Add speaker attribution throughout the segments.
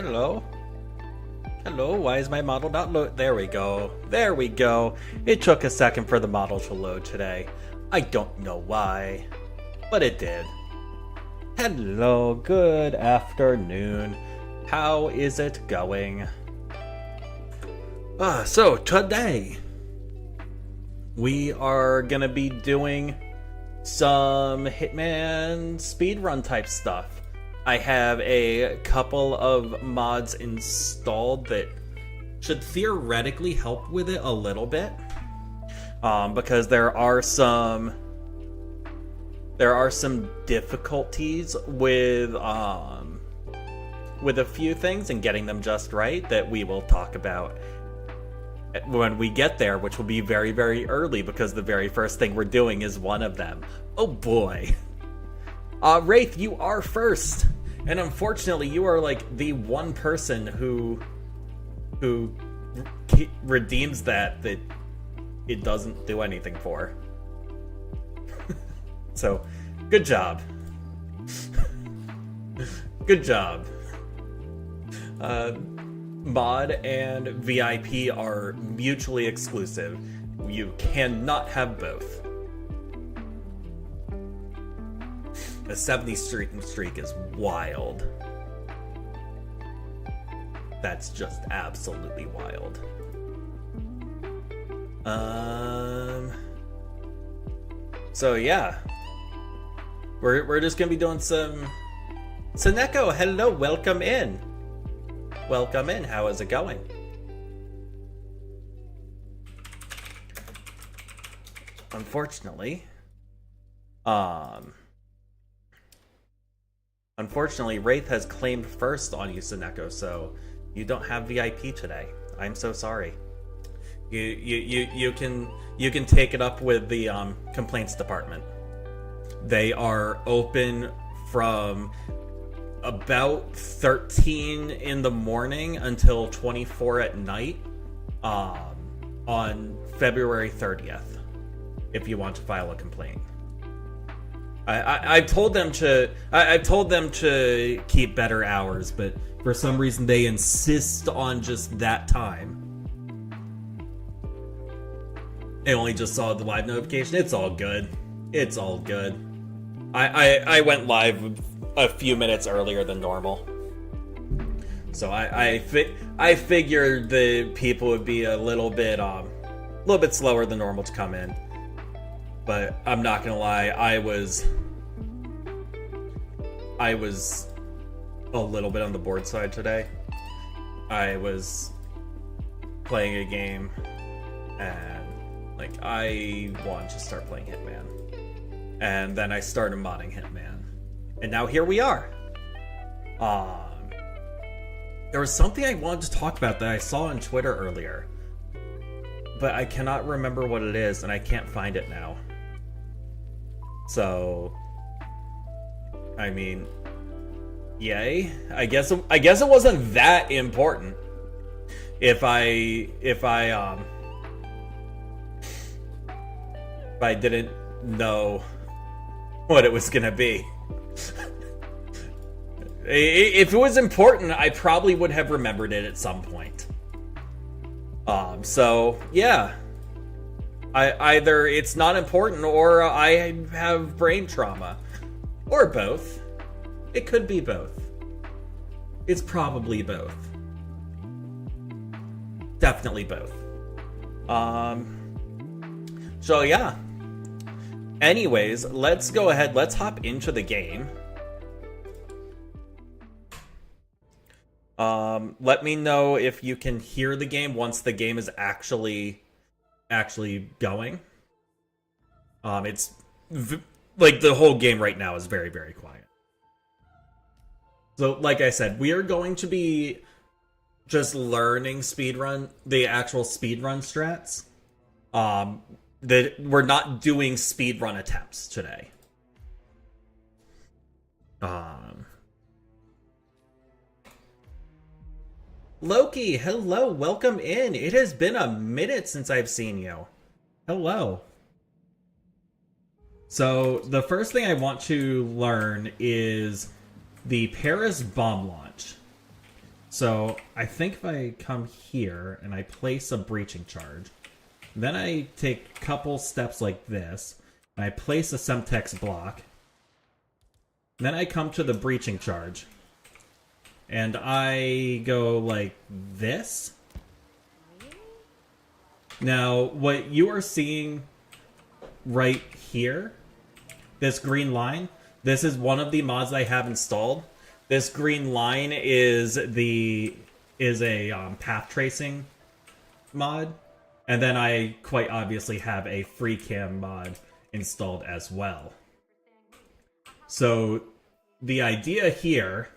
Speaker 1: Hello? Hello, why is my model not load? There we go. There we go. It took a second for the model to load today. I don't know why, but it did. Hello, good afternoon. How is it going? So today we are gonna be doing some Hitman speedrun type stuff. I have a couple of mods installed that should theoretically help with it a little bit, because there are some difficulties with a few things and getting them just right that we will talk about when we get there, which will be very, very early because the very first thing we're doing is one of them. Oh boy. Wraith, you are first. And unfortunately, you are like the one person who redeems that it doesn't do anything for. So, good job. Good job. Mod and VIP are mutually exclusive. You cannot have both. A 70 streak is wild. That's just absolutely wild. So yeah. We're just gonna be doing some Seneko, hello, welcome in. Welcome in, how is it going? Unfortunately, Wraith has claimed first on you, Seneko, so you don't have VIP today. I'm so sorry. You can take it up with the complaints department. They are open from about 13 in the morning until 24 at night on February 30th if you want to file a complaint. I've told them to keep better hours, but for some reason they insist on just that time. I only just saw the live notification. It's all good. It's all good. I went live a few minutes earlier than normal, so I figured the people would be a little bit slower than normal to come in. But I'm not gonna lie, I was a little bit on the bored side today. I was playing a game and I wanted to start playing Hitman. And then I started modding Hitman. And now here we are. There was something I wanted to talk about that I saw on Twitter earlier, but I cannot remember what it is and I can't find it now. So, I mean, yay. I guess it wasn't that important. If I didn't know what it was gonna be. If it was important, I probably would have remembered it at some point. So yeah. Either it's not important or I have brain trauma. Or both. It could be both. It's probably both. Definitely both. So yeah. Anyways, let's go ahead. Let's hop into the game. Let me know if you can hear the game once the game is actually going. It's like the whole game right now is very, very quiet. So, like I said, we are going to be just learning the actual speedrun strats. That we're not doing speedrun attempts today. Loki, hello, welcome in. It has been a minute since I've seen you. Hello. So, the first thing I want to learn is the Paris bomb launch. So I think if I come here and I place a breaching charge, then I take a couple steps like this, and I place a Semtex block, then I come to the breaching charge, and I go like this. Now, what you are seeing right here, this green line, this is one of the mods I have installed. This green line is a path tracing mod, and then I quite obviously have a free cam mod installed as well. So the idea here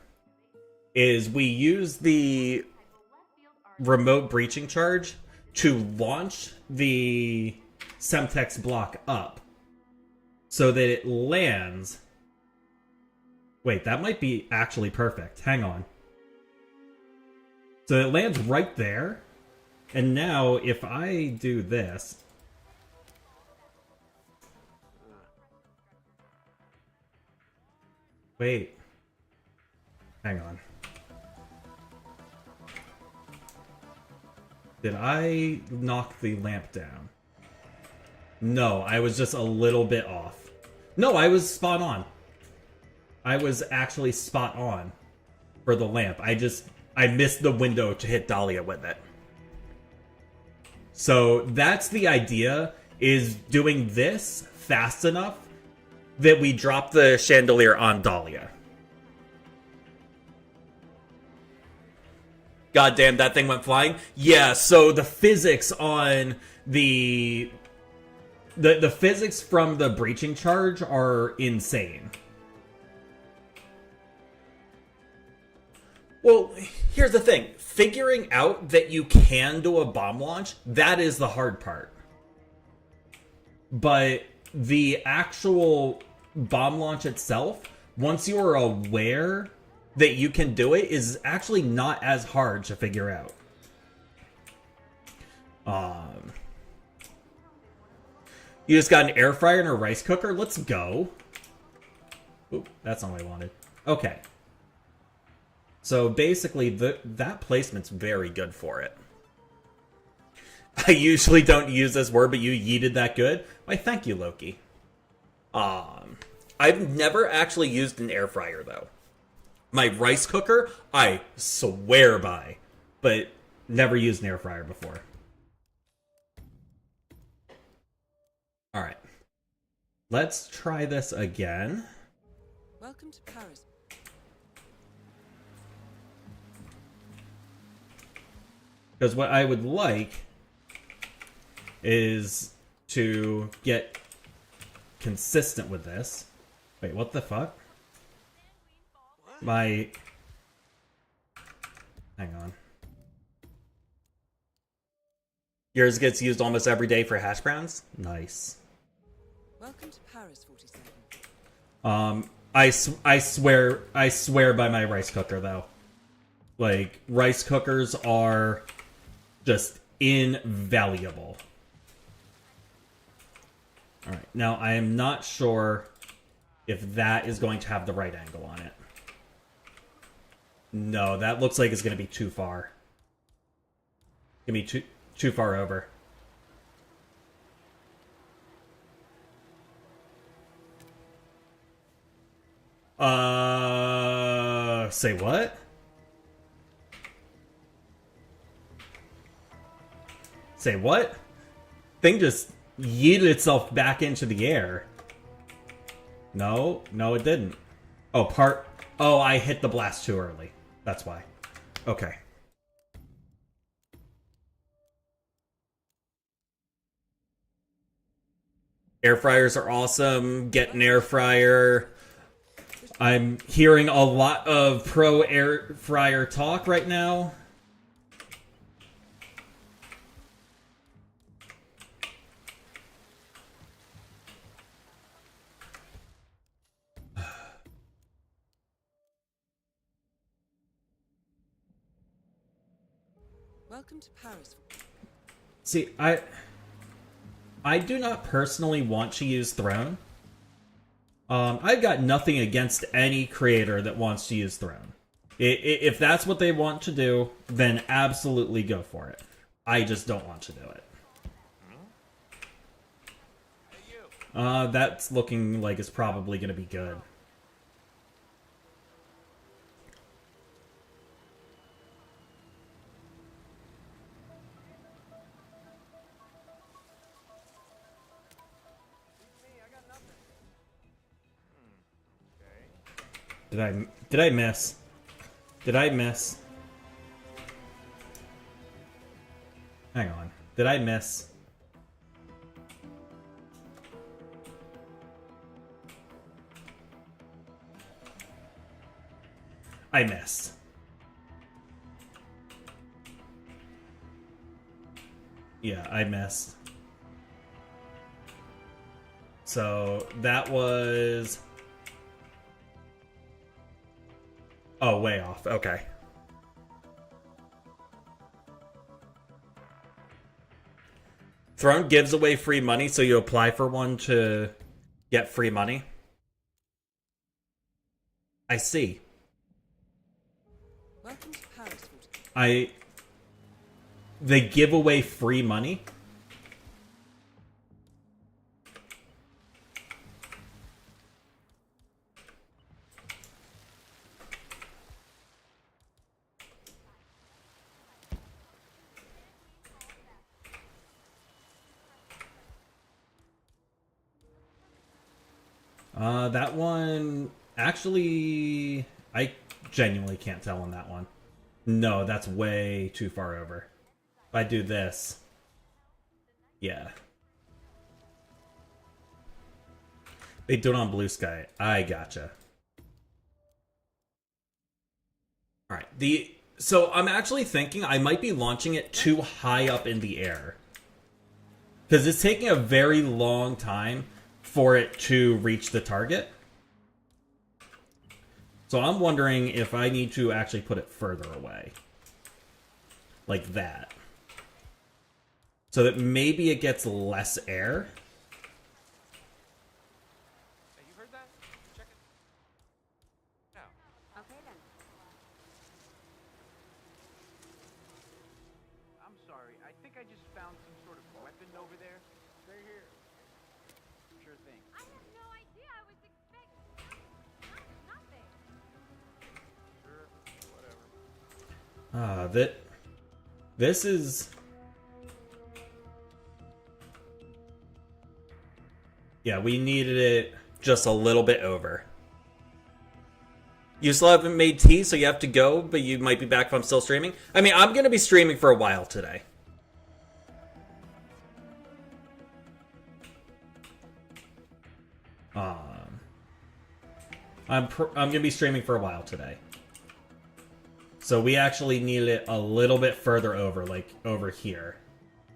Speaker 1: is we use the remote breaching charge to launch the Semtex block up so that it lands. Wait, that might be actually perfect. Hang on. So it lands right there. And now if I do this, wait, hang on. Did I knock the lamp down? No, I was just a little bit off. No, I was spot on. I was actually spot on for the lamp. I missed the window to hit Dahlia with it. So that's the idea, is doing this fast enough that we drop the chandelier on Dahlia. God damn, that thing went flying. Yeah, so the physics on the physics from the breaching charge are insane. Well, here's the thing. Figuring out that you can do a bomb launch, that is the hard part. But the actual bomb launch itself, once you are aware that you can do it, is actually not as hard to figure out. You just got an air fryer and a rice cooker? Let's go. Oop, that's not what I wanted. Okay. So basically, that placement's very good for it. I usually don't use this word, but you yeeted that good. Why, thank you, Loki. I've never actually used an air fryer, though. My rice cooker, I swear by, but never used an air fryer before. Alright. Let's try this again.
Speaker 2: Welcome to Paris.
Speaker 1: Because what I would like is to get consistent with this. Wait, what the fuck? Hang on. Yours gets used almost every day for hash browns? Nice.
Speaker 2: Welcome to Paris, 47.
Speaker 1: I swear by my rice cooker, though. Like, rice cookers are just invaluable. Alright, now I am not sure if that is going to have the right angle on it. No, that looks like it's going to be too far. It's going to be too far over. Say what? Say what? Thing just yeeted itself back into the air. No, it didn't. Oh, I hit the blast too early. That's why. Okay. Air fryers are awesome. Get an air fryer. I'm hearing a lot of pro air fryer talk right now.
Speaker 2: Welcome to Paris.
Speaker 1: See, I do not personally want to use Throne. I've got nothing against any creator that wants to use Throne. If that's what they want to do, then absolutely go for it. I just don't want to do it. That's looking like it's probably going to be good. Did I miss? Did I miss? Hang on. Did I miss? I missed. Yeah, I missed. So that was... Oh, way off. Okay. Throne gives away free money, so you apply for one to get free money. I see.
Speaker 2: Welcome to Paris.
Speaker 1: They give away free money? That one... Actually... I genuinely can't tell on that one. No, that's way too far over. If I do this... Yeah. They do it on Blue Sky. I gotcha. Alright, so I'm actually thinking I might be launching it too high up in the air. Because it's taking a very long time for it to reach the target. So I'm wondering if I need to actually put it further away. Like that. So that maybe it gets less air.
Speaker 3: Hey, you heard that? Check it out.
Speaker 4: Okay then.
Speaker 3: I'm sorry. I think I just found some sort of weapon over there. Stay here. Sure thing.
Speaker 4: I have no idea. I was expecting nothing.
Speaker 3: Sure. Whatever.
Speaker 1: This is... Yeah, we needed it just a little bit over. You still haven't made tea, so you have to go, but you might be back if I'm still streaming. I mean, I'm going to be streaming for a while today. I'm going to be streaming for a while today. So we actually needed it a little bit further over, like over here.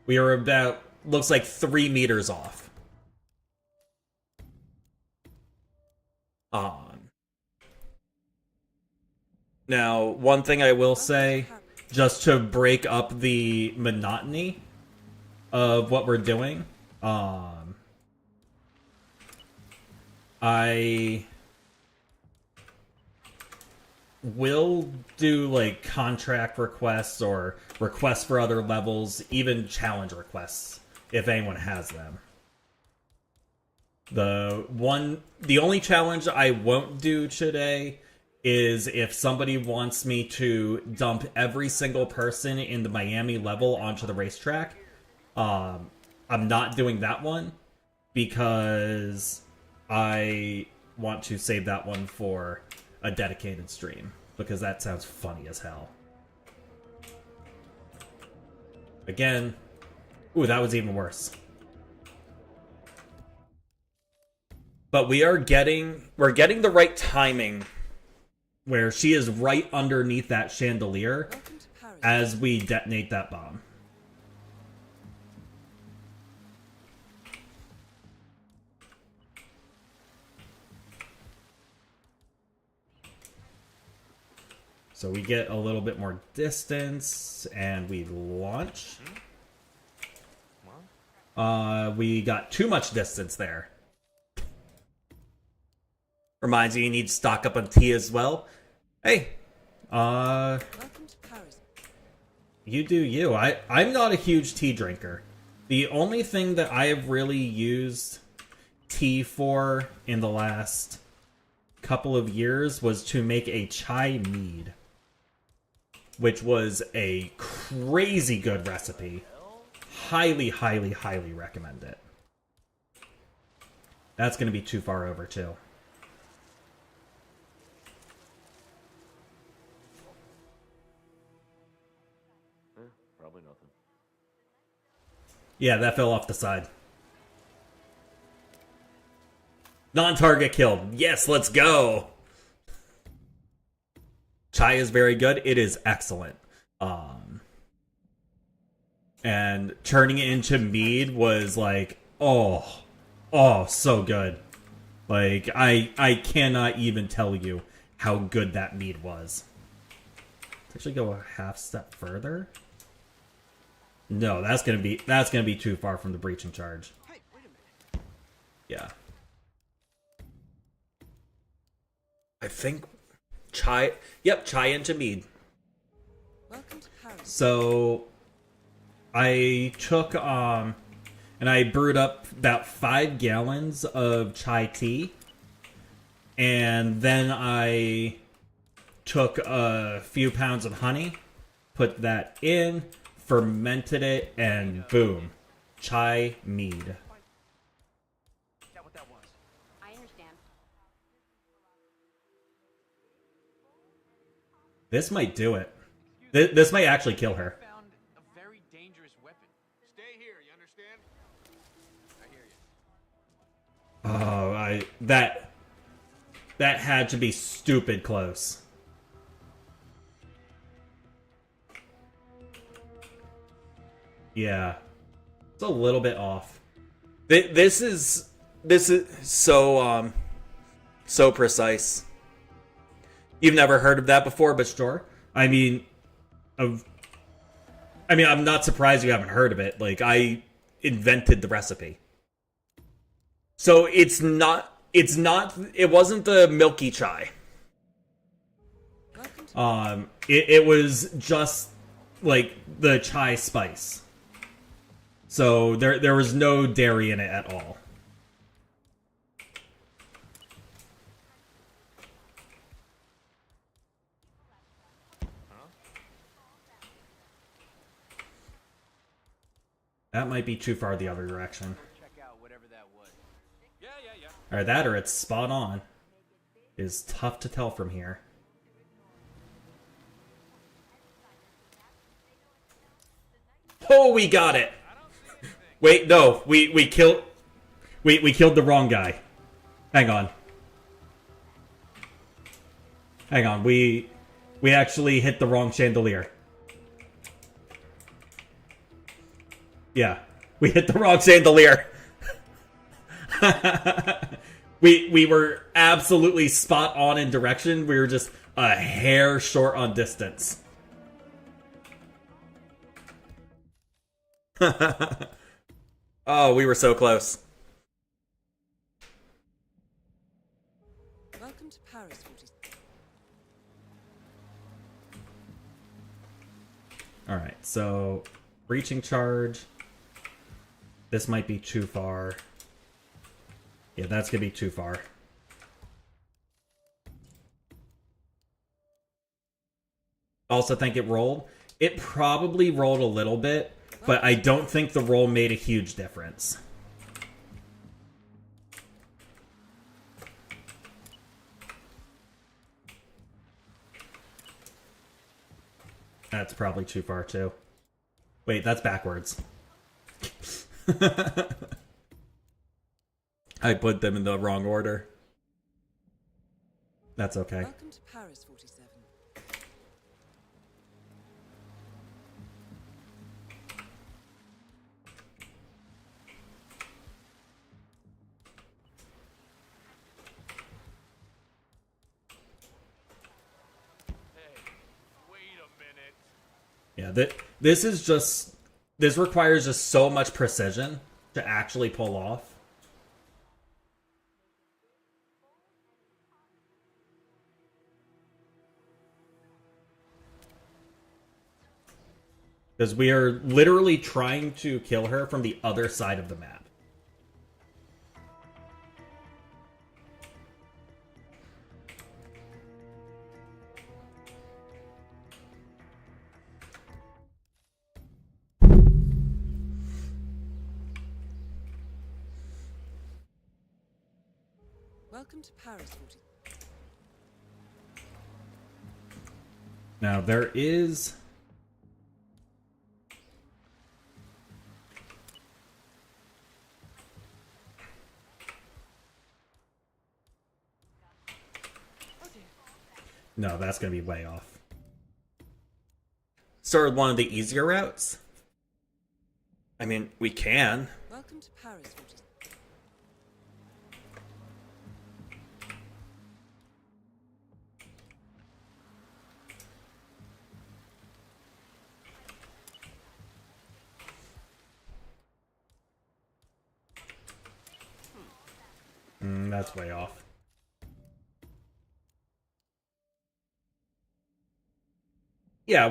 Speaker 1: We are about, looks like 3 meters off. Now, one thing I will say, just to break up the monotony of what we're doing, I will do like contract requests or requests for other levels, even challenge requests if anyone has them. The only challenge I won't do today is if somebody wants me to dump every single person in the Miami level onto the racetrack. I'm not doing that one because I want to save that one for a dedicated stream because that sounds funny as hell. Again, ooh, that was even worse. But we're getting the right timing where she is right underneath that chandelier as we detonate that bomb. So we get a little bit more distance and we launch. We got too much distance there. Reminds you need to stock up on tea as well. Hey,
Speaker 2: Welcome to Paris.
Speaker 1: You do you. I'm not a huge tea drinker. The only thing that I have really used tea for in the last couple of years was to make a chai mead, which was a crazy good recipe. Highly, highly, highly recommend it. That's going to be too far over, too.
Speaker 5: Probably nothing.
Speaker 1: Yeah, that fell off the side. Non-target killed. Yes, let's go. Chai is very good. It is excellent. And turning it into mead was like, oh, so good. Like, I cannot even tell you how good that mead was. Let's actually go a half step further. No, that's gonna be too far from the breaching charge.
Speaker 3: Hey, wait a minute.
Speaker 1: Yeah. I think chai. Yep, chai into mead.
Speaker 2: Welcome to Paris.
Speaker 1: So I took and I brewed up about 5 gallons of chai tea, and then I took a few pounds of honey, put that in, fermented it, and boom, chai mead.
Speaker 3: Is that what that was?
Speaker 4: I understand.
Speaker 1: This might do it. This might actually kill her.
Speaker 3: Found a very dangerous weapon. Stay here, you understand? I hear you.
Speaker 1: Oh, that had to be stupid close. Yeah, it's a little bit off. This is so so precise. You've never heard of that before, but sure. I mean, I'm not surprised you haven't heard of it. Like, I invented the recipe. So it wasn't the milky chai. It was just like the chai spice. So there was no dairy in it at all. That might be too far the other direction.
Speaker 3: Check out whatever that was. Yeah.
Speaker 1: Or that, or it's spot on. It is tough to tell from here. Oh, we got it! Wait, no, we killed the wrong guy. Hang on. We actually hit the wrong chandelier. Yeah, we hit the wrong chandelier. we were absolutely spot on in direction. We were just a hair short on distance. Oh, we were so close.
Speaker 2: Welcome to Paris, 40.
Speaker 1: Alright, so breaching charge. This might be too far. Yeah, that's gonna be too far. Also think it rolled. It probably rolled a little bit, but I don't think the roll made a huge difference. That's probably too far too. Wait, that's backwards. I put them in the wrong order. That's okay.
Speaker 2: Welcome to Paris, 47.
Speaker 3: Wait a minute.
Speaker 1: Yeah, this requires just so much precision to actually pull off. Because we are literally trying to kill her from the other side of the map.
Speaker 2: Welcome to Paris 40.
Speaker 1: Now, there is... No, that's going to be way off. Start with one of the easier routes? I mean, we can.
Speaker 2: Welcome to Paris 40.
Speaker 1: That's way off. Yeah,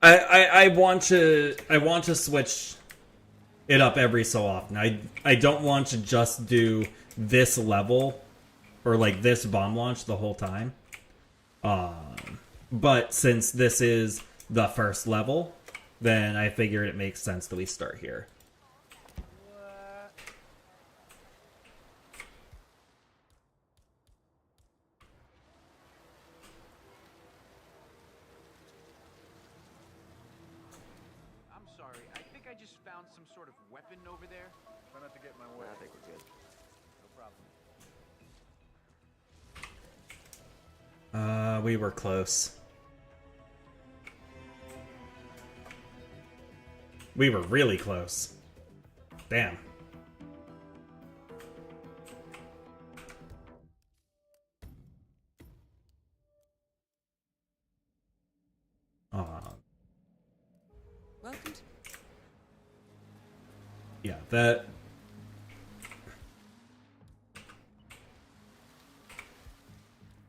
Speaker 1: I want to switch it up every so often. I don't want to just do this level or like this bomb launch the whole time. But since this is the first level, then I figured it makes sense that we start here.
Speaker 3: I'm sorry. I think I just found some sort of weapon over there. Try not to get in my way.
Speaker 5: I think we're good.
Speaker 3: No problem.
Speaker 1: We were close. We were really close. Damn.
Speaker 2: Welcome to
Speaker 1: Yeah, that...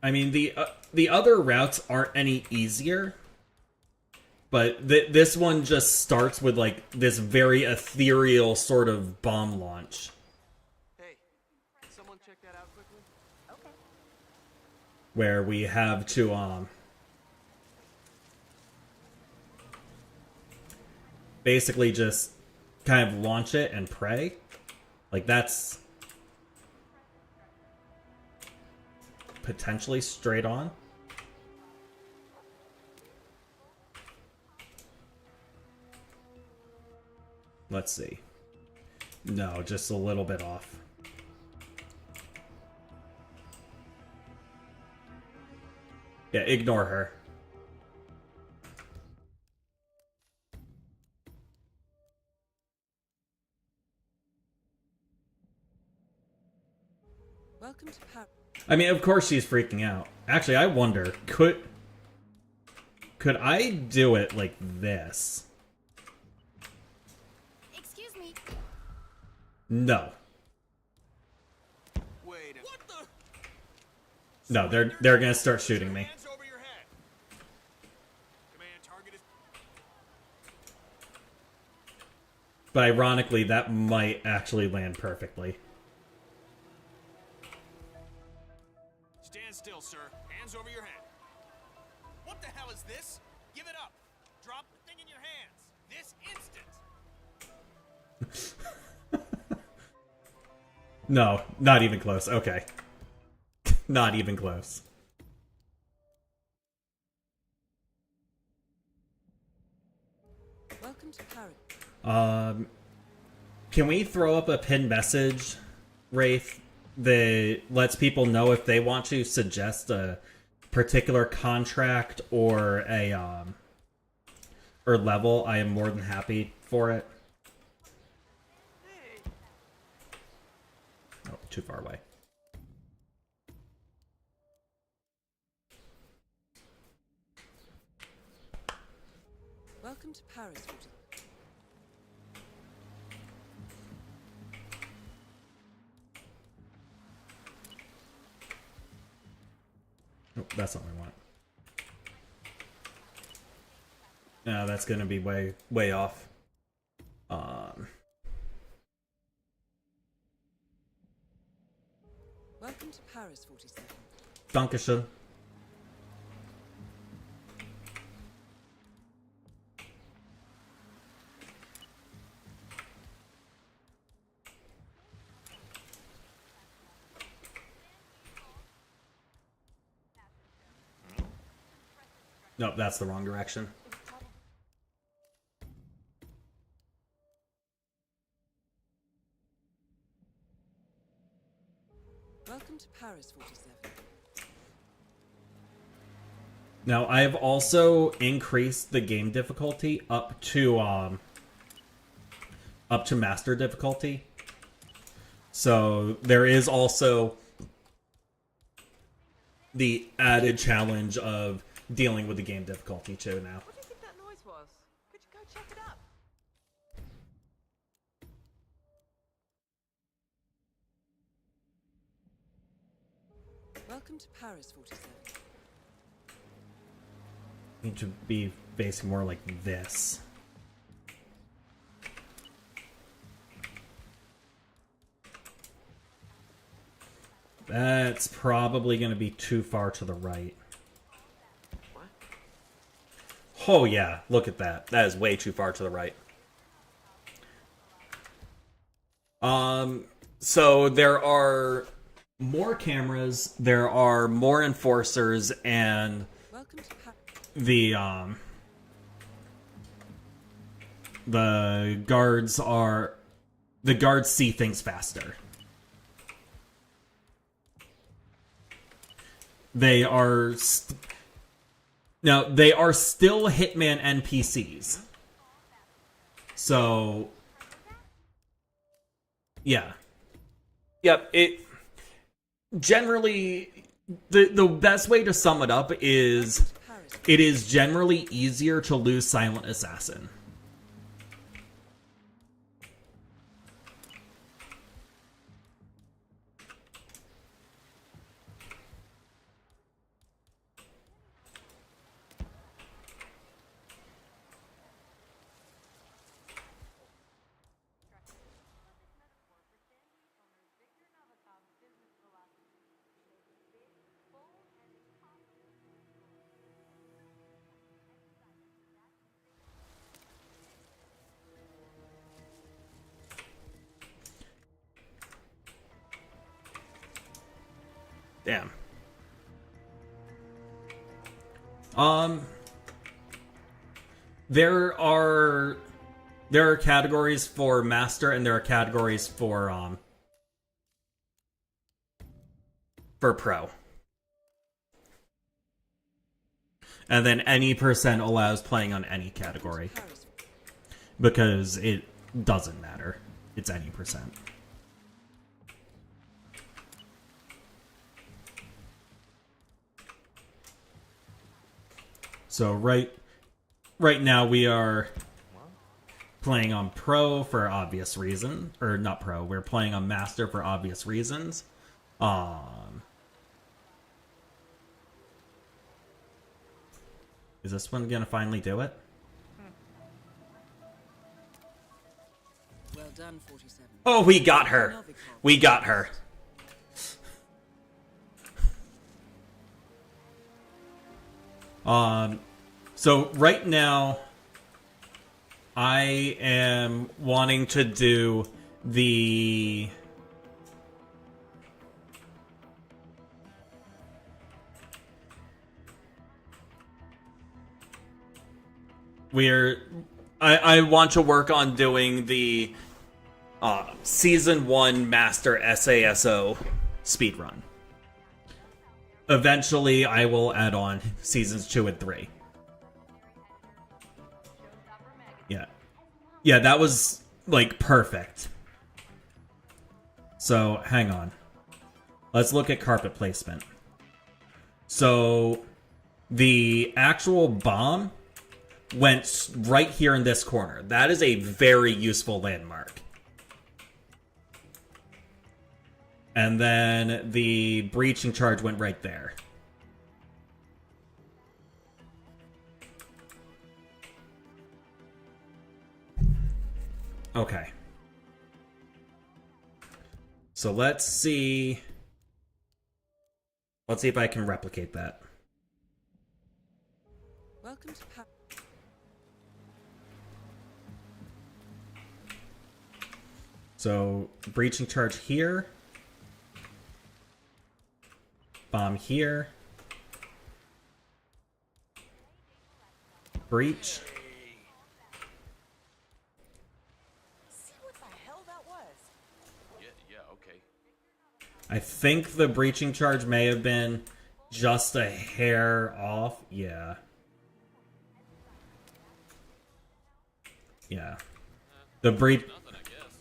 Speaker 1: I mean, the other routes aren't any easier, but this one just starts with, like, this very ethereal sort of bomb launch.
Speaker 5: Hey, someone check that out quickly? Okay.
Speaker 1: Where we have to, basically just kind of launch it and pray. Like, that's potentially straight on. Let's see. No, just a little bit off. Yeah, ignore her.
Speaker 2: Welcome to Paris.
Speaker 1: I mean, of course she's freaking out. Actually, I wonder, could I do it like this?
Speaker 4: Excuse me.
Speaker 1: No.
Speaker 6: Wait a... What the...
Speaker 1: No, they're gonna start shooting me.
Speaker 6: Hands over your head. Command target is...
Speaker 1: But ironically, that might actually land perfectly.
Speaker 6: Stand still, sir. Hands over your head. What the hell is this? Give it up. Drop the thing in your hands. This instant.
Speaker 1: No, not even close. Okay. Not even close.
Speaker 2: Welcome to Paris.
Speaker 1: Can we throw up a pinned message, Wraith, that lets people know if they want to suggest a particular contract or a or level? I am more than happy for it. Oh, too far away.
Speaker 2: Welcome to Paris 40.
Speaker 1: Oh, that's not what I want. No, that's gonna be way off.
Speaker 2: Welcome to Paris 47.
Speaker 1: Dankeschön. Nope, that's the wrong direction.
Speaker 2: Welcome to Paris 47.
Speaker 1: Now, I have also increased the game difficulty up to master difficulty. So there is also the added challenge of dealing with the game difficulty too now.
Speaker 7: What do you think that noise was? Could you go check it out?
Speaker 2: Welcome to Paris 47.
Speaker 1: Need to be facing more like this. That's probably going to be too far to the right.
Speaker 5: What?
Speaker 1: Oh yeah, look at that. That is way too far to the right. So there are more cameras, there are more enforcers, and
Speaker 2: Welcome to Paris.
Speaker 1: the guards see things faster. They are now they are still Hitman NPCs. So yeah. Yep, it generally the best way to sum it up is
Speaker 2: Paris.
Speaker 1: it is generally easier to lose Silent Assassin. Damn. There are categories for master and there are categories for pro. And then any percent allows playing on any category
Speaker 2: Paris.
Speaker 1: because it doesn't matter. It's any percent. So right now we are playing on pro for obvious reason, or not pro. We're playing on master for obvious reasons. Is this one gonna finally do it?
Speaker 2: Well done, 47.
Speaker 1: Oh, we got her. We got her. So right now, I am wanting to do the I want to work on doing the season 1 master SASO speedrun. Eventually, I will add on seasons 2 and 3. Yeah, that was, like, perfect. So, hang on. Let's look at carpet placement. So, the actual bomb went right here in this corner. That is a very useful landmark. And then the breaching charge went right there. Okay. So let's see. Let's see if I can replicate that.
Speaker 2: Welcome to
Speaker 1: So, breaching charge here. Bomb here. Breach.
Speaker 7: See what the hell that was?
Speaker 5: Yeah, okay.
Speaker 1: I think the breaching charge may have been just a hair off. Yeah. Yeah. The breach.
Speaker 5: Nothing, I guess.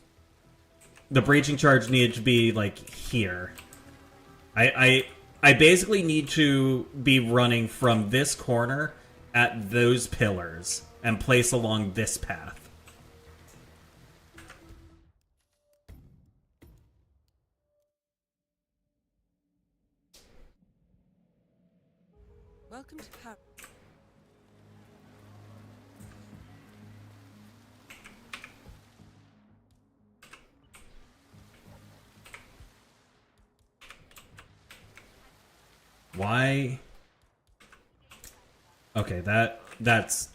Speaker 1: The breaching charge needed to be like here. I basically need to be running from this corner at those pillars and place along this path.
Speaker 2: Welcome to Paris.
Speaker 1: Why? Okay, that's...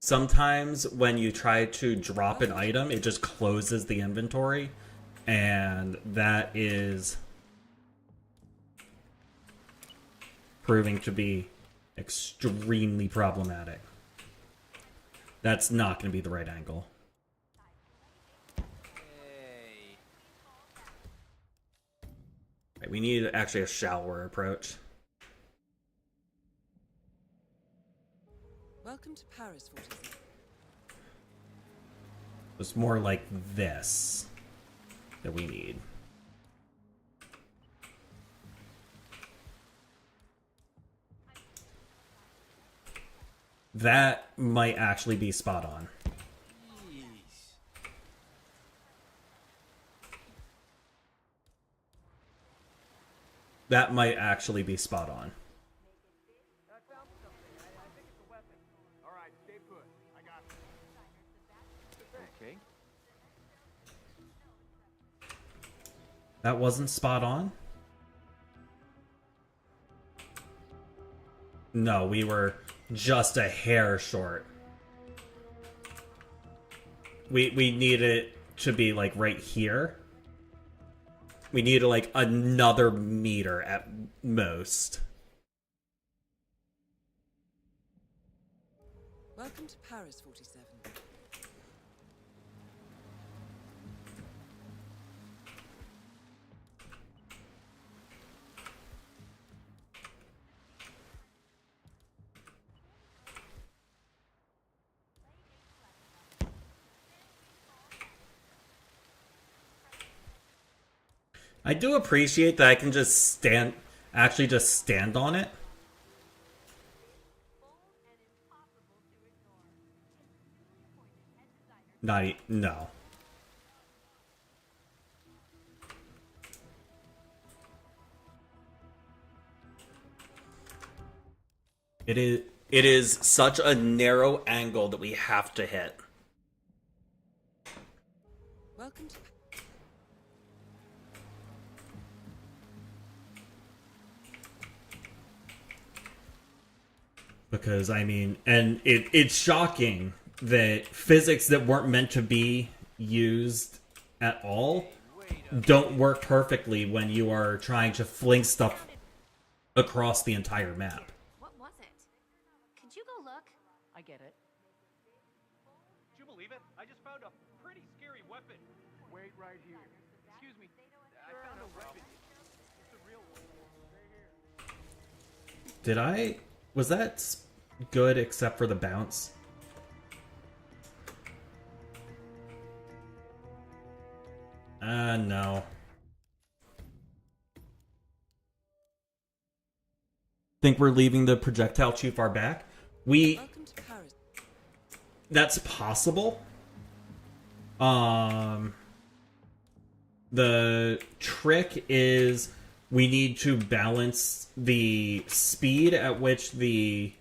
Speaker 1: Sometimes when you try to drop an item, it just closes the inventory, and that is proving to be extremely problematic. That's not going to be the right angle.
Speaker 5: Hey.
Speaker 1: Right, we need actually a shallower approach.
Speaker 2: Welcome to Paris 47.
Speaker 1: It's more like this that we need. That might actually be spot on. That might actually be spot on.
Speaker 3: I found something. I think it's a weapon. All right, stay put. I got it. Okay.
Speaker 1: That wasn't spot on? No, we were just a hair short. We need it to be like right here. We need like another meter at most.
Speaker 2: Welcome to Paris 47.
Speaker 1: I do appreciate that I can just stand, actually just stand on it. No. It is such a narrow angle that we have to hit.
Speaker 2: Welcome to
Speaker 1: Because, I mean, and it's shocking that physics that weren't meant to be used at all don't work perfectly when you are trying to fling stuff across the entire map.
Speaker 4: What was it? Could you go look?
Speaker 7: I get it.
Speaker 3: Do you believe it? I just found a pretty scary weapon. Wait right here. Excuse me. I found a weapon. It's a real one. Right here.
Speaker 1: Was that good except for the bounce? No. Think we're leaving the projectile too far back?
Speaker 2: Welcome to Paris.
Speaker 1: That's possible. The trick is we need to balance the speed at which the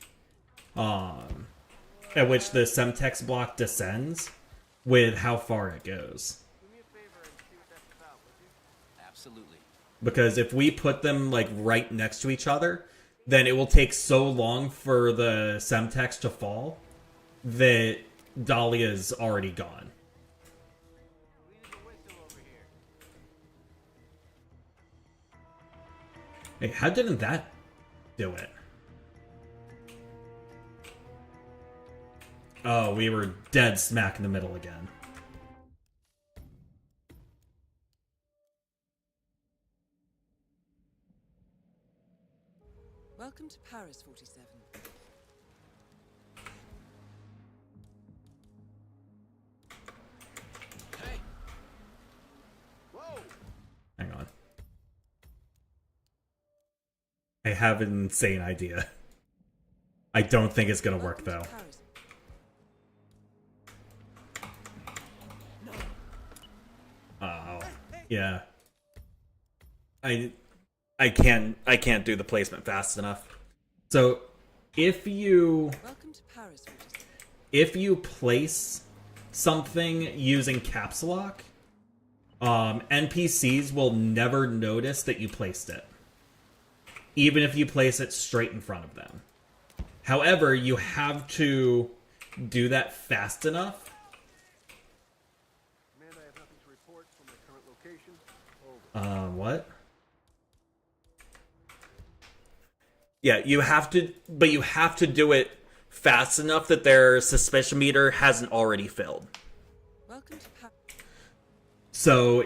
Speaker 1: at which the semtex block descends with how far it goes.
Speaker 5: Do me a favor and see what that's about, would you?
Speaker 6: Absolutely.
Speaker 1: Because if we put them like right next to each other, then it will take so long for the semtex to fall that Dahlia's already gone.
Speaker 5: Leave the whistle over here.
Speaker 1: Hey, how didn't that do it? Oh, we were dead smack in the middle again.
Speaker 2: Welcome to Paris 47.
Speaker 6: Hey. Whoa.
Speaker 1: Hang on. I have an insane idea. I don't think it's gonna work though.
Speaker 2: Welcome to Paris.
Speaker 1: Oh, yeah. I can't do the placement fast enough. So, if you
Speaker 2: Welcome to Paris 47.
Speaker 1: if you place something using caps lock, NPCs will never notice that you placed it, even if you place it straight in front of them. However, you have to do that fast enough.
Speaker 3: Command, I have nothing to report from my current location. Over.
Speaker 1: What? Yeah, you have to, but you have to do it fast enough that their suspicion meter hasn't already filled.
Speaker 2: Welcome to Paris.
Speaker 1: So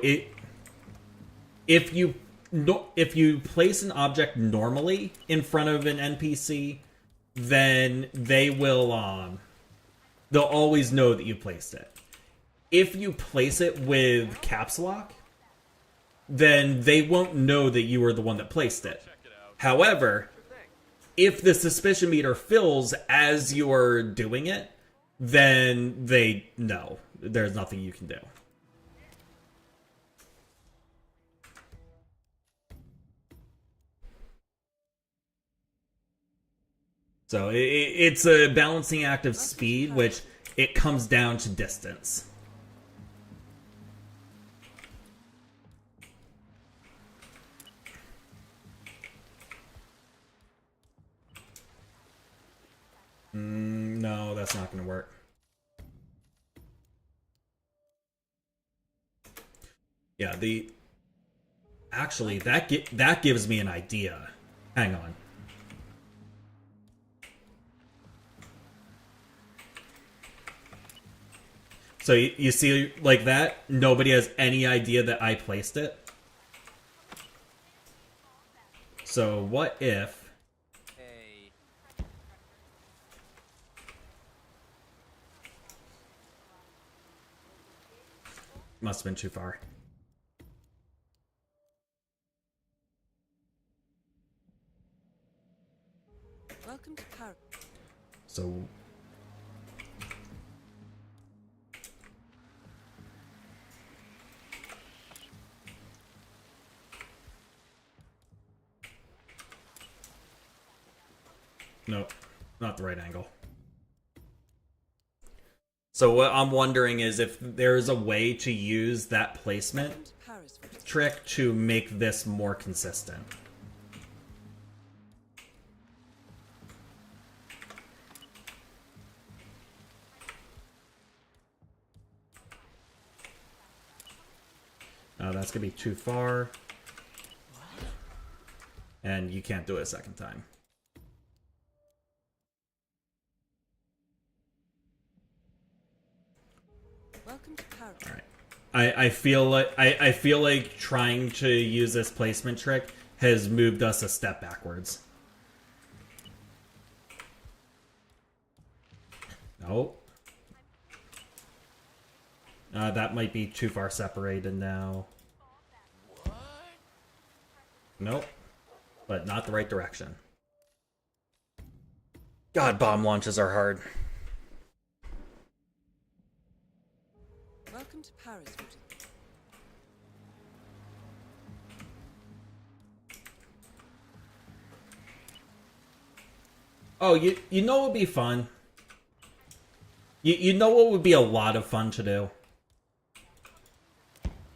Speaker 1: if you place an object normally in front of an NPC, then they'll always know that you placed it. If you place it with caps lock, then they won't know that you were the one that placed it. However, if the suspicion meter fills as you're doing it, then they know. There's nothing you can do. So it's a balancing act of speed, which it comes down to distance. No, that's not going to work. Yeah, actually that gives me an idea. Hang on. So you see, like that, nobody has any idea that I placed it. So what if...
Speaker 5: Hey.
Speaker 1: Must have been too far.
Speaker 2: Welcome to Paris.
Speaker 1: So... Nope, not the right angle. So what I'm wondering is if there's a way to use that placement
Speaker 2: Welcome to Paris 47.
Speaker 1: trick to make this more consistent. That's gonna be too far. And you can't do it a second time.
Speaker 2: Welcome to Paris.
Speaker 1: All right. I feel like trying to use this placement trick has moved us a step backwards. Nope. That might be too far separated now. Nope. But not the right direction. God, bomb launches are hard.
Speaker 2: Welcome to Paris 47.
Speaker 1: Oh, you know what would be fun? You know what would be a lot of fun to do?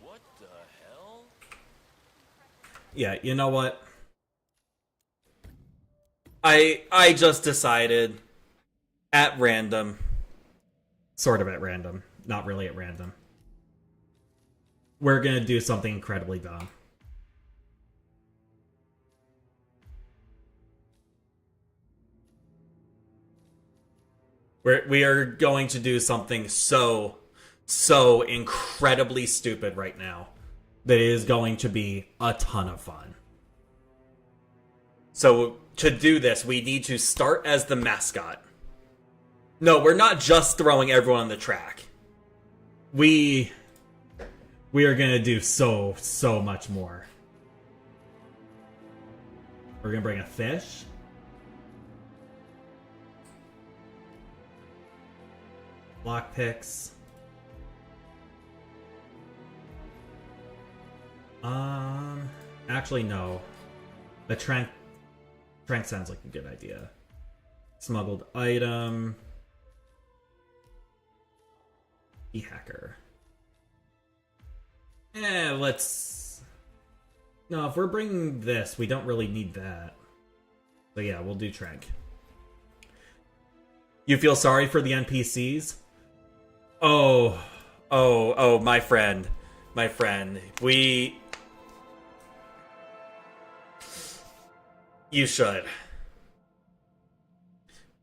Speaker 6: What the hell?
Speaker 1: Yeah, you know what? I just decided at random, sort of at random, not really at random, we're gonna do something incredibly dumb. We are going to do something so incredibly stupid right now that it is going to be a ton of fun. So to do this, we need to start as the mascot. No, we're not just throwing everyone on the track. We are gonna do so much more. We're gonna bring a fish. Lockpicks. Actually no. The trank sounds like a good idea. Smuggled item. E-hacker. Let's... No, if we're bringing this, we don't really need that. So yeah, we'll do trank. You feel sorry for the NPCs? Oh, my friend. My friend. You should.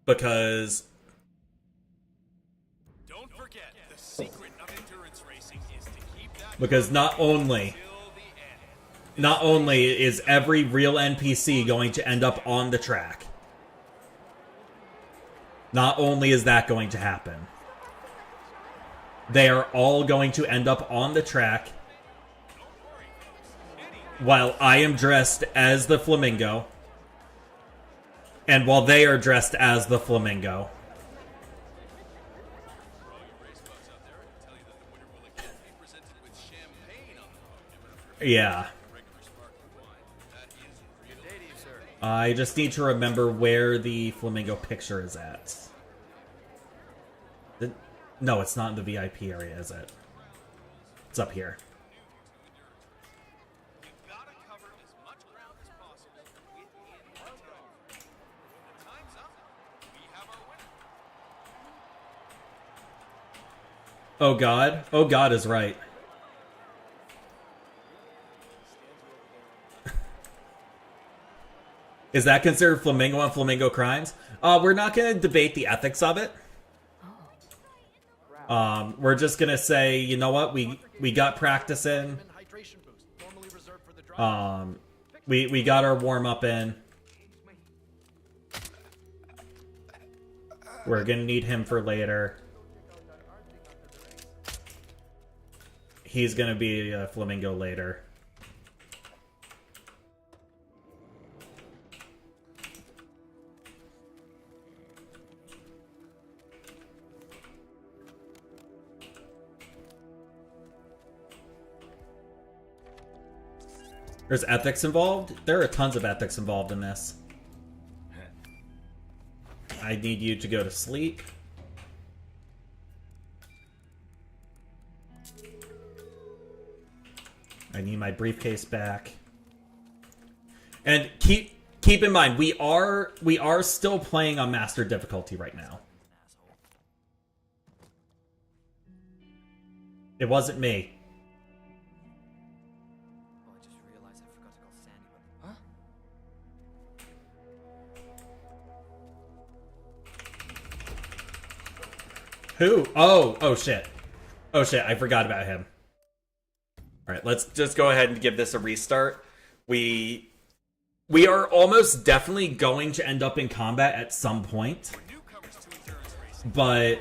Speaker 1: Because...
Speaker 6: Don't forget, the secret of endurance racing is to keep that
Speaker 1: Because not only is every real NPC going to end up on the track. Not only is that going to happen. They are all going to end up on the track while I am dressed as the flamingo. And while they are dressed as the flamingo. Yeah. I just need to remember where the flamingo picture is at. No, it's not in the VIP area, is it? It's up here. Oh God. Oh God is right. Is that considered flamingo on flamingo crimes? We're not going to debate the ethics of it. We're just going to say, you know what, we got practice in. We got our warm-up in. We're going to need him for later. He's going to be a flamingo later. There's ethics involved? There are tons of ethics involved in this. I need you to go to sleep. I need my briefcase back. And keep in mind, we are still playing on master difficulty right now. It wasn't me.
Speaker 5: Oh, I just realized I forgot to call Sandy, but... Huh?
Speaker 1: Who? Oh shit. Oh shit, I forgot about him. Alright, let's just go ahead and give this a restart. We are almost definitely going to end up in combat at some point. But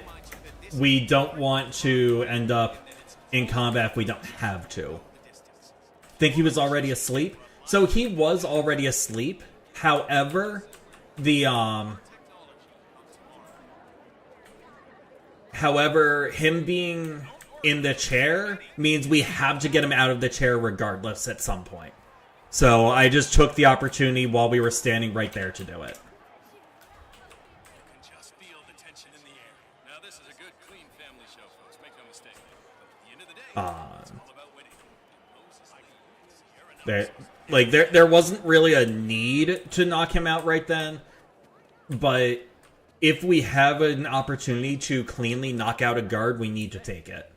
Speaker 1: we don't want to end up in combat if we don't have to. Think he was already asleep? So he was already asleep. However, However, him being in the chair means we have to get him out of the chair regardless at some point. So I just took the opportunity while we were standing right there to do it.
Speaker 6: You can just feel the tension in the air. Now Now this is a good, clean family show, folks. Make no mistake. But at the end of the day, it's all about winning.
Speaker 1: There wasn't really a need to knock him out right then, but if we have an opportunity to cleanly knock out a guard, we need to take it.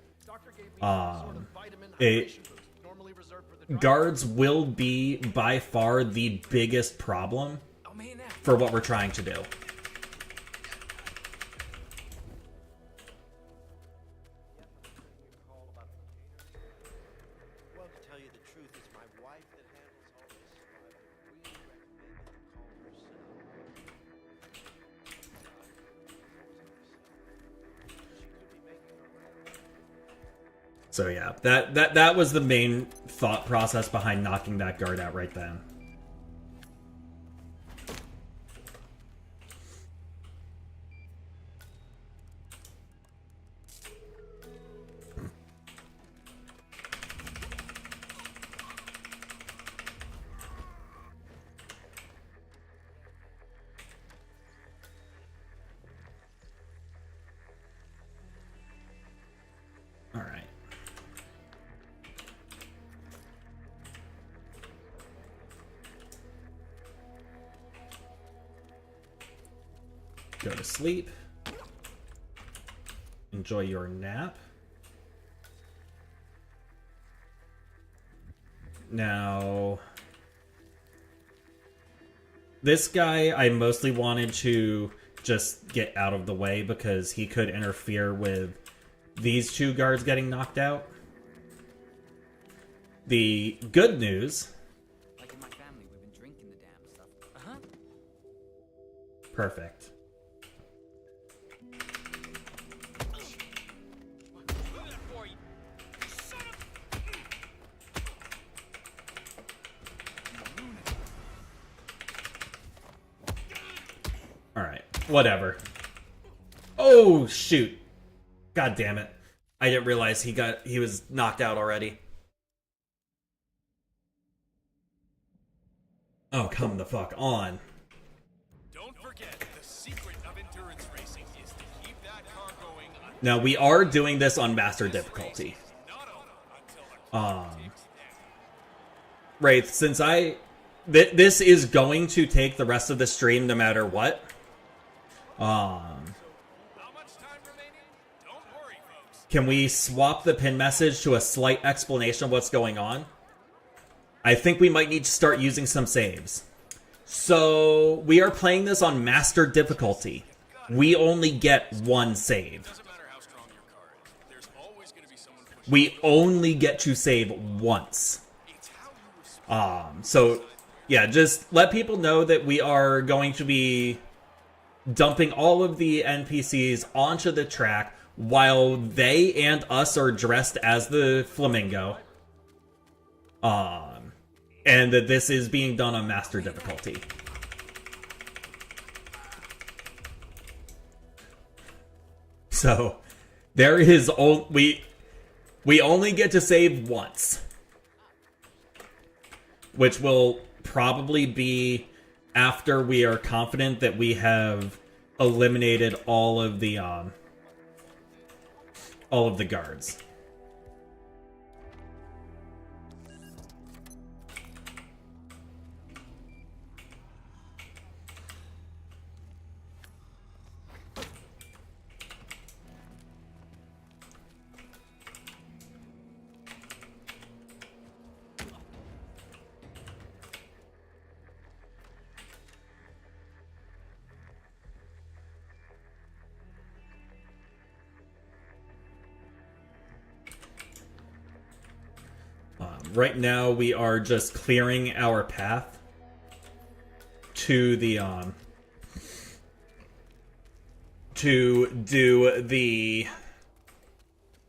Speaker 1: Guards will be by far the biggest problem for what we're trying to do.
Speaker 8: Well, to tell you the truth, it's my wife that handles all this, so I would really recommend that you call herself. She could be making a run.
Speaker 1: So yeah, that was the main thought process behind knocking that guard out right then. All right. Go to sleep. Enjoy your nap. Now, this guy I mostly wanted to just get out of the way because he could interfere with these two guards getting knocked out. The good news...
Speaker 5: Like in my family, we've been drinking the damn stuff. Uh-huh.
Speaker 1: Perfect. Alright, whatever. Oh, shoot. God damn it. I didn't realize he was knocked out already. Oh, come the fuck on.
Speaker 6: Don't forget, the secret of endurance racing is to keep that car going until
Speaker 1: Now, we are doing this on master difficulty.
Speaker 6: not over until the clock ticks down.
Speaker 1: Right, since this is going to take the rest of the stream no matter what.
Speaker 6: How much time remaining? Don't worry, folks.
Speaker 1: Can we swap the pin message to a slight explanation of what's going on? I think we might need to start using some saves. So, we are playing this on master difficulty. We only get one save.
Speaker 6: Doesn't matter how strong your car is. There's always going to be someone pushing.
Speaker 1: We only get to save once.
Speaker 6: It's how you respond.
Speaker 1: So, yeah, just let people know that we are going to be dumping all of the NPCs onto the track while they and us are dressed as the flamingo. And that this is being done on master difficulty. So, there is we only get to save once. Which will probably be after we are confident that we have eliminated all of the guards. Right now, we are just clearing our path to the to do the.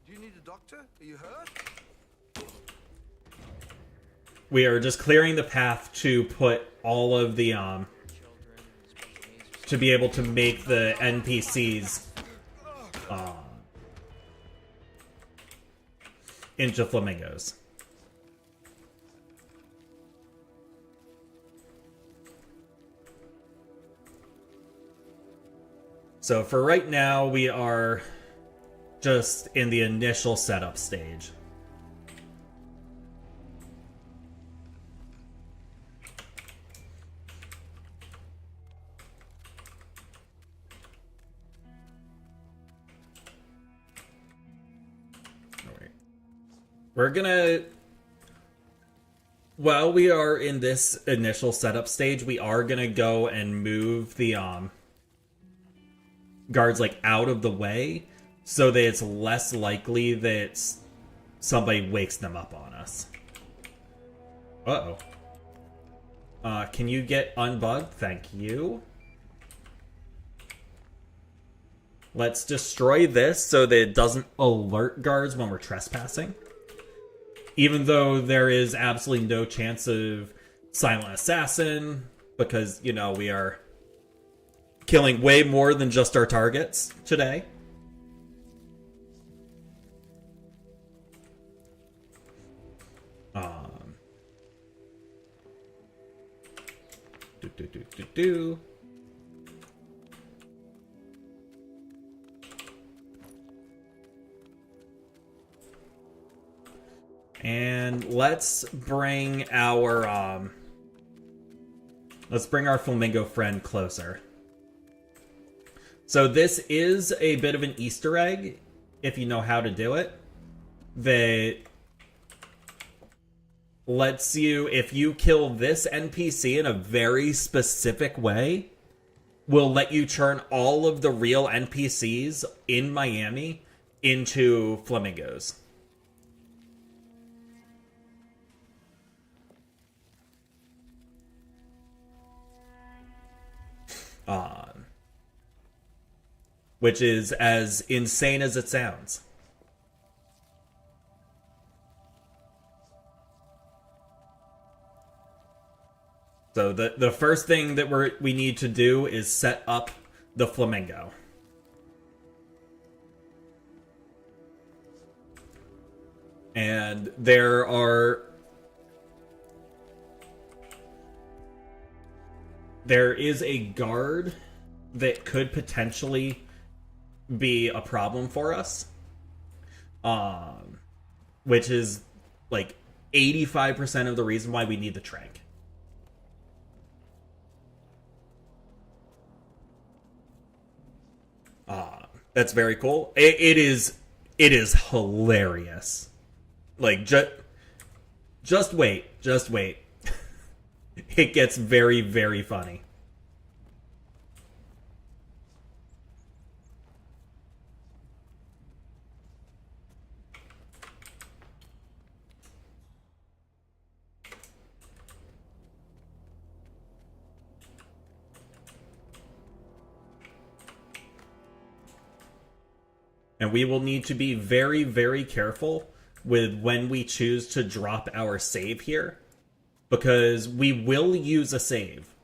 Speaker 9: Do you need a doctor? Are you hurt?
Speaker 1: We are just clearing the path to put all of the to be able to make the NPCs into flamingos. So for right now, we are just in the initial setup stage. Alright. We're gonna... While we are in this initial setup stage, we are gonna go and move the guards like out of the way so that it's less likely that somebody wakes them up on us. Uh-oh. Can you get unbugged? Thank you. Let's destroy this so that it doesn't alert guards when we're trespassing. Even though there is absolutely no chance of silent assassin, because, you know, we are killing way more than just our targets today. Do. And let's bring our flamingo friend closer. So this is a bit of an Easter egg, if you know how to do it, that lets you, if you kill this NPC in a very specific way, will let you turn all of the real NPCs in Miami into flamingos. Which is as insane as it sounds. So the first thing that we need to do is set up the flamingo. And there is a guard that could potentially be a problem for us. Which is like 85% of the reason why we need the trank. That's very cool. It is hilarious. Like, just wait. It gets very, very funny. And we will need to be very, very careful with when we choose to drop our save here, because we will use a save.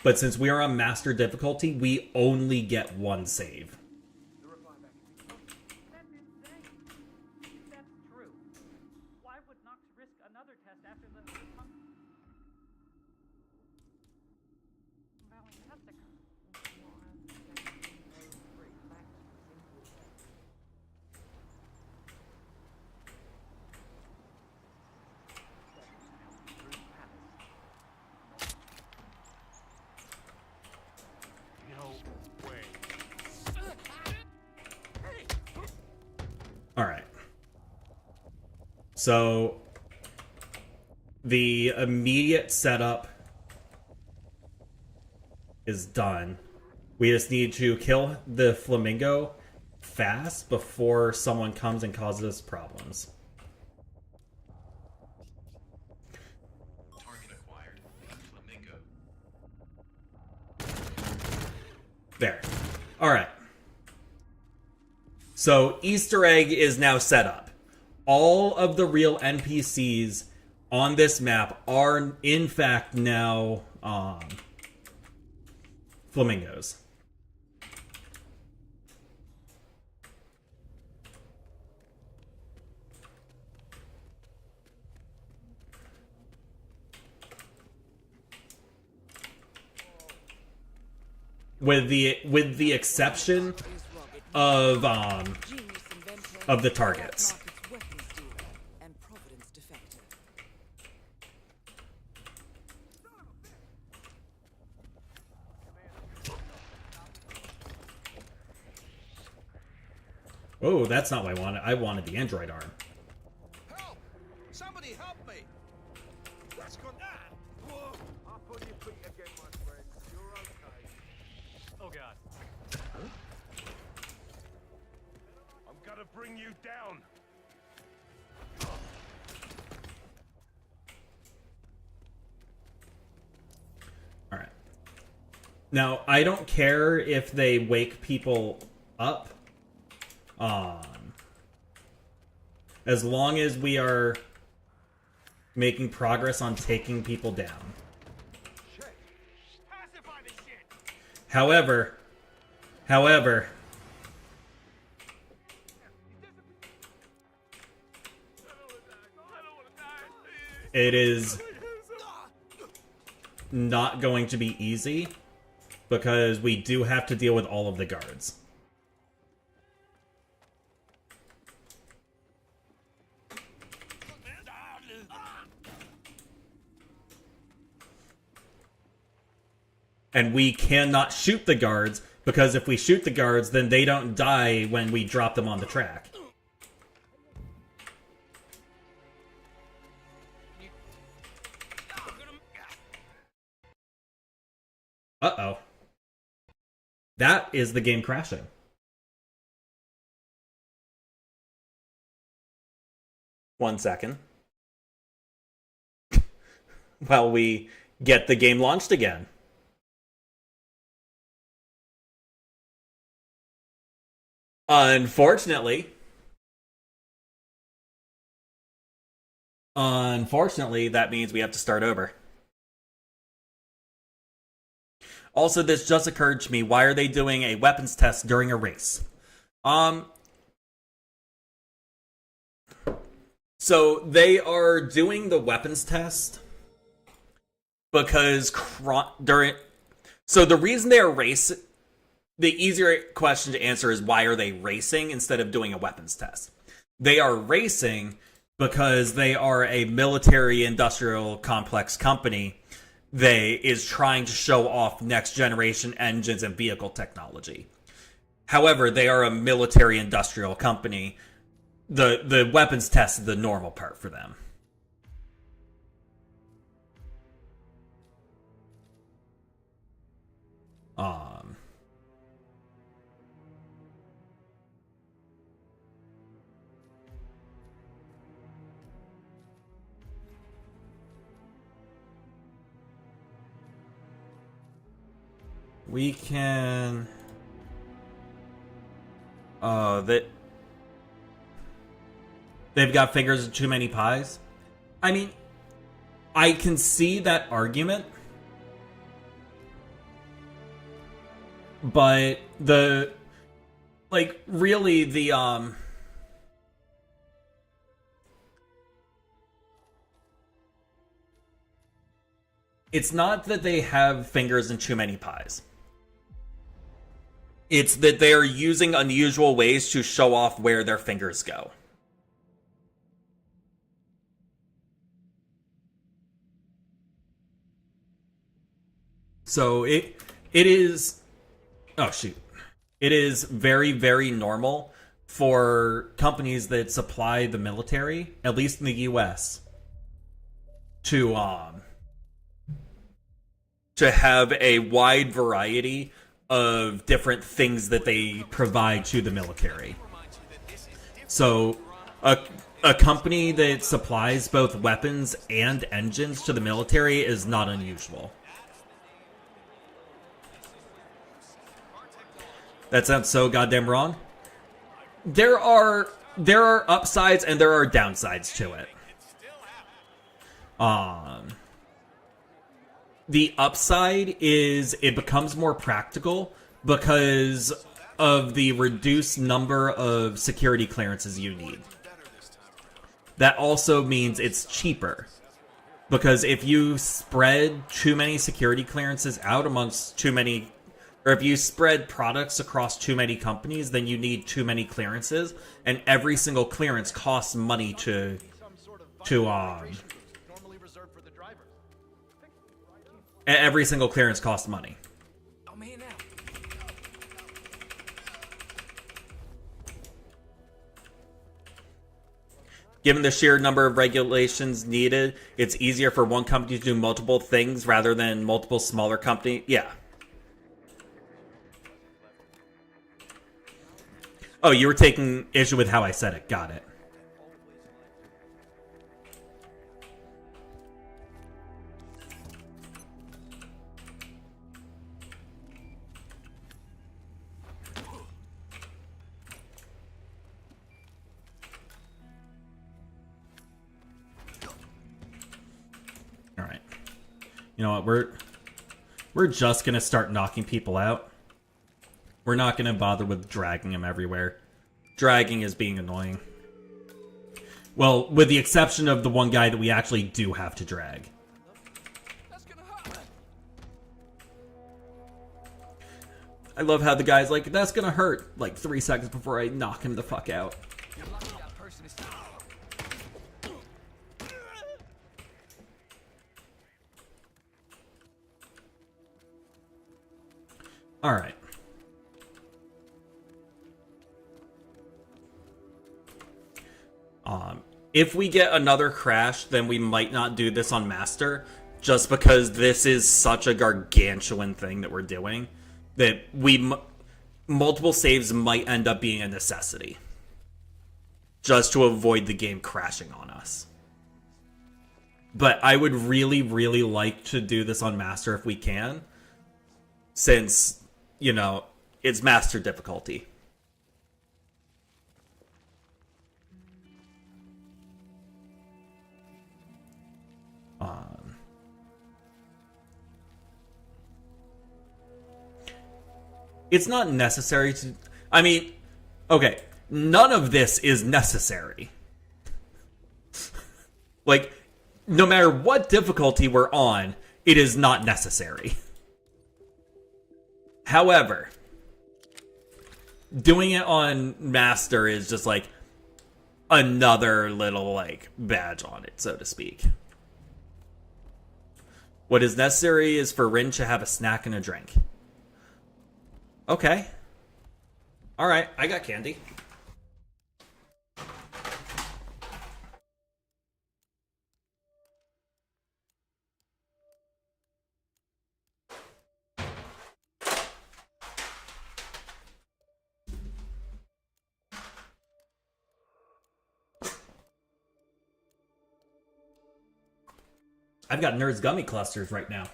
Speaker 1: But since we are on master difficulty, we only get one save.
Speaker 3: That's insane. If that's true, why would Nox risk another test after the
Speaker 1: Alright. So, the immediate setup is done. We just need to kill the flamingo fast before someone comes and causes problems.
Speaker 6: Target acquired. Flamingo.
Speaker 1: There. Alright. So, Easter egg is now set up. All of the real NPCs on this map are, in fact, now flamingos. with the exception of the targets.
Speaker 2: And Providence defector.
Speaker 1: Oh, that's not what I wanted. I wanted the android arm.
Speaker 9: Help! Somebody help me! What's going on? Whoa!
Speaker 3: Up on your feet again, my friend. You're okay. Oh, God. I'm gonna bring you down.
Speaker 1: All right. Now, I don't care if they wake people up. As long as we are making progress on taking people down.
Speaker 3: Pacify this shit.
Speaker 1: However, it is not going to be easy because we do have to deal with all of the guards. And we cannot shoot the guards, because if we shoot the guards, then they don't die when we drop them on the track. Uh-oh. That is the game crashing. One second. While we get the game launched again. Unfortunately, that means we have to start over. Also, this just occurred to me. Why are they doing a weapons test during a race? So they are doing the weapons test because so the reason they are racing. The easier question to answer is why are they racing instead of doing a weapons test? They are racing because they are a military industrial complex company that is trying to show off next generation engines and vehicle technology. However, they are a military industrial company. The weapons test is the normal part for them. We can... They've got fingers in too many pies? I mean, I can see that argument. But really it's not that they have fingers in too many pies. It's that they are using unusual ways to show off where their fingers go. So it is... Oh, shoot. It is very, very normal for companies that supply the military, at least in the US, to have a wide variety of different things that they provide to the military. So a company that supplies both weapons and engines to the military is not unusual. That sounds so goddamn wrong. There are upsides and there are downsides to it. The upside is it becomes more practical because of the reduced number of security clearances you need. That also means it's cheaper. Because if you spread too many security clearances out amongst too many Or if you spread products across too many companies, then you need too many clearances, and every single clearance costs money to
Speaker 9: Normally reserved for the drivers.
Speaker 1: every single clearance costs money.
Speaker 5: I'm here now.
Speaker 1: Given the sheer number of regulations needed, it's easier for one company to do multiple things rather than multiple smaller companies. Yeah. Oh, you were taking issue with how I said it. Got it. All right. You know what? We're just gonna start knocking people out. We're not gonna bother with dragging them everywhere. Dragging is being annoying. Well, with the exception of the one guy that we actually do have to drag.
Speaker 5: That's gonna hurt.
Speaker 1: I love how the guy's like, that's gonna hurt, like 3 seconds before I knock him the fuck out.
Speaker 5: You're lucky that person is.
Speaker 1: Alright. If we get another crash, then we might not do this on Master, just because this is such a gargantuan thing that we're doing, that multiple saves might end up being a necessity, just to avoid the game crashing on us. But I would really, really like to do this on Master if we can, since, you know, it's Master difficulty. It's not necessary to... I mean, okay, none of this is necessary. Like, no matter what difficulty we're on, it is not necessary. However, doing it on Master is just like another little, like, badge on it, so to speak. What is necessary is for Rin to have a snack and a drink. Okay. Alright, I got candy. I've got Nerds Gummy Clusters right now.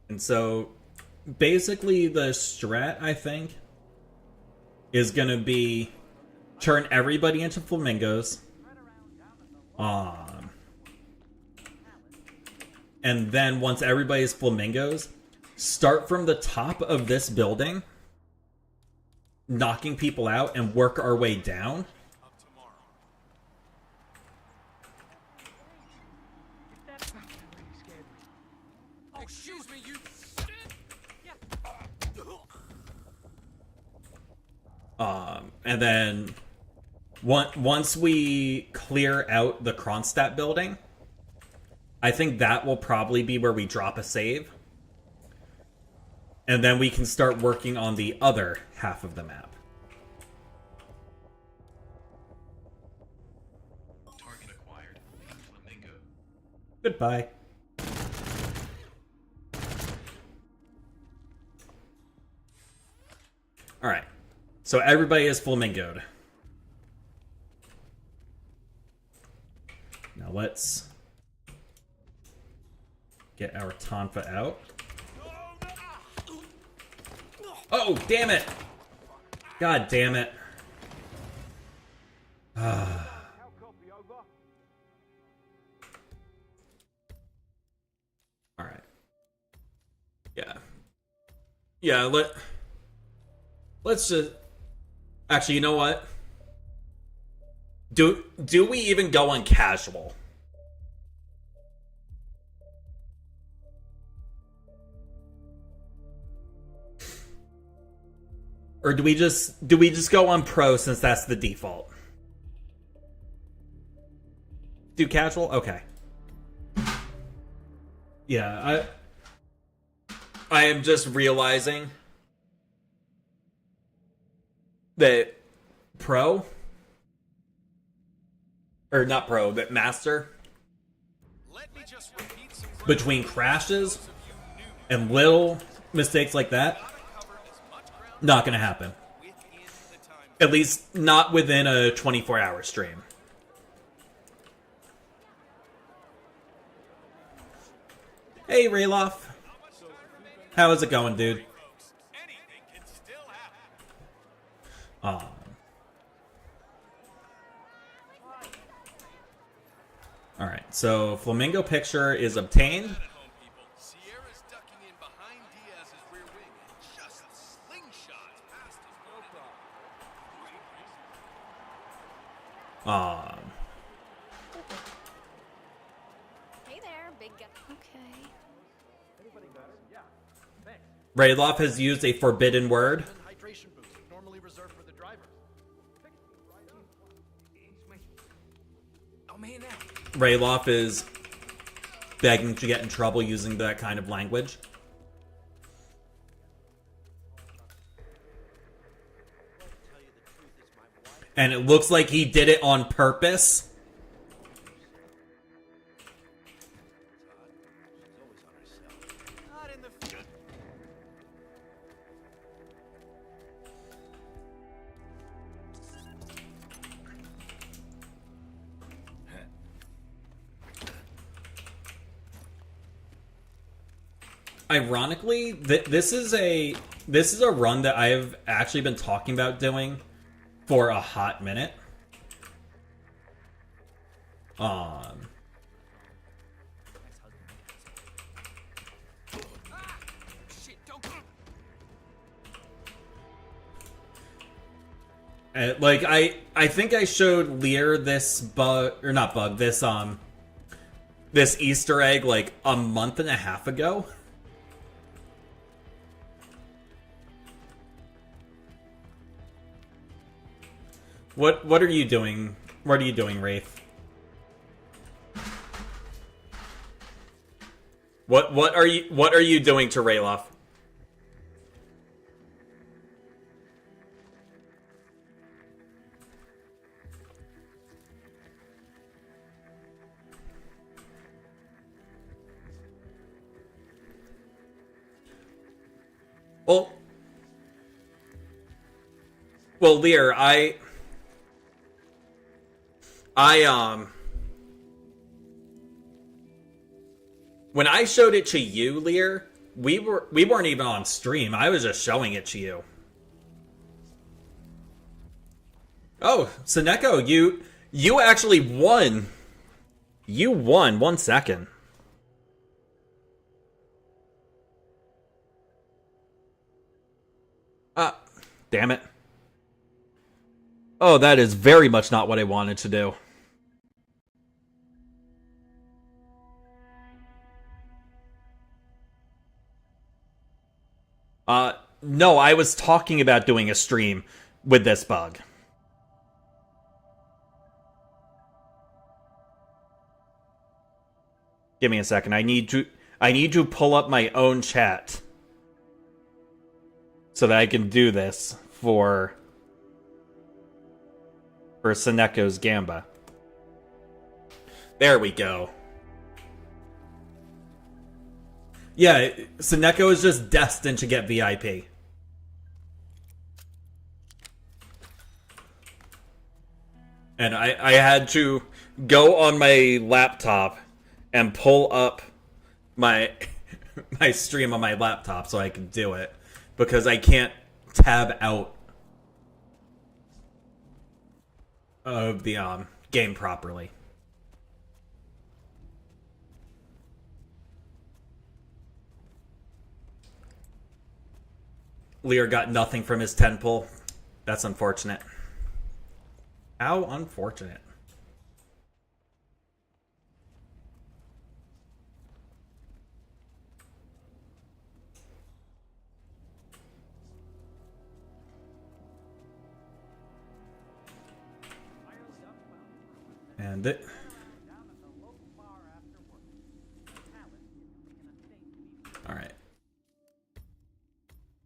Speaker 1: And so, basically the strat, I think, is going to be turn everybody into flamingos. And then once everybody's flamingos, start from the top of this building, knocking people out, and work our way down.
Speaker 5: Excuse me, you.
Speaker 1: And then once we clear out the Kronstadt building, I think that will probably be where we drop a save. And then we can start working on the other half of the map.
Speaker 10: Target acquired. Flamingo.
Speaker 1: Goodbye. Alright. So everybody is flamingoed. Now let's get our Tonfa out. Oh, damn it! God damn it. Yeah, let's just... Actually, you know what? Do we even go on casual? Or do we just go on pro since that's the default? Do casual? Okay. Yeah, I am just realizing that pro, or not pro, but master,
Speaker 6: Let me just repeat some
Speaker 1: between crashes and little mistakes like that, not gonna happen.
Speaker 6: within the time.
Speaker 1: At least not within a 24-hour stream. Hey, Rayloff. How is it going, dude?
Speaker 6: Anything can still happen.
Speaker 1: Alright, so Flamingo picture is obtained.
Speaker 6: At home, people. Sierra's ducking in behind Diaz's rear wing and just slingshots past his opponent.
Speaker 4: Hey there, big guy. Okay.
Speaker 1: Rayloff has used a forbidden word.
Speaker 9: Hydration boost, normally reserved for the driver.
Speaker 5: Oh man, now.
Speaker 1: Rayloff is begging to get in trouble using that kind of language. And it looks like he did it on purpose.
Speaker 6: Not in the future.
Speaker 1: Ironically, this is a run that I've actually been talking about doing for a hot minute.
Speaker 5: Shit, don't go.
Speaker 1: Like I think I showed Lear this bug, or not bug, this Easter egg like a month and a half ago. What are you doing? What are you doing, Wraith? What are you doing to Rayloff? Well, Lear, when I showed it to you, Lear, we weren't even on stream. I was just showing it to you. Oh, Seneko, you actually won. You won 1 second. Damn it. Oh, that is very much not what I wanted to do. No, I was talking about doing a stream with this bug. Give me a second. I need to pull up my own chat so that I can do this for Seneco's Gamba. There we go. Yeah, Seneko is just destined to get VIP. And I had to go on my laptop and pull up my my stream on my laptop so I could do it, because I can't tab out of the game properly. Lear got nothing from his 10 pull. That's unfortunate. How unfortunate. And it... Alright.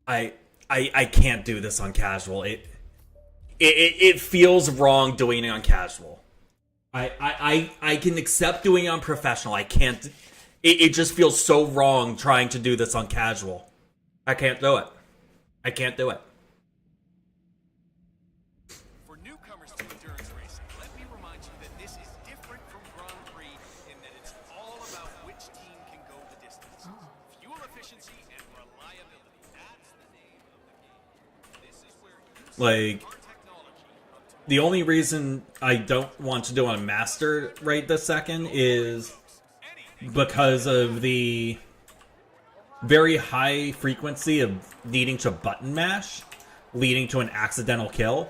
Speaker 1: I can't do this on casual. It feels wrong doing it on casual. I can accept doing it on professional. I can't... It just feels so wrong trying to do this on casual. I can't do it. I can't do it.
Speaker 6: For newcomers to endurance racing, let me remind you that this is different from Grand Prix in that it's all about which team can go the distance. Fuel efficiency and reliability. That's the name of the game. This is where
Speaker 1: Like, the only reason I don't want to do on Master right this second is because of the very high frequency of needing to button mash, leading to an accidental kill,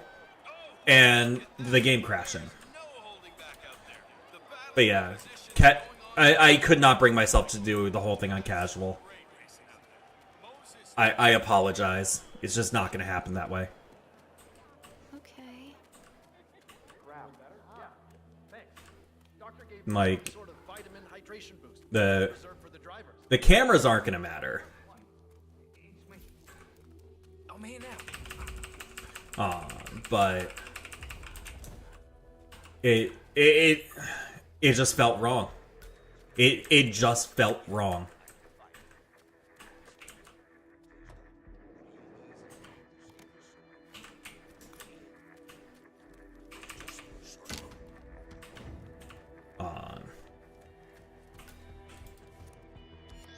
Speaker 1: and the game crashing. But yeah, I could not bring myself to do the whole thing on casual. I apologize. It's just not going to happen that way.
Speaker 4: Okay.
Speaker 1: Like, the cameras aren't going to matter.
Speaker 5: Oh man,
Speaker 1: But it just felt wrong. It just felt wrong.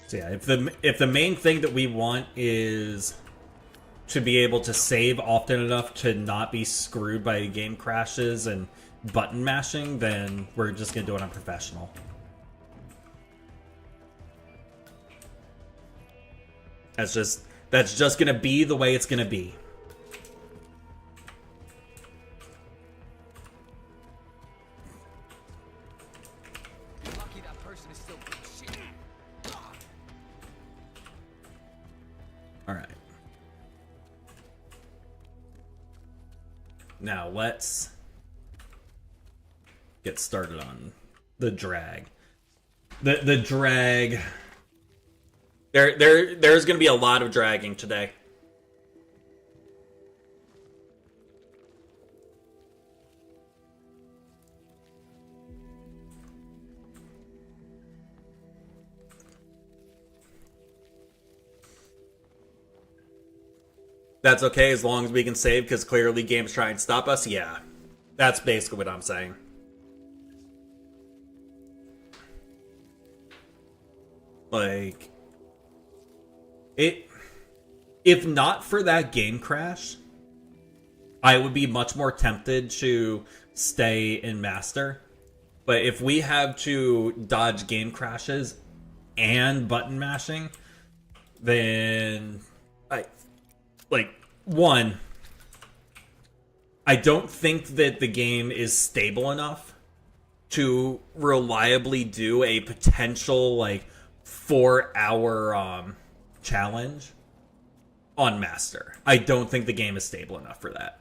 Speaker 1: So yeah, if the main thing that we want is to be able to save often enough to not be screwed by game crashes and button mashing, then we're just gonna do it on professional. That's just gonna be the way it's gonna be.
Speaker 5: lucky that person is still shit.
Speaker 1: All right. Now let's get started on the drag. The drag. There's going to be a lot of dragging today. That's okay as long as we can save, because clearly games try and stop us. Yeah, that's basically what I'm saying. Like, if not for that game crash, I would be much more tempted to stay in Master. But if we have to dodge game crashes and button mashing, then one, I don't think that the game is stable enough to reliably do a potential 4-hour challenge on Master. I don't think the game is stable enough for that.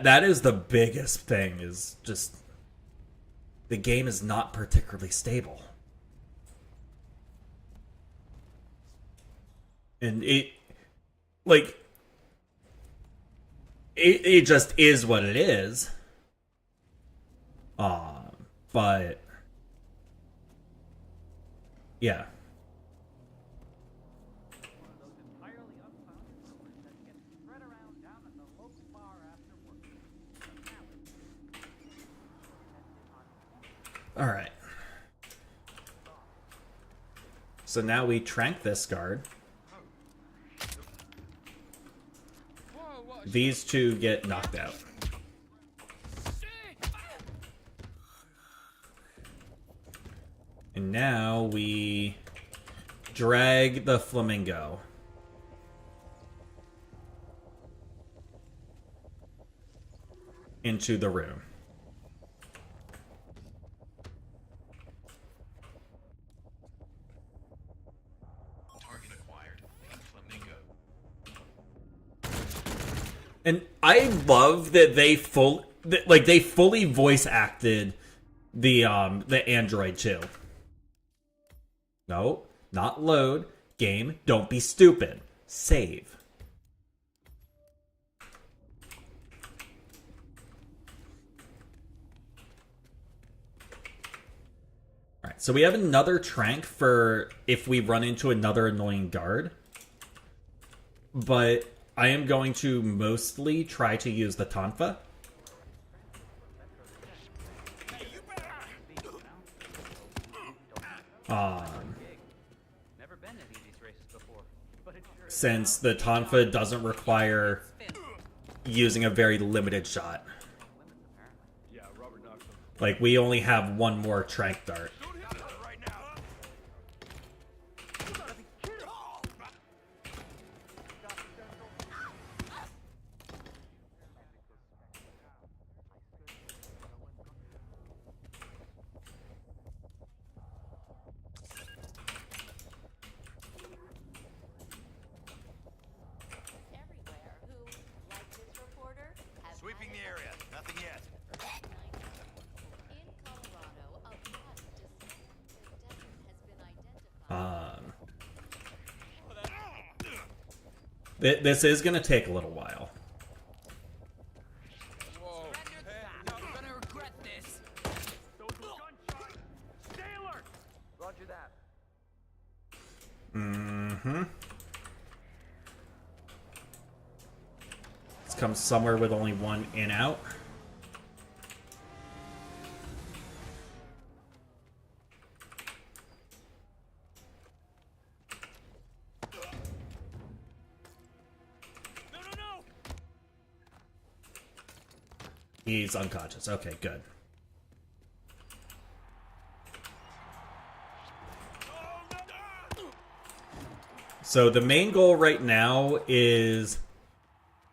Speaker 1: That is the biggest thing, is just the game is not particularly stable. And it just is what it is. But yeah. All right. So now we trank this guard. These two get knocked out. And now we drag the flamingo into the room.
Speaker 10: Target acquired. Flamingo.
Speaker 1: And I love that they they fully voice acted the android too. No, not load. Game, don't be stupid. Save. Alright, so we have another trank for if we run into another annoying guard. But I am going to mostly try to use the Tonfa.
Speaker 3: Never been any of these races before, but it sure
Speaker 1: Since the Tonfa doesn't require using a very limited shot.
Speaker 3: yeah, Robert knocks them.
Speaker 1: Like, we only have one more trank dart.
Speaker 9: Right now.
Speaker 4: Everywhere who, like this reporter, have
Speaker 6: Sweeping the area. Nothing yet.
Speaker 4: in Colorado, a body has been identified.
Speaker 1: This is going to take a little while.
Speaker 9: Whoa.
Speaker 5: You're gonna regret this.
Speaker 3: Those were gunshots. Stay alert.
Speaker 5: Roger that.
Speaker 1: Mm-hmm. Let's come somewhere with only one in out.
Speaker 9: No.
Speaker 1: He's unconscious. Okay, good. So the main goal right now is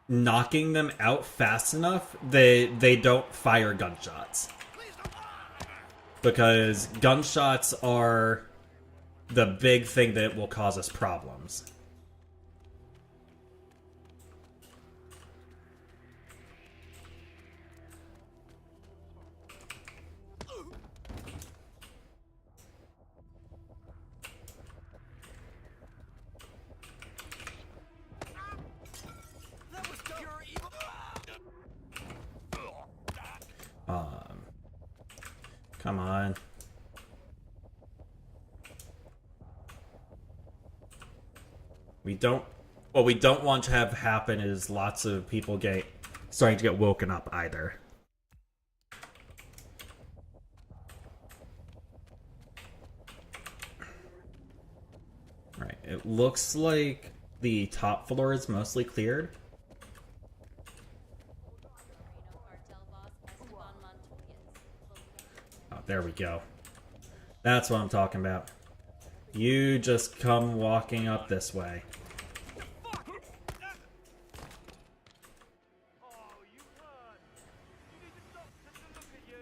Speaker 1: knocking them out fast enough that they don't fire gunshots. Because gunshots are the big thing that will cause us problems.
Speaker 9: That was pure evil.
Speaker 1: Come on. What we don't want to have happen is lots of people starting to get woken up either. Alright, it looks like the top floor is mostly cleared. Oh, there we go. That's what I'm talking about. You just come walking up this way.
Speaker 3: Oh, you run. You need to stop taking a look at you.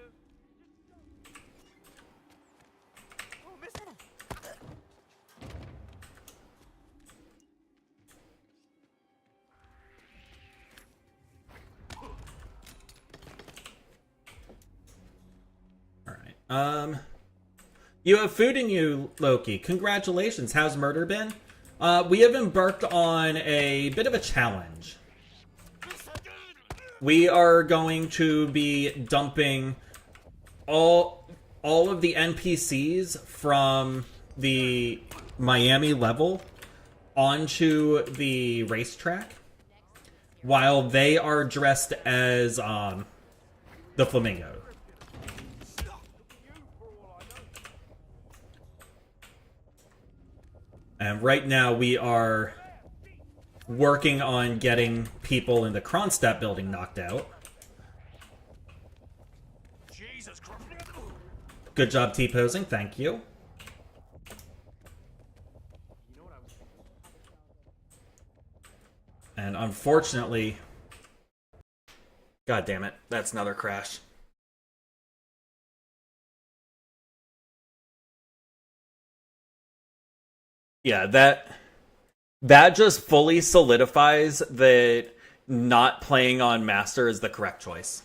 Speaker 5: Oh, miss.
Speaker 1: Alright, you have food in you, Loki. Congratulations. How's murder been? We have embarked on a bit of a challenge. We are going to be dumping all of the NPCs from the Miami level onto the racetrack while they are dressed as the flamingo. And right now we are working on getting people in the Kronstadt building knocked out.
Speaker 9: Jesus Christ.
Speaker 1: Good job T-posing, thank you. unfortunately... God damn it. That's another crash. Yeah, that just fully solidifies that not playing on Master is the correct choice.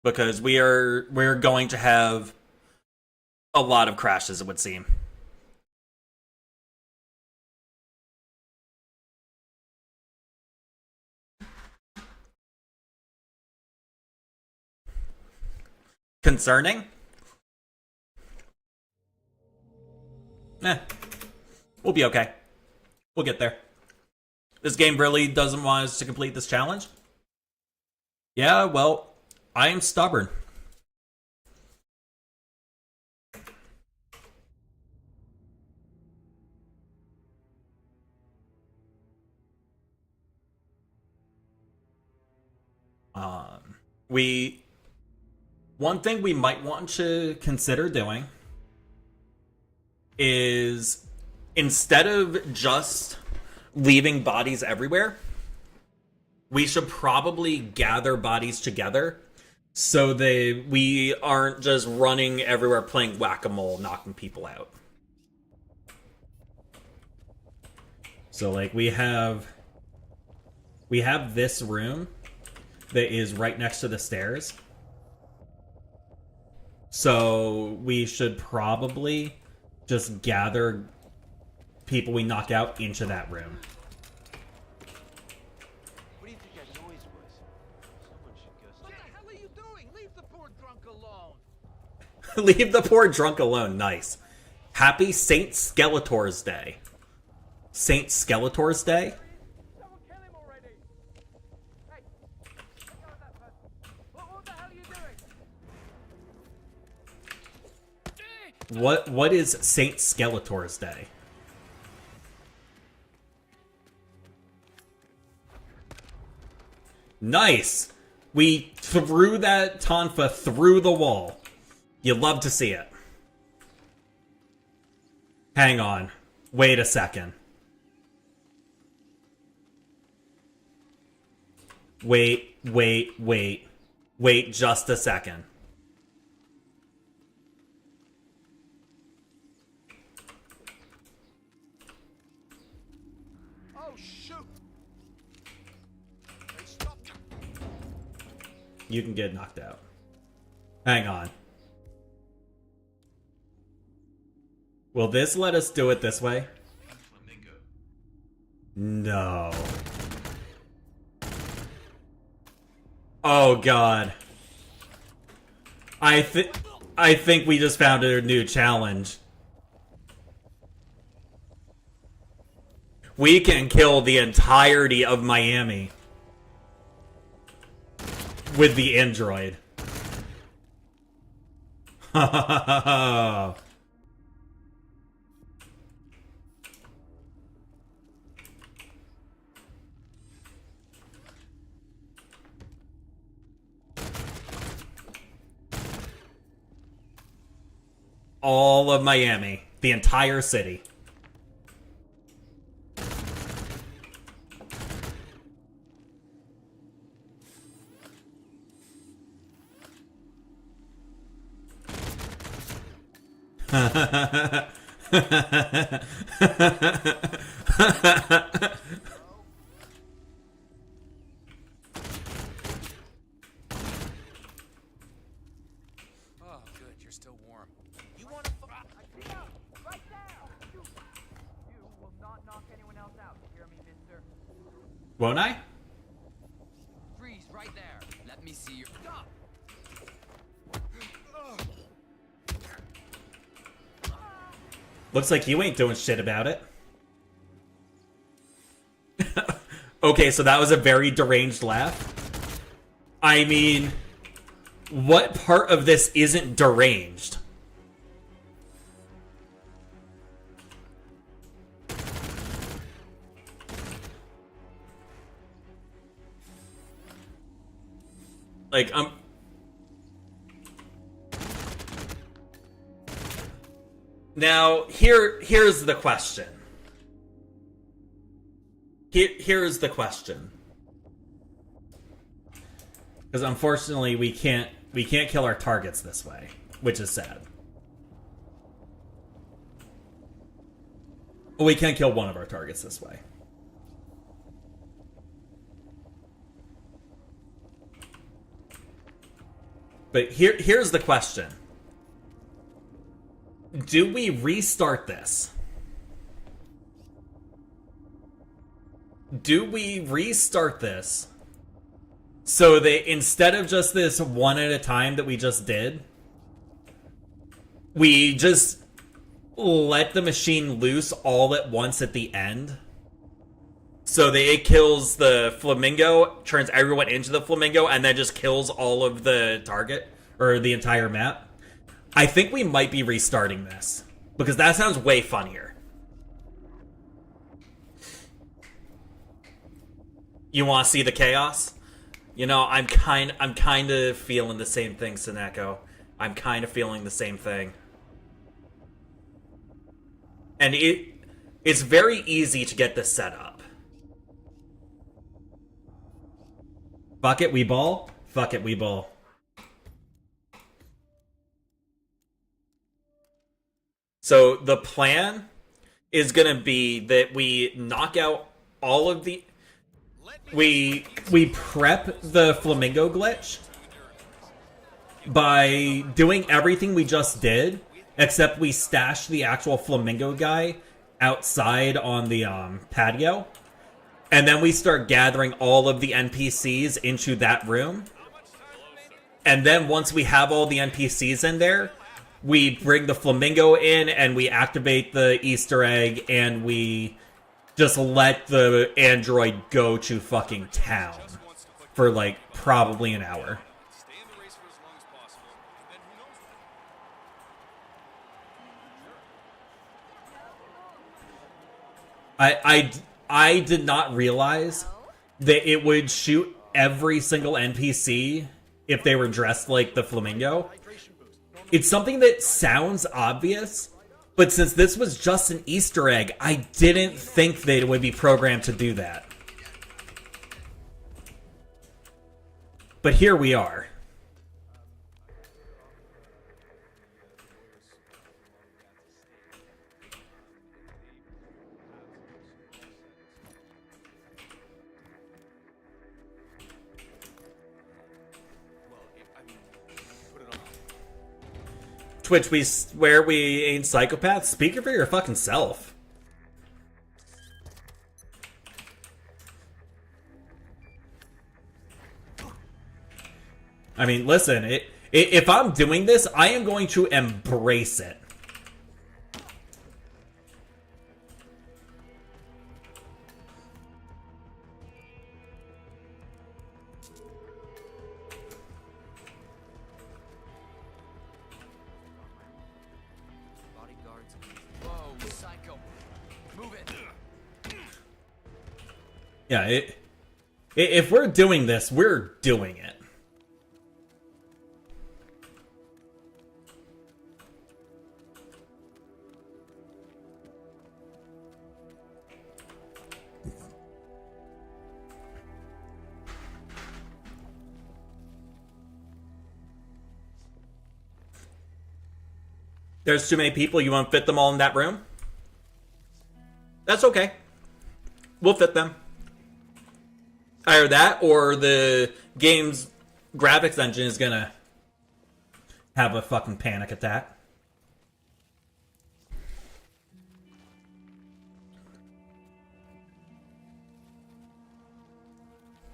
Speaker 1: Because we're going to have a lot of crashes, it would seem. Concerning? We'll be okay. We'll get there. This game really doesn't want us to complete this challenge? Yeah, well, I am stubborn. One thing we might want to consider doing is, instead of just leaving bodies everywhere, we should probably gather bodies together so we aren't just running everywhere playing whack-a-mole, knocking people out. So, like, we have this room that is right next to the stairs. So we should probably just gather people we knock out into that room.
Speaker 8: What do you think that noise was? Someone should go.
Speaker 9: What the hell are you doing? Leave the poor drunk alone.
Speaker 1: Leave the poor drunk alone. Nice. Happy Saint Skeletor's Day. Saint Skeletor's Day?
Speaker 3: Someone kill him already! Hey, let go of that person. What the hell are you doing?
Speaker 1: What is Saint Skeletor's Day? Nice! We threw that Tonfa through the wall. You love to see it. Hang on. Wait a second. Wait just a second.
Speaker 9: Oh, shoot! Hey, stop!
Speaker 1: You can get knocked out. Hang on. Will this let us do it this way?
Speaker 10: Flamingo.
Speaker 1: No. Oh god. I think we just found a new challenge. We can kill the entirety of Miami with the android. All of Miami. The entire city.
Speaker 6: Oh, good, you're still warm.
Speaker 8: You want to?
Speaker 3: Right now! You will not knock anyone else out, you hear me, mister?
Speaker 1: Won't I?
Speaker 5: Freeze right there. Let me see your. Stop!
Speaker 1: Looks like you ain't doing shit about it. Okay, so that was a very deranged laugh. I mean, what part of this isn't deranged? Like, Now, here's the question. Here's the question. Because unfortunately, we can't kill our targets this way, which is sad. We can kill one of our targets this way. But here's the question. Do we restart this? Do we restart this so that instead of just this one at a time that we just did, we just let the machine loose all at once at the end? So that it kills the flamingo, turns everyone into the flamingo, and then just kills all of the target, or the entire map? I think we might be restarting this, because that sounds way funnier. You want to see the chaos? You know, I'm kind of feeling the same thing, Seneko. I'm kind of feeling the same thing. And it's very easy to get this set up. Fuck it, we ball. Fuck it, we ball. So the plan is going to be that we knock out all of the... We prep the flamingo glitch by doing everything we just did, except we stash the actual flamingo guy outside on the patio. And then we start gathering all of the NPCs into that room. And then once we have all the NPCs in there, we bring the flamingo in and we activate the Easter egg and we just let the android go to fucking town for like probably an hour. I did not realize that it would shoot every single NPC if they were dressed like the flamingo. It's something that sounds obvious, but since this was just an Easter egg, I didn't think that it would be programmed to do that. But here we are. Twitch, we swear we ain't psychopaths? Speak for your fucking self. I mean, listen, if I'm doing this, I am going to embrace it. Yeah, if we're doing this, we're doing it. There's too many people, you won't fit them all in that room? That's okay. We'll fit them. Either that, or the game's graphics engine is gonna have a fucking panic attack.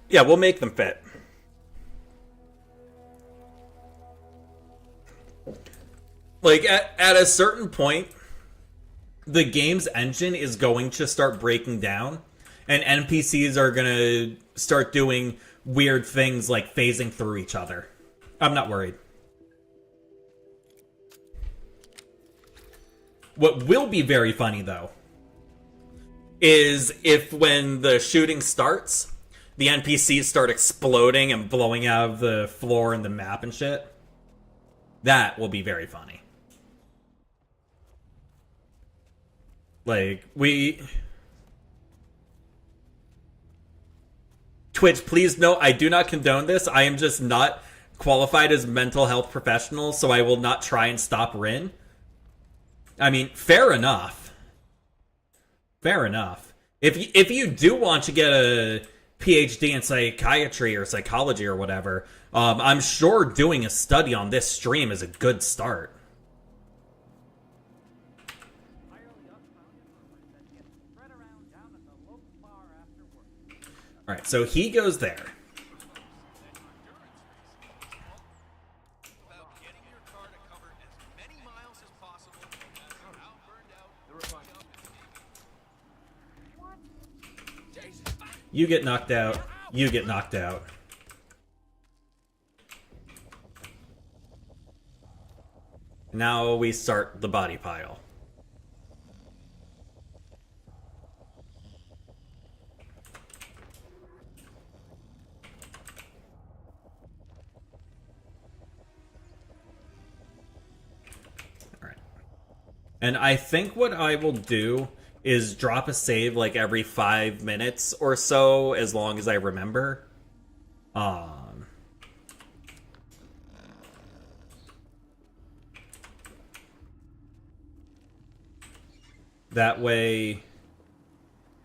Speaker 1: Yeah, we'll make them fit. Like, at a certain point, the game's engine is going to start breaking down, and NPCs are gonna start doing weird things like phasing through each other. I'm not worried. What will be very funny, though, is if when the shooting starts, the NPCs start exploding and blowing out of the floor and the map and shit. That will be very funny. Like, we... Twitch, please note, I do not condone this. I am just not qualified as mental health professional, so I will not try and stop Rin. I mean, fair enough. Fair enough. If you do want to get a PhD in psychiatry or psychology or whatever, I'm sure doing a study on this stream is a good start. Alright, so he goes there. You get knocked out. You get knocked out. Now we start the body pile. Alright. And I think what I will do is drop a save like every 5 minutes or so, as long as I remember. That way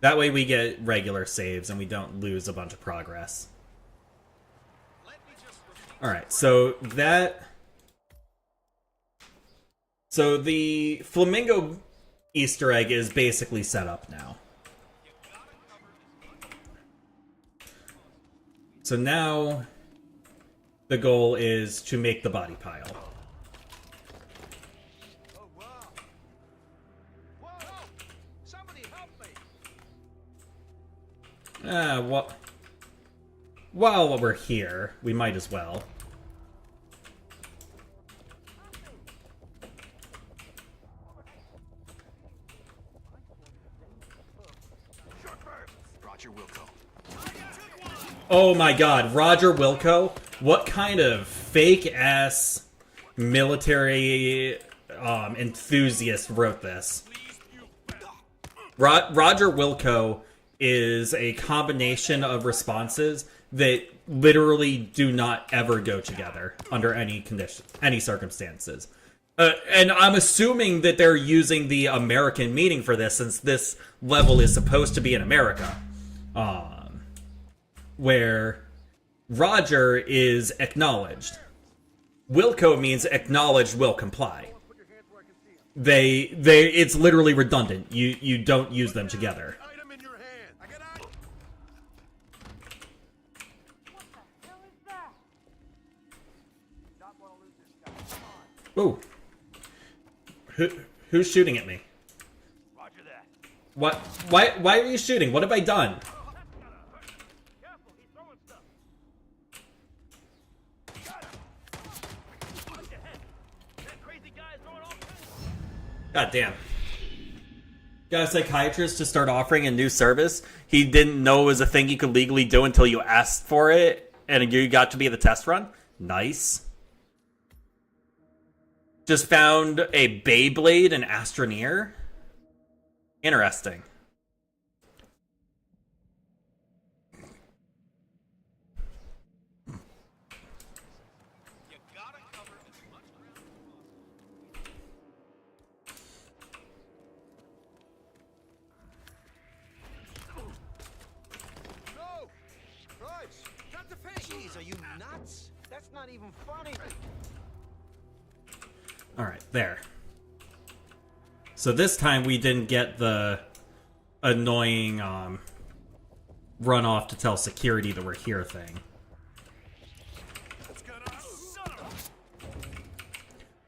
Speaker 1: we get regular saves and we don't lose a bunch of progress. Alright, so the flamingo Easter egg is basically set up now. So now the goal is to make the body pile.
Speaker 9: Oh, wow. Whoa! Somebody help me!
Speaker 1: While we're here, we might as well. Oh my god, Roger Wilco? What kind of fake-ass military enthusiast wrote this? Roger Wilco is a combination of responses that literally do not ever go together under any condition, any circumstances. And I'm assuming that they're using the American meaning for this, since this level is supposed to be in America. Where Roger is acknowledged. Wilco means acknowledged will comply. It's literally redundant. You don't use them together.
Speaker 9: Item in your hand. I got out.
Speaker 1: Ooh. Who's shooting at me?
Speaker 3: Roger that.
Speaker 1: What? Why are you shooting? What have I done?
Speaker 3: Careful, he's throwing stuff. Watch your head. That crazy guy is throwing all kinds of...
Speaker 1: God damn. Got a psychiatrist to start offering a new service he didn't know it was a thing you could legally do until you asked for it, and you got to be the test run? Nice. Just found a Beyblade and Astroneer? Interesting.
Speaker 9: No! Christ! Not the face!
Speaker 8: Jeez, are you nuts? That's not even funny.
Speaker 1: Alright, there. So this time we didn't get the annoying run off to tell security that we're here thing.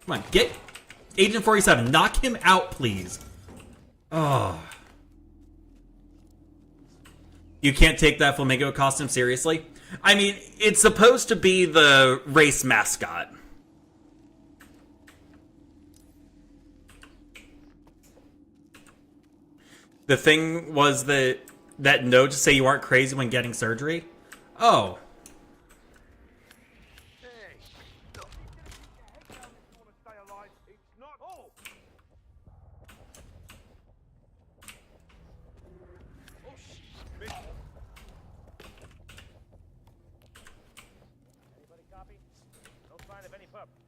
Speaker 1: Come on, get Agent 47. Knock him out, please. Oh. You can't take that flamingo costume seriously? I mean, it's supposed to be the race mascot. The thing was that note to say you aren't crazy when getting surgery? Oh.
Speaker 9: Hey! You want to stay alive? It's not all!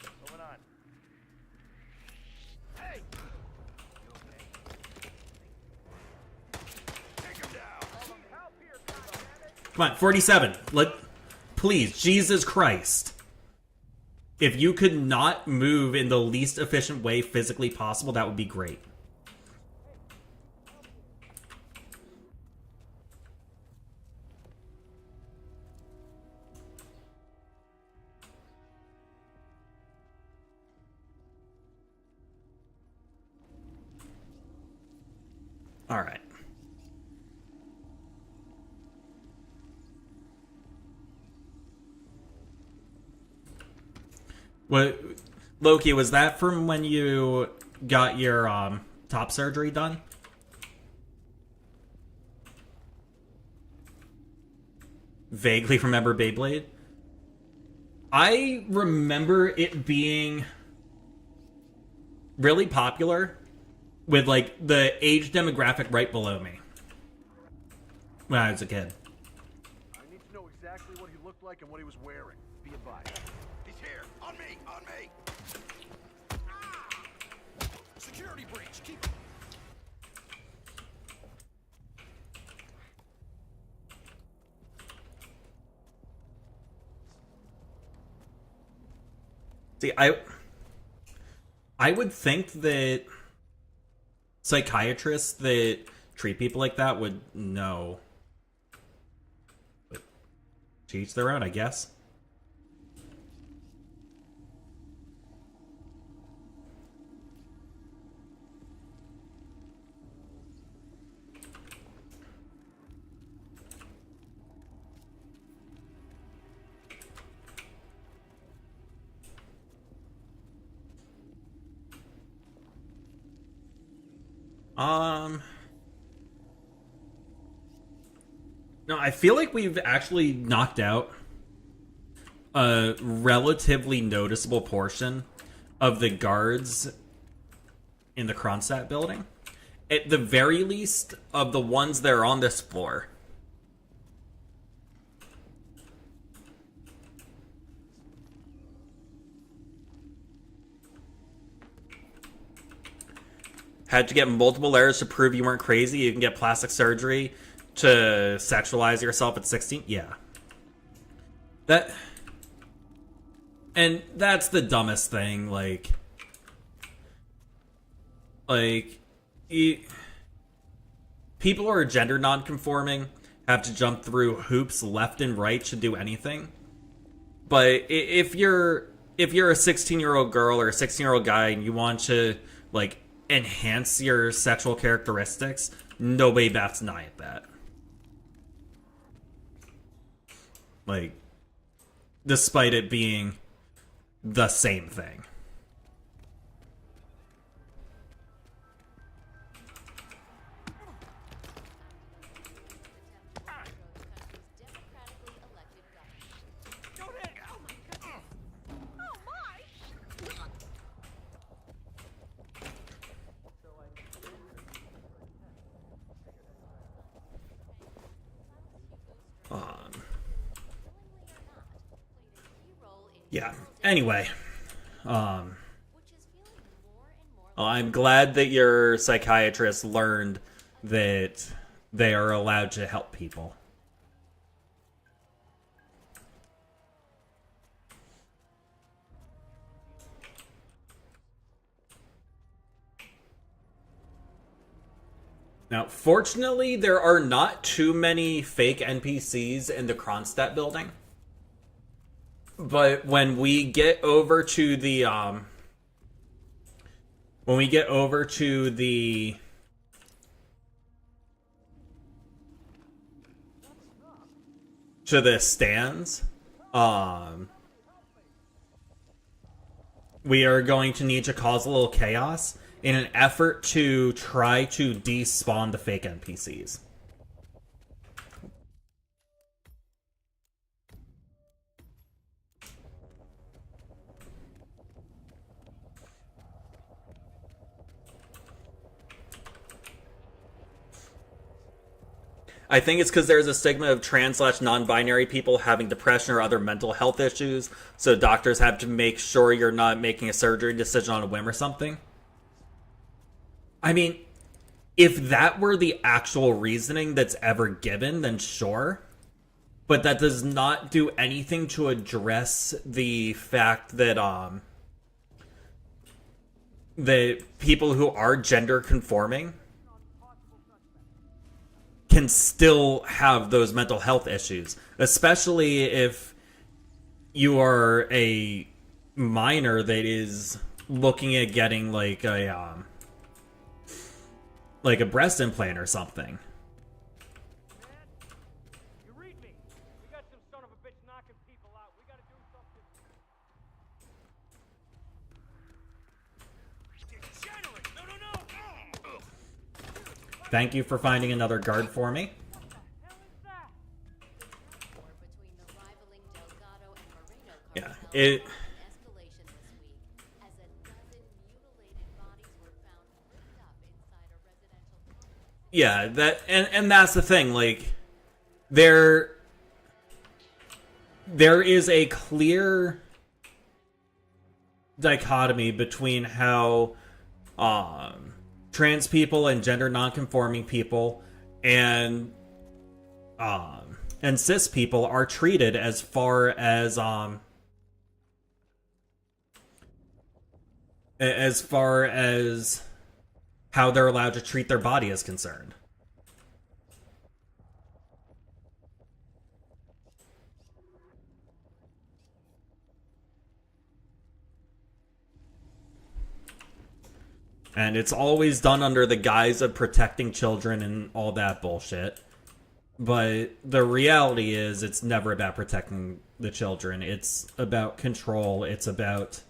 Speaker 3: up. Moving on. Hey! You okay? Take him down! Help here, goddammit!
Speaker 1: Come on, 47. Please, Jesus Christ. If you could not move in the least efficient way physically possible, that would be great. All right. What, Loki, was that from when you got your top surgery done? Vaguely remember Beyblade. I remember it being really popular with like the age demographic right below me when I was a kid.
Speaker 3: I need to know exactly what he looked like and what he was wearing. Be advised.
Speaker 9: He's here! On me! On me! Security breach! Keep him!
Speaker 1: See, I would think that psychiatrists that treat people like that would know. But to each their own, I guess. No, I feel like we've actually knocked out a relatively noticeable portion of the guards in the Kronstadt building. At the very least, of the ones that are on this floor. Had to get multiple layers to prove you weren't crazy. You can get plastic surgery to sexualize yourself at 16. Yeah. And that's the dumbest thing. People who are gender non-conforming have to jump through hoops left and right to do anything. But if you're a 16-year-old girl or a 16-year-old guy and you want to enhance your sexual characteristics, nobody bats an eye at that. Despite it being the same thing. Yeah. Anyway, I'm glad that your psychiatrist learned that they are allowed to help people. Now, fortunately, there are not too many fake NPCs in the Kronstadt building. But when we get over to the stands, we are going to need to cause a little chaos in an effort to try to despawn the fake NPCs. I think it's because there's a stigma of trans/non-binary people having depression or other mental health issues, so doctors have to make sure you're not making a surgery decision on a whim or something. I mean, if that were the actual reasoning that's ever given, then sure. But that does not do anything to address the fact that that people who are gender conforming can still have those mental health issues, especially if you are a minor that is looking at getting like a breast implant or something.
Speaker 3: You read me. We got some son of a bitch knocking people out. We gotta do something.
Speaker 6: Degenerate! No, no, no!
Speaker 1: Thank you for finding another guard for me. Yeah, it. Yeah, that and that's the thing. Like, there is a clear dichotomy between how trans people and gender nonconforming people and cis people are treated as far as how they're allowed to treat their body is concerned. And it's always done under the guise of protecting children and all that bullshit. But the reality is, it's never about protecting the children. It's about control. It's about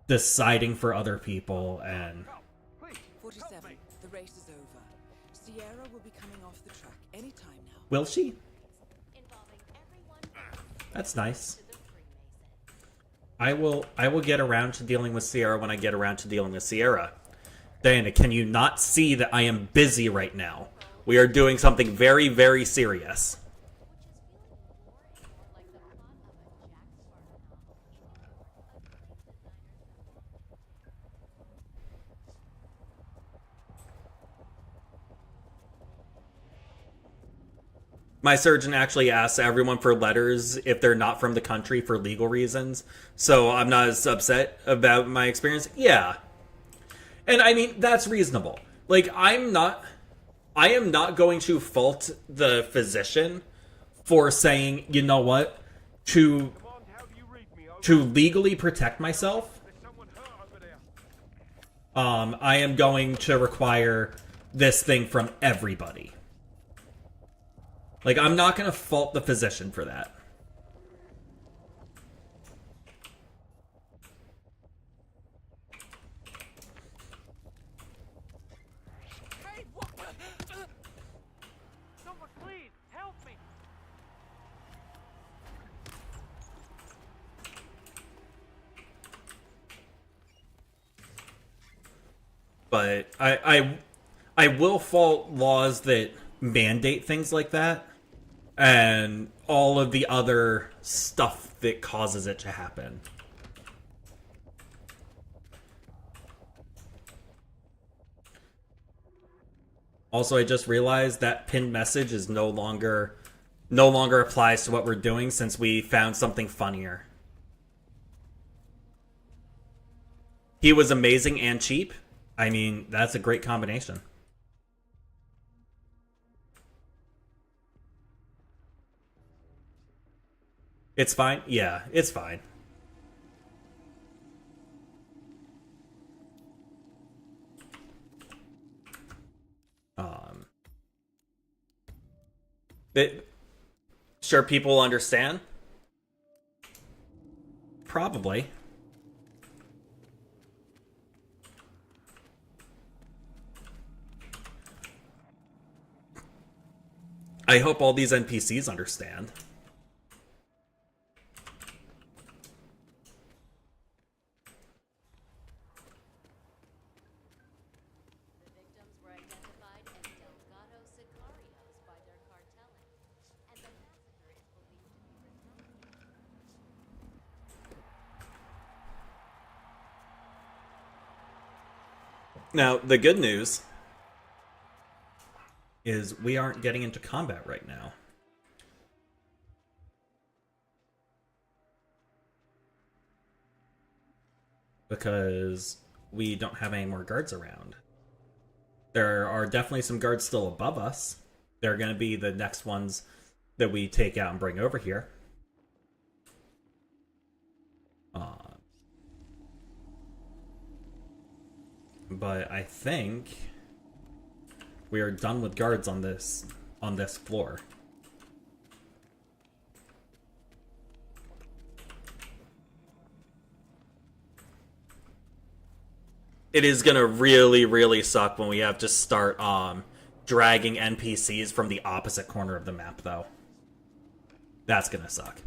Speaker 1: deciding for other people. And
Speaker 2: 47. The race is over. Sierra will be coming off the track anytime now.
Speaker 1: will she? That's nice. I will get around to dealing with Sierra when I get around to dealing with Sierra. Diana, can you not see that I am busy right now? We are doing something very, very serious. My surgeon actually asks everyone for letters if they're not from the country for legal reasons. So I'm not as upset about my experience. Yeah. And I mean, that's reasonable. Like, I am not going to fault the physician for saying, you know what, to legally protect myself, I am going to require this thing from everybody. Like, I'm not going to fault the physician for that.
Speaker 3: Hey, what? Someone, please, help me.
Speaker 1: But I will fault laws that mandate things like that and all of the other stuff that causes it to happen. Also, I just realized that pinned message is no longer applies to what we're doing since we found something funnier. He was amazing and cheap. I mean, that's a great combination. It's fine? Yeah, it's fine. Sure people understand? Probably. I hope all these NPCs understand. Now, the good news is we aren't getting into combat right now. Because we don't have any more guards around. There are definitely some guards still above us. They're going to be the next ones that we take out and bring over here. But I think we are done with guards on this floor. It is gonna really, really suck when we have to start dragging NPCs from the opposite corner of the map, though. That's gonna suck.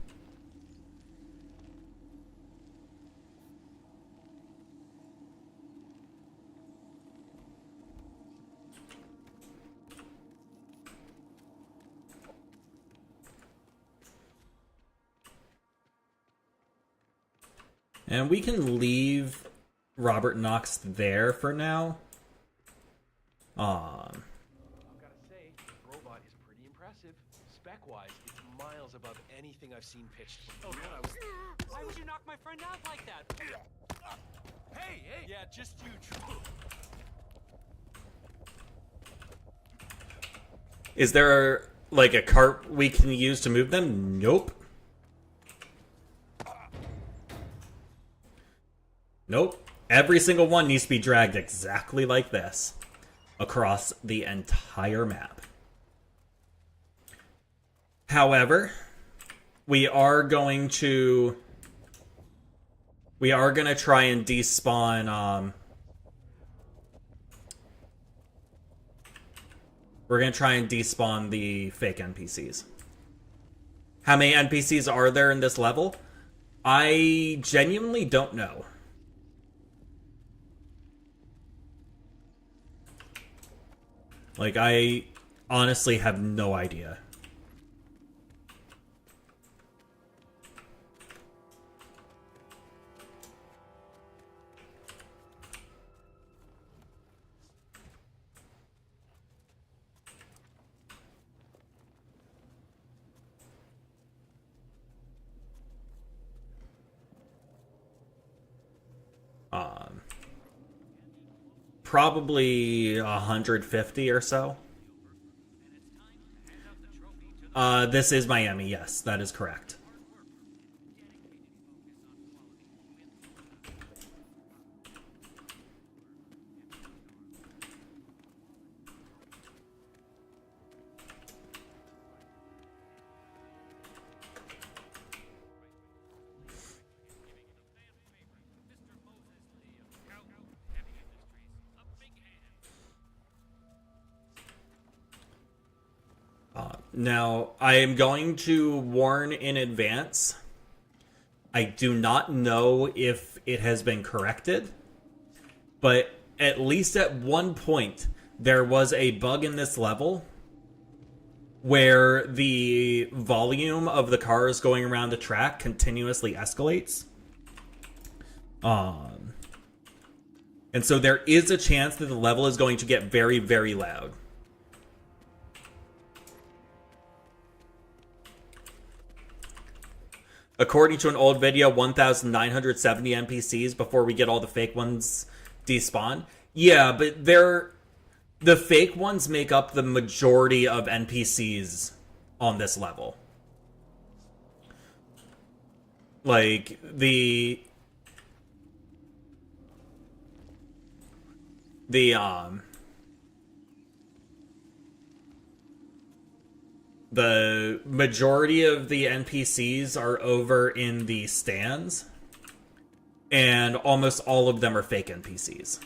Speaker 1: And we can leave Robert Knox there for now.
Speaker 5: I've gotta say, the robot is pretty impressive. Spec-wise, it's miles above anything I've seen pitched. Oh god,
Speaker 3: Why would you knock my friend out like that?
Speaker 6: Hey, hey! Yeah, just you, True.
Speaker 1: Is there like a cart we can use to move them? Nope. Nope. Every single one needs to be dragged exactly like this across the entire map. However, we are going to try and despawn we're going to try and despawn the fake NPCs. How many NPCs are there in this level? I genuinely don't know. Like, I honestly have no idea. Probably 150 or so. This is Miami, yes, that is correct. Now, I am going to warn in advance. I do not know if it has been corrected, but at least at one point, there was a bug in this level where the volume of the cars going around the track continuously escalates. And so there is a chance that the level is going to get very, very loud. According to an old video, 1,970 NPCs before we get all the fake ones despawn. Yeah, but the fake ones make up the majority of NPCs on this level. Like, the majority of the NPCs are over in the stands, and almost all of them are fake NPCs.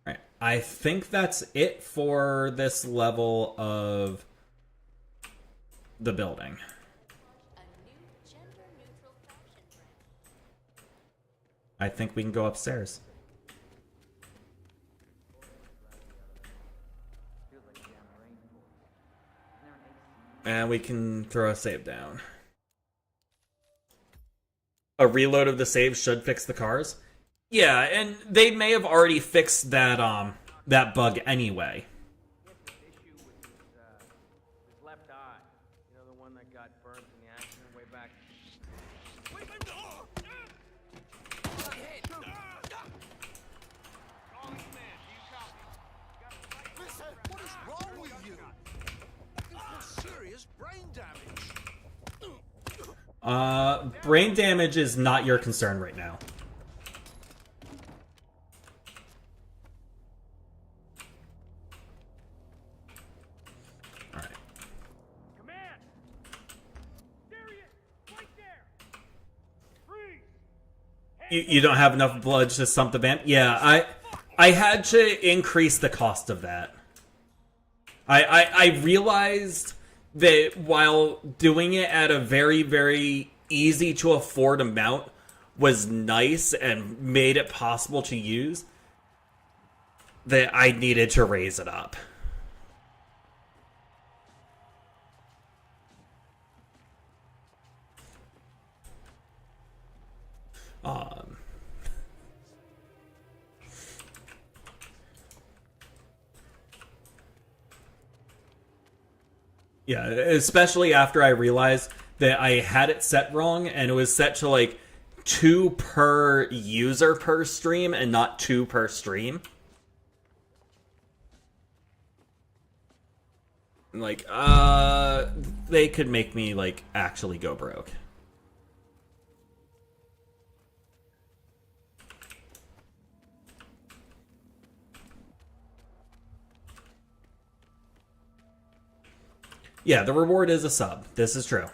Speaker 1: All right, I think that's it for this level of the building. I think we can go upstairs. And we can throw a save down. A reload of the save should fix the cars. Yeah, and they may have already fixed that bug anyway.
Speaker 3: Issue with his left eye. You know, the one that got burnt in the accident way back.
Speaker 9: Listen, what is wrong with you? Looking for serious brain damage.
Speaker 1: Brain damage is not your concern right now. Alright.
Speaker 3: Command! There he is! Right there! Freeze!
Speaker 1: You don't have enough blood to sump the vamp? Yeah, I had to increase the cost of that. I realized that while doing it at a very, very easy to afford amount was nice and made it possible to use, that I needed to raise it up. Yeah, especially after I realized that I had it set wrong and it was set to like 2 per user per stream and not 2 per stream. Like, they could make me like actually go broke. Yeah, the reward is a sub. This is true.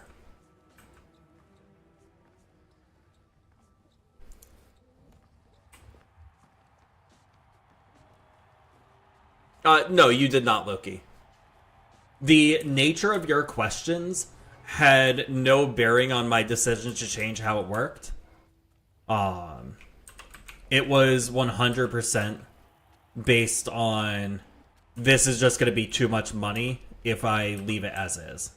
Speaker 1: No, you did not, Loki. The nature of your questions had no bearing on my decision to change how it worked. It was 100% based on this is just going to be too much money if I leave it as is.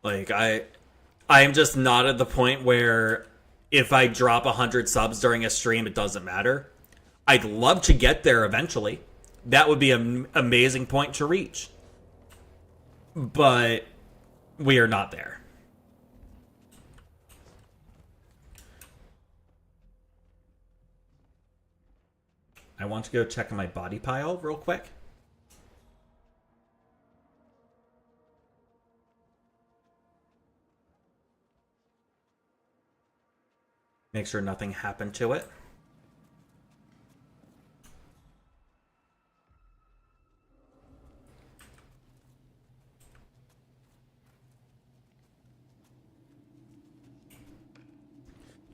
Speaker 1: Like, I am just not at the point where if I drop 100 subs during a stream, it doesn't matter. I'd love to get there eventually. That would be an amazing point to reach. But we are not there. I want to go check my body pile real quick. Make sure nothing happened to it.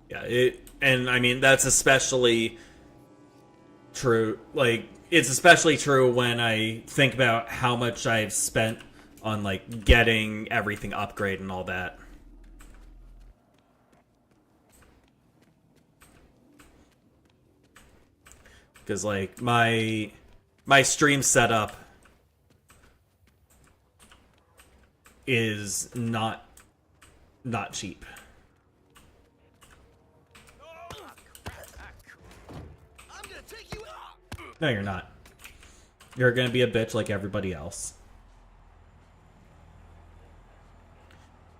Speaker 1: Yeah, and I mean, that's especially true. Like, it's especially true when I think about how much I've spent on, like, getting everything upgraded and all that. Because, like, my stream setup is not cheap. No, you're not. You're gonna be a bitch like everybody else.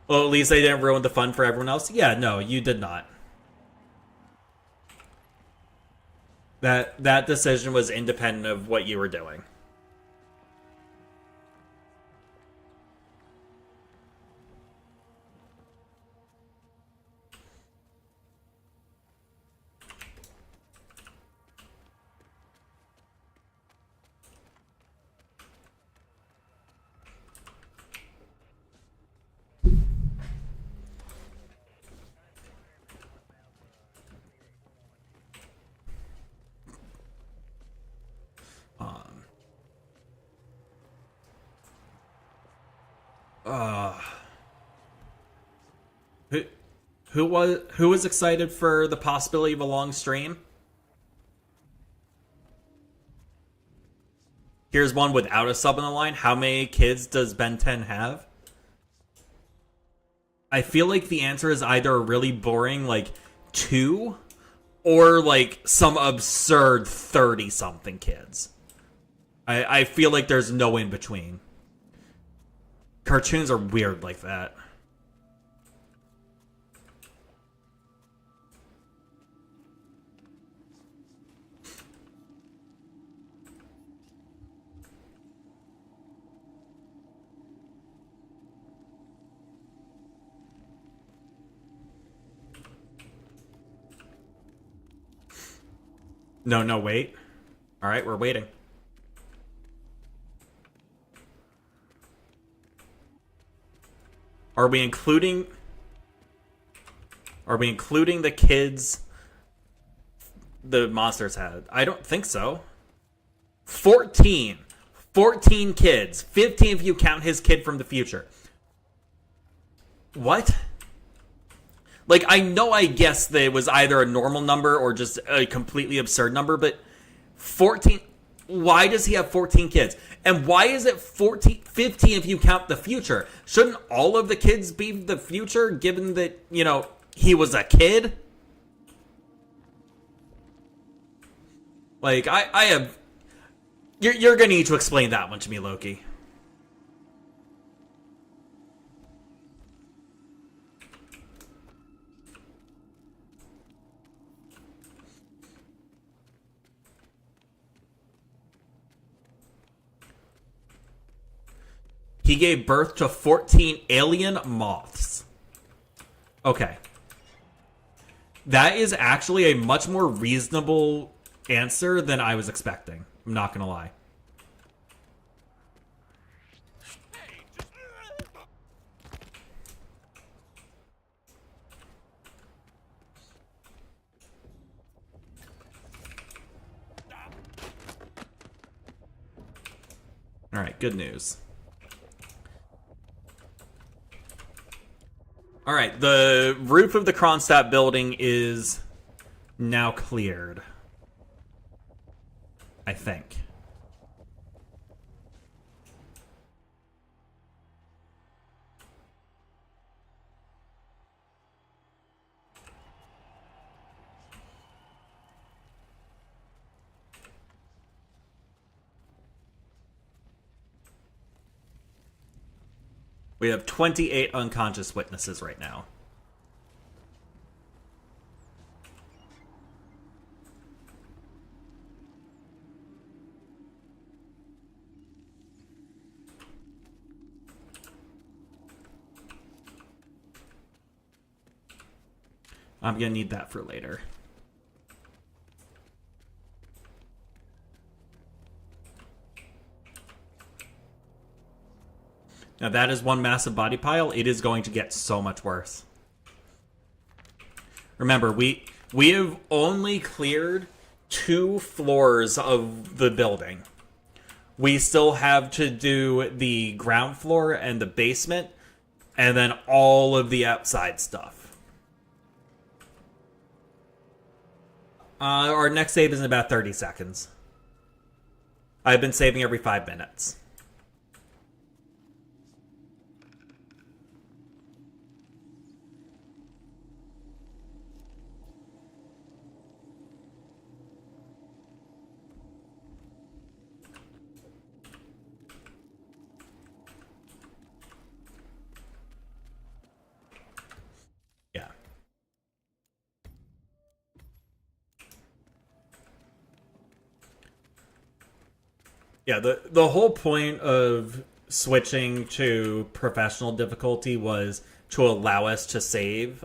Speaker 1: Well, at least they didn't ruin the fun for everyone else. Yeah, no, you did not. That decision was independent of what you were doing. Who was excited for the possibility of a long stream? Here's one without a sub on the line. How many kids does Ben 10 have? I feel like the answer is either a really boring, like, 2, or, like, some absurd 30-something kids. I feel like there's no in between. Cartoons are weird like that. No, wait. All right, we're waiting. Are we including the kids the monsters had? I don't think so. 14 kids. 15 if you count his kid from the future. What? Like, I know I guessed that it was either a normal number or just a completely absurd number, but 14... Why does he have 14 kids? And why is it 15 if you count the future? Shouldn't all of the kids be the future, given that, you know, he was a kid? Like, I have... You're gonna need to explain that one to me, Loki. He gave birth to 14 alien moths. Okay. That is actually a much more reasonable answer than I was expecting. I'm not gonna lie. Alright, good news. Alright, the roof of the Kronstadt building is now cleared. I think. We have 28 unconscious witnesses right now. I'm gonna need that for later. Now that is one massive body pile. It is going to get so much worse. Remember, we have only cleared 2 floors of the building. We still have to do the ground floor and the basement, and then all of the outside stuff. Our next save is in about 30 seconds. I've been saving every 5 minutes. Yeah, the whole point of switching to professional difficulty was to allow us to save.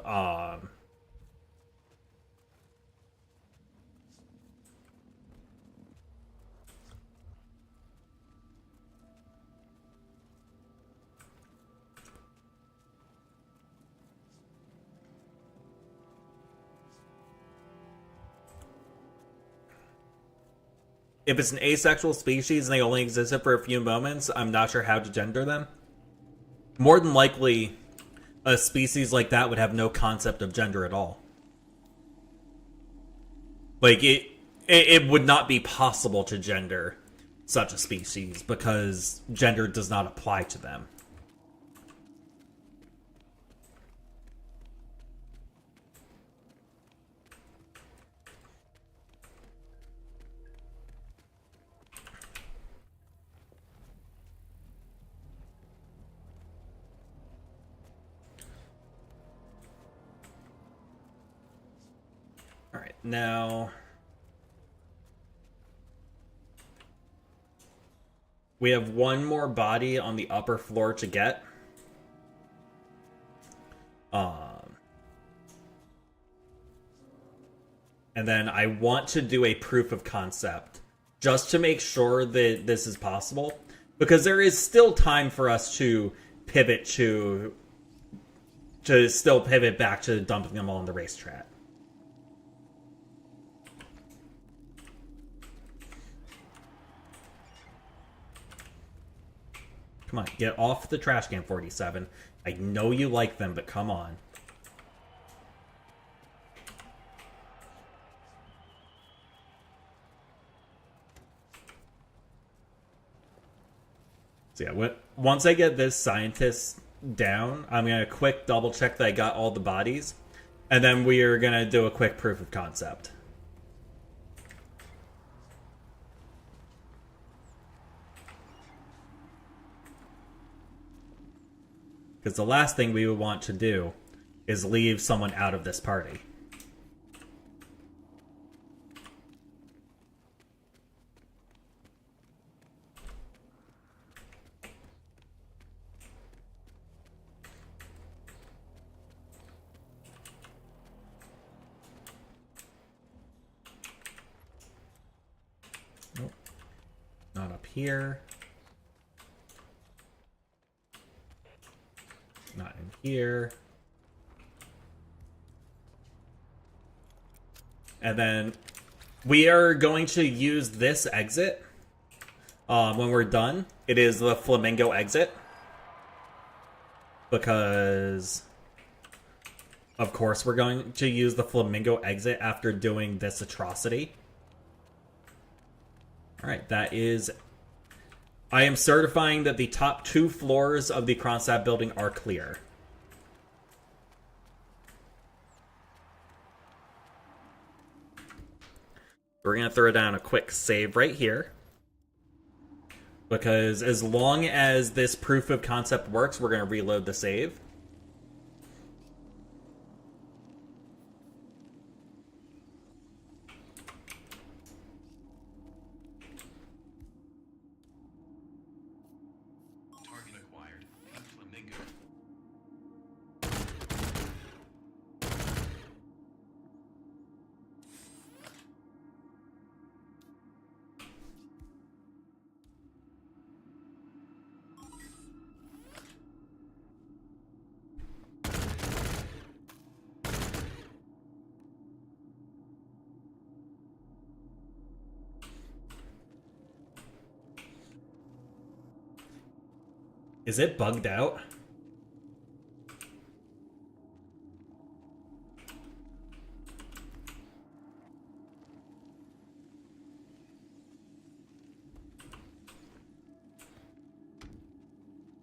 Speaker 1: If it's an asexual species and they only existed for a few moments, I'm not sure how to gender them. More than likely, a species like that would have no concept of gender at all. Like, it would not be possible to gender such a species because gender does not apply to them. All right, now we have one more body on the upper floor to get. And then I want to do a proof of concept just to make sure that this is possible, because there is still time for us to pivot to still pivot back to dumping them all on the racetrack. Come on, get off the trash can, 47. I know you like them, but come on. So yeah, once I get this scientist down, I'm going to quick double check that I got all the bodies. And then we are going to do a quick proof of concept. Because the last thing we would want to do is leave someone out of this party. Nope. Not up here. Not in here. And then we are going to use this exit when we're done. It is the flamingo exit. Because, of course, we're going to use the flamingo exit after doing this atrocity. Alright, that is... I am certifying that the top 2 floors of the Kronstadt building are clear. We're going to throw down a quick save right here. Because as long as this proof of concept works, we're going to reload the save.
Speaker 10: Target acquired. Flamingo.
Speaker 1: Is it bugged out?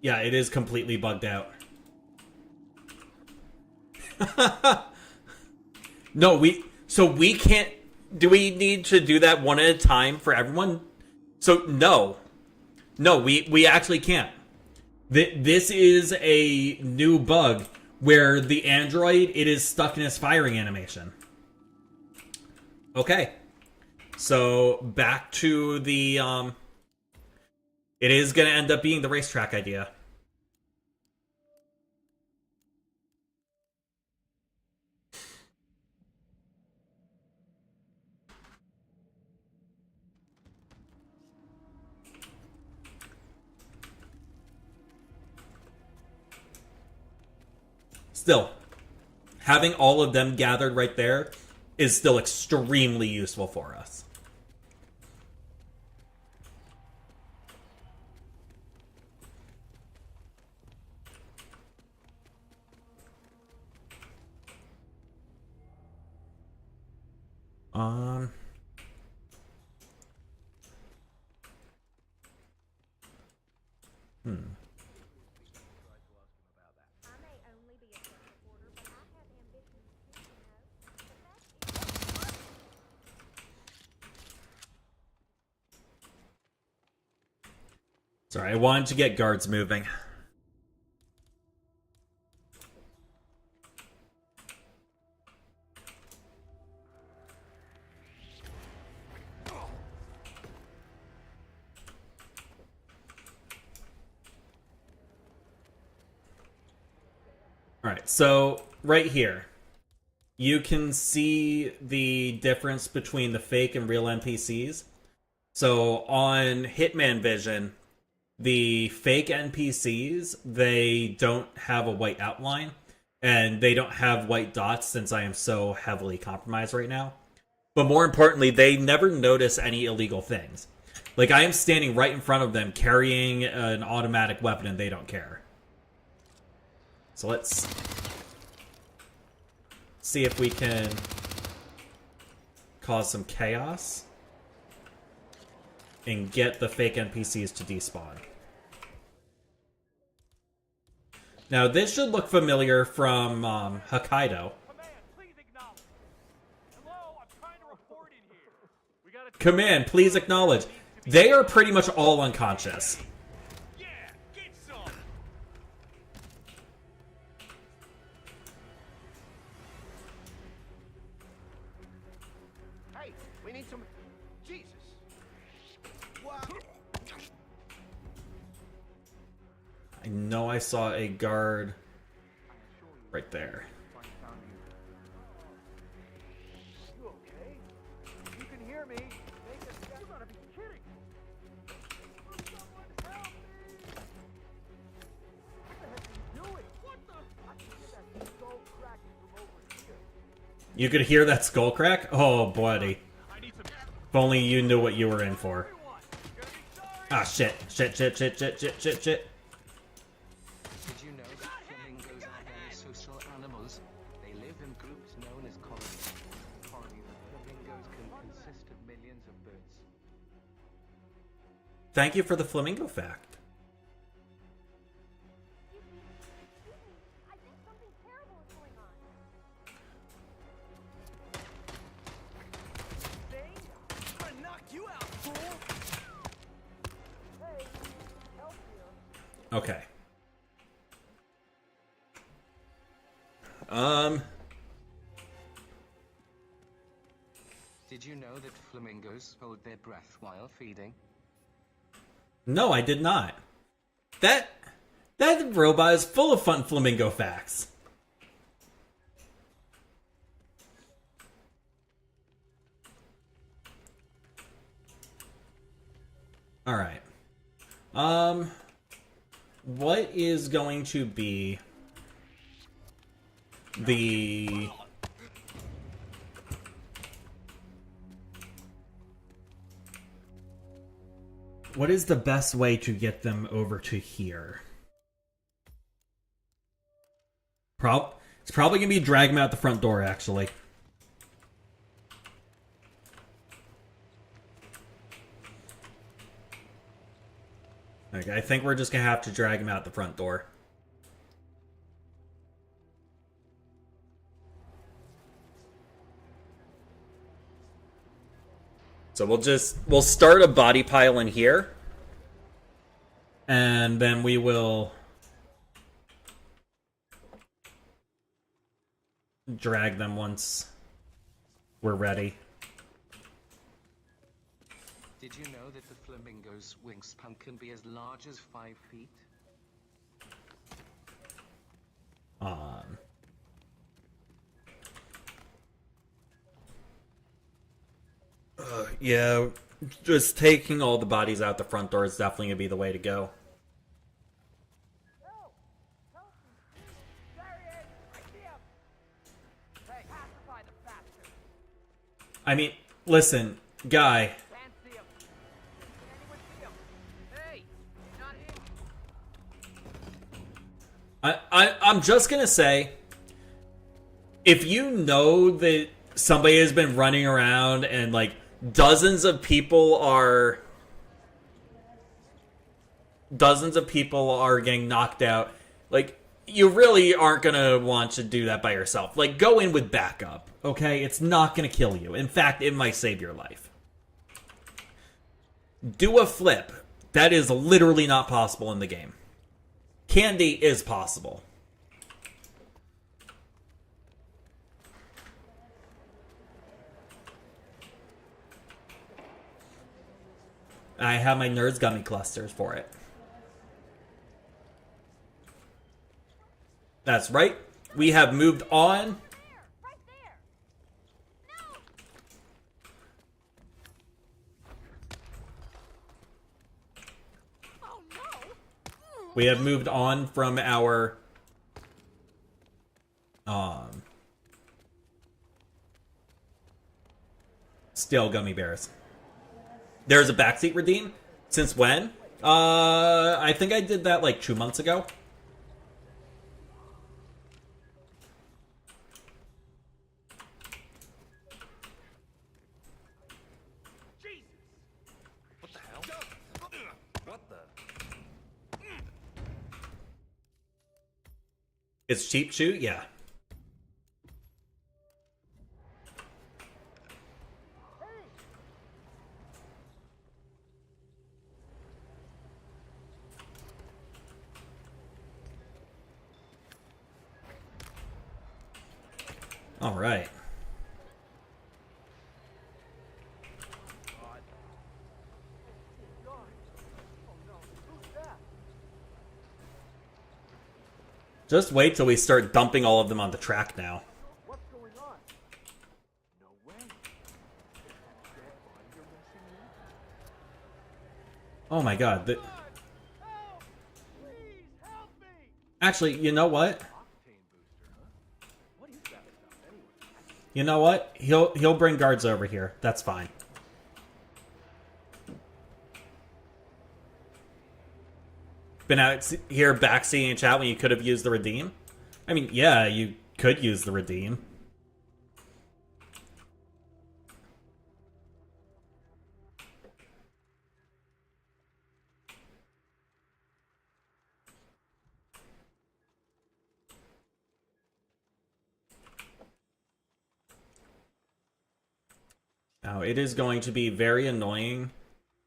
Speaker 1: Yeah, it is completely bugged out. No, we can't... Do we need to do that one at a time for everyone? So, no. No, we actually can't. This is a new bug where the android, it is stuck in its firing animation. Okay. So, back to the... It is going to end up being the racetrack idea. Still, having all of them gathered right there is still extremely useful for us.
Speaker 4: I may only be a tech reporter, but I have ambitions too, you know. But that's
Speaker 1: Sorry, I wanted to get guards moving. Alright, so right here, you can see the difference between the fake and real NPCs. So on Hitman Vision, the fake NPCs, they don't have a white outline, and they don't have white dots since I am so heavily compromised right now. But more importantly, they never notice any illegal things. Like, I am standing right in front of them carrying an automatic weapon and they don't care. So let's see if we can cause some chaos and get the fake NPCs to despawn. Now, this should look familiar from Hokkaido.
Speaker 3: Command, please acknowledge. Hello, I'm trying to report in here. We gotta
Speaker 1: Command, please acknowledge. They are pretty much all unconscious.
Speaker 3: Yeah, get some.
Speaker 9: Hey, we need some. Jesus. Wow.
Speaker 1: I know I saw a guard right there.
Speaker 3: You okay? You can hear me. Make a step. You gotta be kidding. Someone help me! What the heck are you doing? What the? I can hear that skull cracking from over here.
Speaker 1: You could hear that skull crack? Oh, buddy.
Speaker 3: I need some.
Speaker 1: If only you knew what you were in for.
Speaker 3: Everyone, you're gonna be sorry.
Speaker 1: Ah, shit. Shit, shit, shit, shit, shit, shit, shit.
Speaker 11: Did you know that flamingos are very social animals? They live in groups known as colonies. Colonies of flamingos can consist of millions of birds.
Speaker 1: Thank you for the flamingo fact.
Speaker 4: I think something terrible is going on.
Speaker 9: I'm gonna knock you out, fool.
Speaker 3: Hey, help here.
Speaker 1: Okay.
Speaker 11: Did you know that flamingos hold their breath while feeding?
Speaker 1: No, I did not. That robot is full of fun flamingo facts. All right. What is going to be the what is the best way to get them over to here? It's probably gonna be drag them out the front door, actually. Okay, I think we're just gonna have to drag him out the front door. So we'll start a body pile in here. And then we will drag them once we're ready.
Speaker 11: Did you know that the flamingo's wingspan can be as large as 5 feet?
Speaker 1: Yeah, just taking all the bodies out the front door is definitely gonna be the way to go.
Speaker 3: Help! Help me! There he is! I see him! Hey, pacify the bastard!
Speaker 1: I mean, listen, guy.
Speaker 3: Can't see him. Can anyone see him? Hey! Not him!
Speaker 1: I'm just gonna say, if you know that somebody has been running around and like dozens of people are dozens of people are getting knocked out. Like, you really aren't gonna want to do that by yourself. Like, go in with backup, okay? It's not gonna kill you. In fact, it might save your life. Do a flip. That is literally not possible in the game. Candy is possible. I have my Nerds Gummy clusters for it. That's right. We have moved on.
Speaker 4: Right there. No. Oh no.
Speaker 1: We have moved on from our stale gummy bears. There's a backseat redeem? Since when? I think I did that like 2 months ago.
Speaker 5: Jesus! What the hell? What the?
Speaker 1: It's cheap chew? Yeah. All right. Just wait till we start dumping all of them on the track now.
Speaker 3: What's going on? No way. Dead body you're messing with?
Speaker 1: Oh my god.
Speaker 3: Help! Please help me!
Speaker 1: Actually, you know what?
Speaker 5: Octane booster, huh? What is that stuff anyway?
Speaker 1: You know what? He'll bring guards over here. That's fine. Been out here backseating chat when you could have used the redeem? I mean, yeah, you could use the redeem. Now, it is going to be very annoying.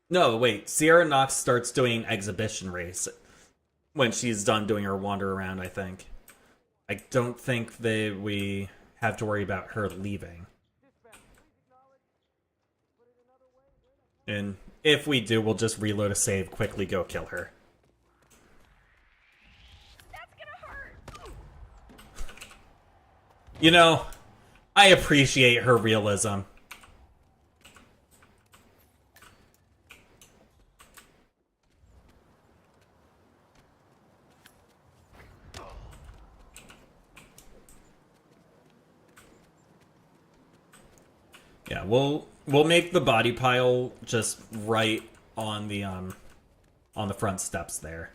Speaker 1: No, wait. Sierra Knox starts doing exhibition race when she's done doing her wander around, I think. I don't think that we have to worry about her leaving. And if we do, we'll just reload a save, quickly go kill her.
Speaker 4: That's gonna hurt.
Speaker 1: You know, I appreciate her realism. Yeah, we'll make the body pile just right on the front steps there.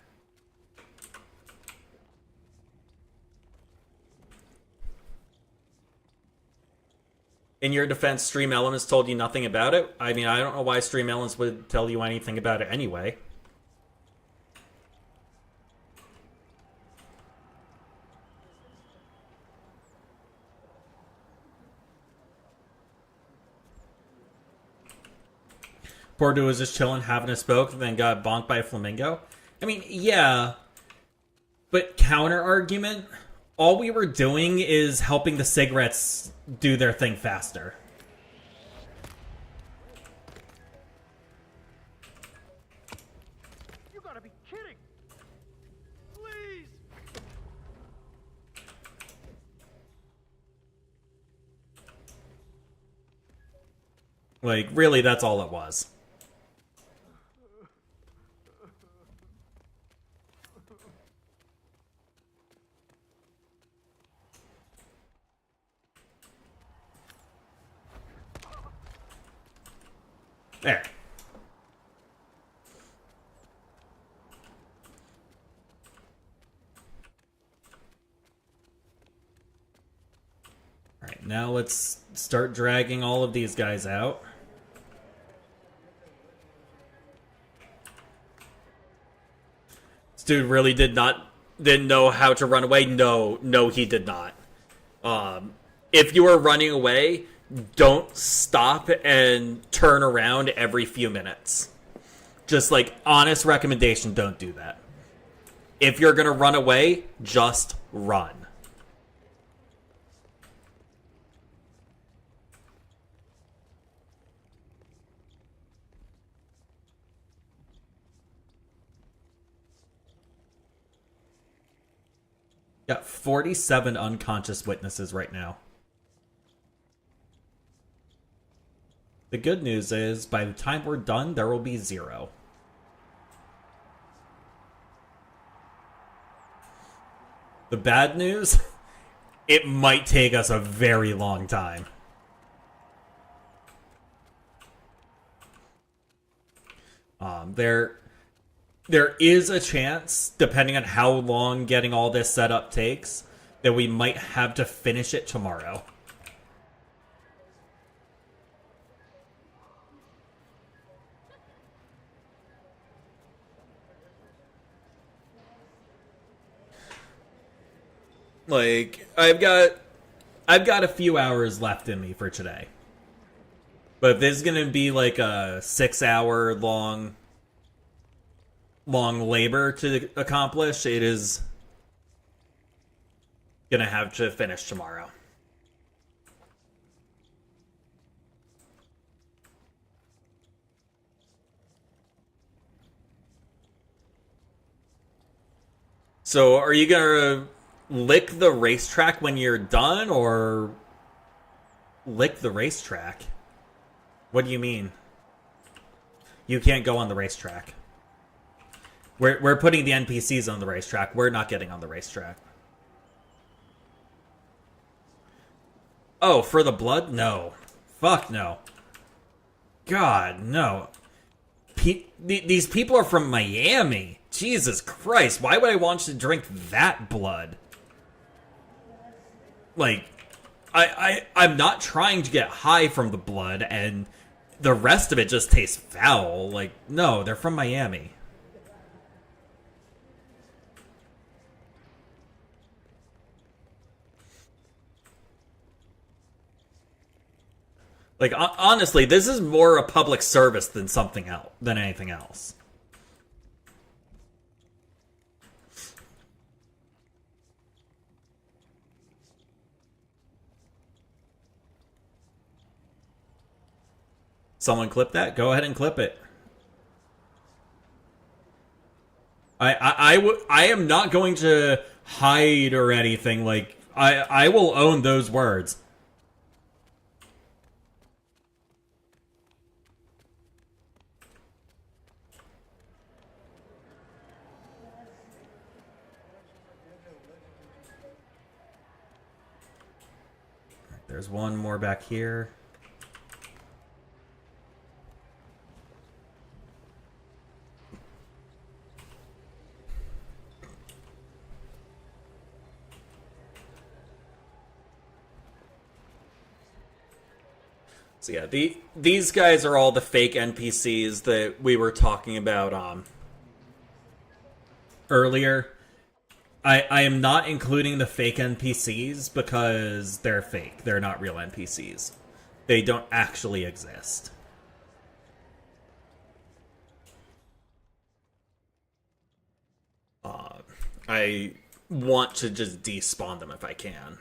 Speaker 1: In your defense, Stream Elements told you nothing about it. I mean, I don't know why Stream Elements would tell you anything about it anyway. Poor dude was just chilling, having a smoke, and then got bonked by a flamingo. I mean, yeah, but counter argument, all we were doing is helping the cigarettes do their thing faster.
Speaker 3: You gotta be kidding! Please!
Speaker 1: Like, really, that's all it was. There. Alright, now let's start dragging all of these guys out. dude really didn't know how to run away. No, he did not. If you are running away, don't stop and turn around every few minutes. Just like, honest recommendation, don't do that. If you're gonna run away, just run. Got 47 unconscious witnesses right now. The good news is, by the time we're done, there will be 0. The bad news, it might take us a very long time. There is a chance, depending on how long getting all this set up takes, that we might have to finish it tomorrow. Like, I've got a few hours left in me for today. But if this is going to be like a 6-hour long labor to accomplish, it is going to have to finish tomorrow. So, are you going to lick the racetrack when you're done, or lick the racetrack? What do you mean? You can't go on the racetrack. We're putting the NPCs on the racetrack. We're not getting on the racetrack. Oh, for the blood? No. Fuck no. God, no. These people are from Miami. Jesus Christ, why would I want you to drink that blood? Like, I'm not trying to get high from the blood, and the rest of it just tastes foul. Like, no, they're from Miami. Like, honestly, this is more a public service than something else, than anything else. Someone clip that? Go ahead and clip it. I am not going to hide or anything. Like, I will own those words. There's one more back here. So yeah, these guys are all the fake NPCs that we were talking about earlier. I am not including the fake NPCs because they're fake. They're not real NPCs. They don't actually exist. I want to just despawn them if I can.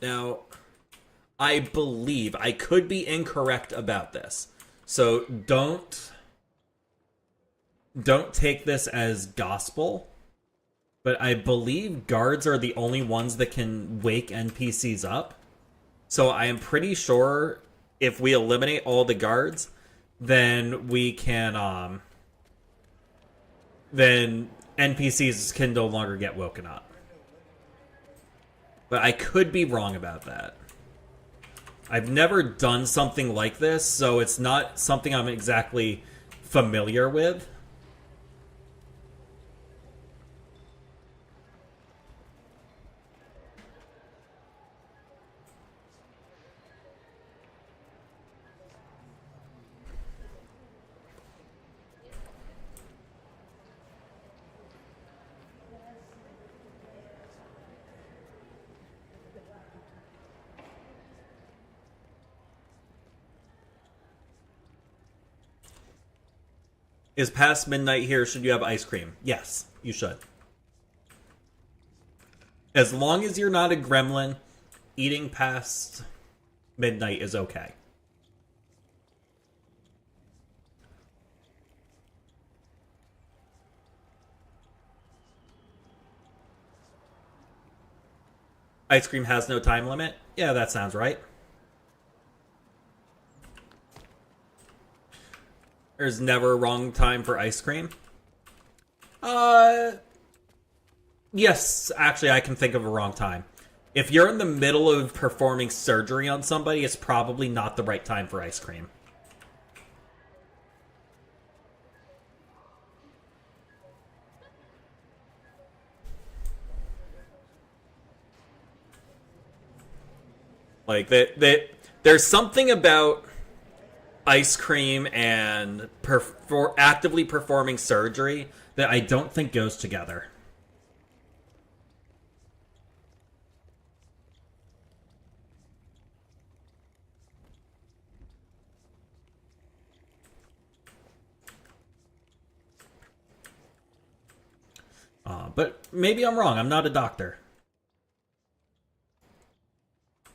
Speaker 1: Now, I believe, I could be incorrect about this, so don't take this as gospel, but I believe guards are the only ones that can wake NPCs up. So I am pretty sure if we eliminate all the guards, then we can, then NPCs can no longer get woken up. But I could be wrong about that. I've never done something like this, so it's not something I'm exactly familiar with. Is past midnight here, should you have ice cream? Yes, you should. As long as you're not a gremlin, eating past midnight is okay. Ice cream has no time limit? Yeah, that sounds right. There's never a wrong time for ice cream? Yes, actually, I can think of a wrong time. If you're in the middle of performing surgery on somebody, it's probably not the right time for ice cream. Like, there's something about ice cream and actively performing surgery that I don't think goes together. But maybe I'm wrong. I'm not a doctor.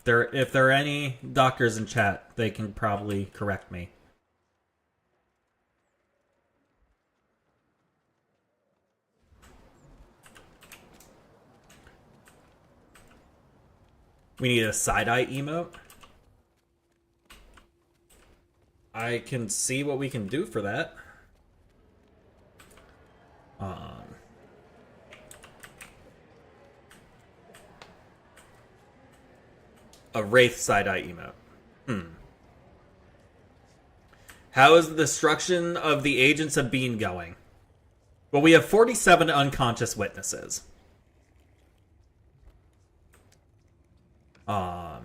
Speaker 1: If there are any doctors in chat, they can probably correct me. We need a side-eye emote. I can see what we can do for that. A Wraith side-eye emote. How is the destruction of the agents of Bean going? Well, we have 47 unconscious witnesses. But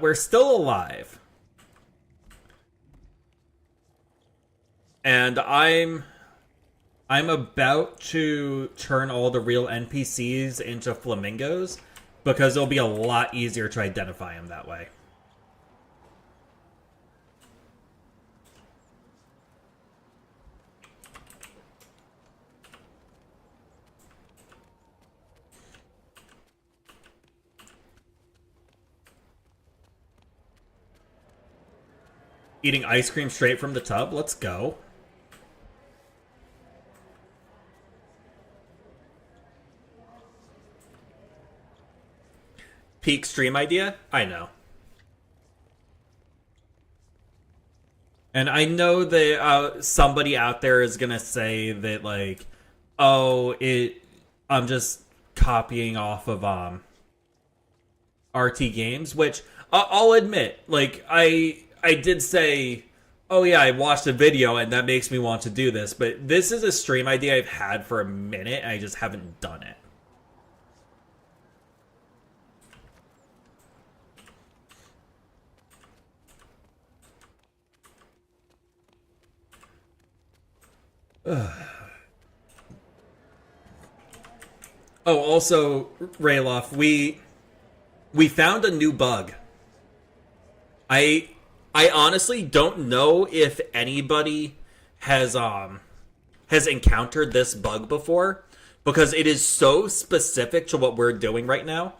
Speaker 1: we're still alive. And I'm about to turn all the real NPCs into flamingos, because it'll be a lot easier to identify them that way. Eating ice cream straight from the tub? Let's go. Peak stream idea? I know. And I know that somebody out there is gonna say that, like, oh, I'm just copying off of RT Games, which I'll admit, like, I did say, oh yeah, I watched a video and that makes me want to do this, but this is a stream idea I've had for a minute and I just haven't done it. Oh, also, Rayloff, we found a new bug. I honestly don't know if anybody has encountered this bug before, because it is so specific to what we're doing right now,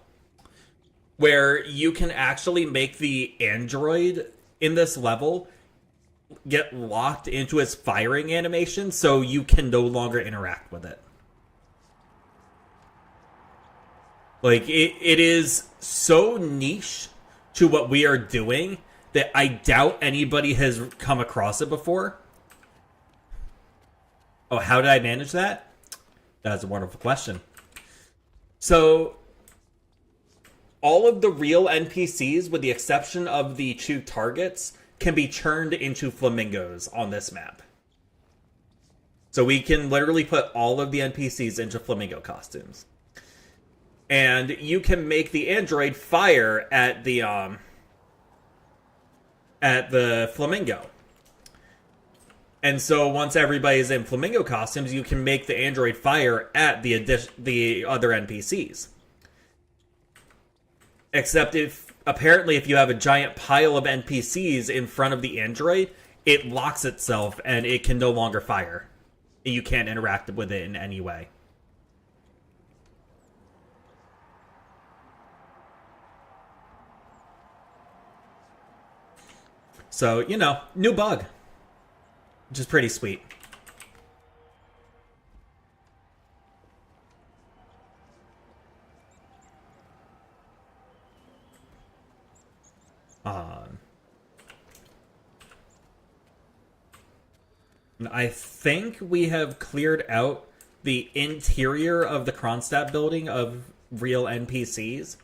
Speaker 1: where you can actually make the android in this level get locked into its firing animation so you can no longer interact with it. Like, it is so niche to what we are doing that I doubt anybody has come across it before. Oh, how did I manage that? That's a wonderful question. So, all of the real NPCs, with the exception of the 2 targets, can be turned into flamingos on this map. So we can literally put all of the NPCs into flamingo costumes. And you can make the android fire at the flamingo. And so once everybody's in flamingo costumes, you can make the android fire at the other NPCs. Except if you have a giant pile of NPCs in front of the android, it locks itself and it can no longer fire. You can't interact with it in any way. So, you know, new bug. Which is pretty sweet. I think we have cleared out the interior of the Kronstadt building of real NPCs.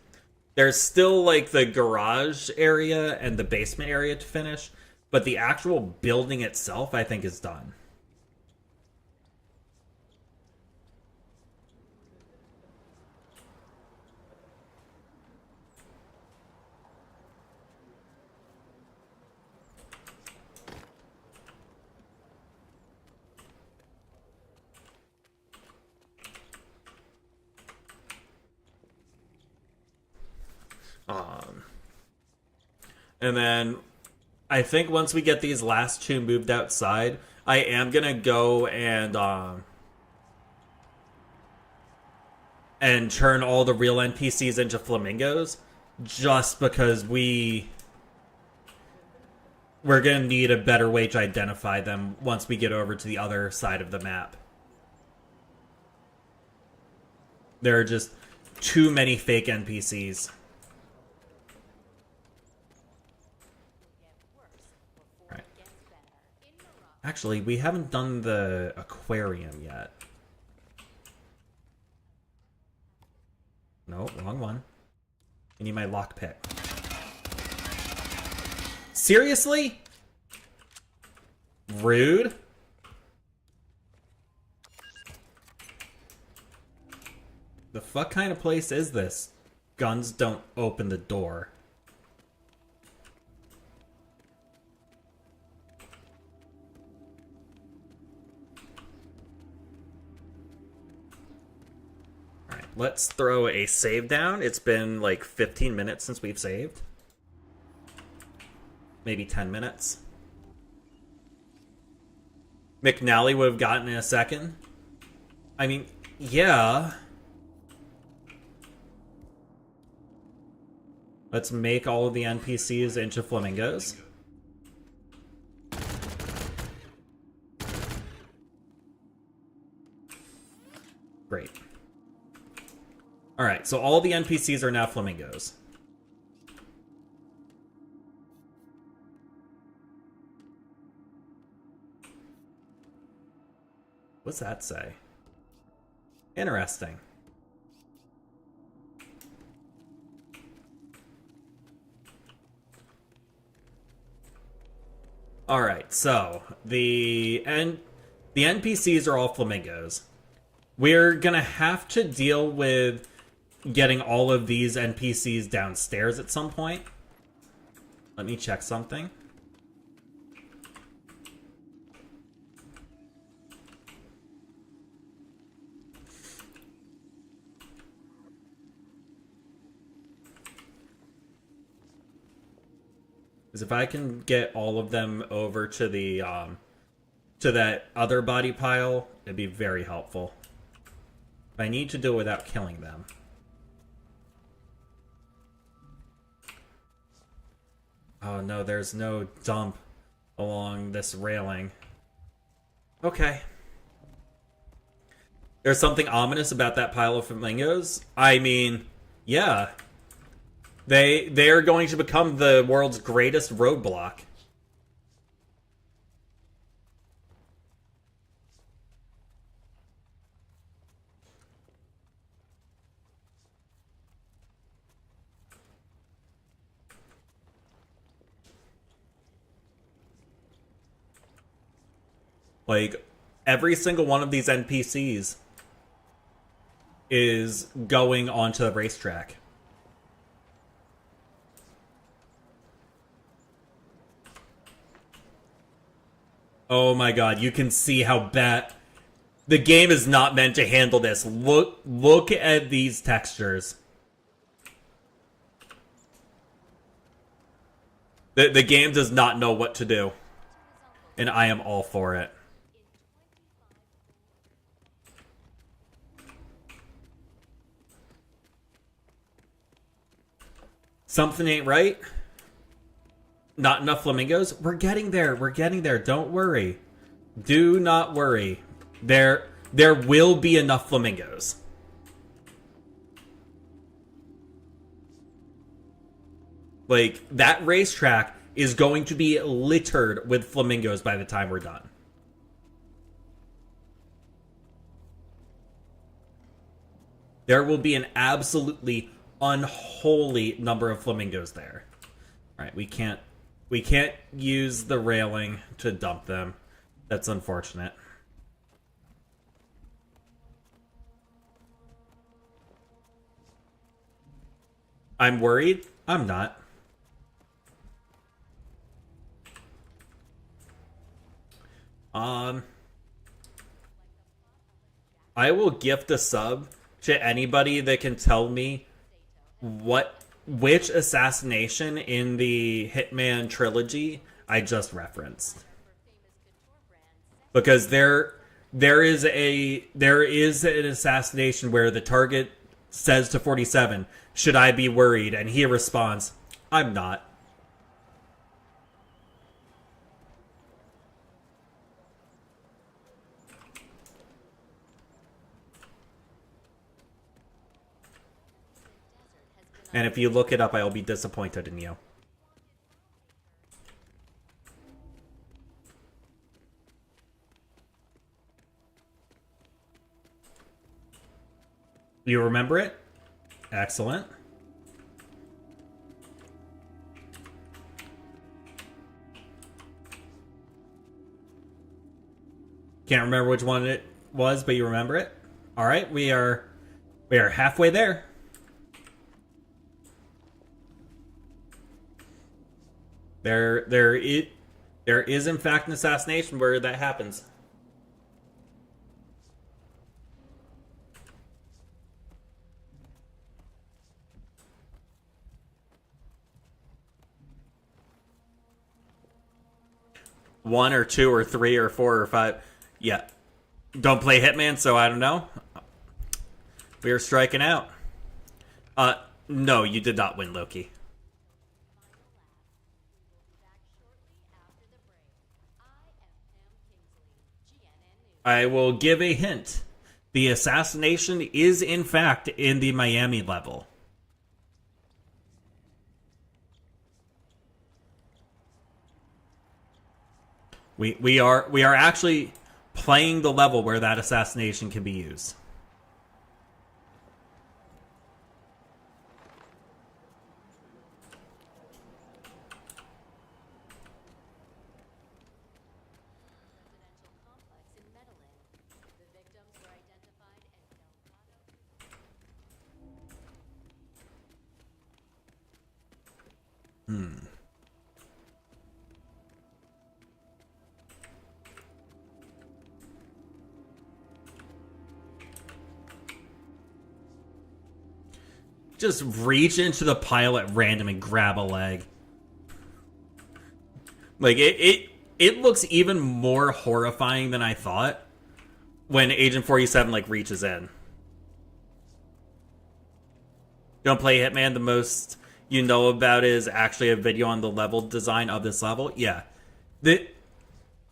Speaker 1: There's still, like, the garage area and the basement area to finish, but the actual building itself, I think, is done. And then I think once we get these last two moved outside, I am gonna go and turn all the real NPCs into flamingos, just because we're gonna need a better way to identify them once we get over to the other side of the map. There are just too many fake NPCs. Actually, we haven't done the aquarium yet. No, wrong one. I need my lockpick. Seriously? Rude? The fuck kind of place is this? Guns don't open the door. Let's throw a save down. It's been like 15 minutes since we've saved. Maybe 10 minutes. McNally would have gotten in a second. I mean, yeah. Let's make all of the NPCs into flamingos. Great. Alright, so all the NPCs are now flamingos. What's that say? Interesting. Alright, so the NPCs are all flamingos. We're gonna have to deal with getting all of these NPCs downstairs at some point. Let me check something. Because if I can get all of them over to the to that other body pile, it'd be very helpful. But I need to do it without killing them. Oh no, there's no dump along this railing. Okay. There's something ominous about that pile of flamingos. I mean, yeah. They're going to become the world's greatest roadblock. Like, every single one of these NPCs is going onto the racetrack. Oh my god, you can see how bad... The game is not meant to handle this. Look at these textures. The game does not know what to do. and I am all for it. Something ain't right. Not enough flamingos. We're getting there. We're getting there. Don't worry. Do not worry. There will be enough flamingos. Like, that racetrack is going to be littered with flamingos by the time we're done. There will be an absolutely unholy number of flamingos there. All right, we can't use the railing to dump them. That's unfortunate. I'm worried. I'm not. I will gift a sub to anybody that can tell me which assassination in the Hitman trilogy I just referenced. Because there is an assassination where the target says to 47, "Should I be worried?" And he responds, "I'm not." And if you look it up, I will be disappointed in you. You remember it? Excellent. Can't remember which one it was, but you remember it? All right, we are halfway there. There is in fact an assassination where that happens. One or two or three or four or five. Yeah. Don't play Hitman, so I don't know. We are striking out. No, you did not win, Loki. I will give a hint. The assassination is, in fact, in the Miami level. We are actually playing the level where that assassination can be used. Just reach into the pile at random and grab a leg. Like, it looks even more horrifying than I thought when Agent 47, like, reaches in. Don't play Hitman. The most you know about is actually a video on the level design of this level. Yeah.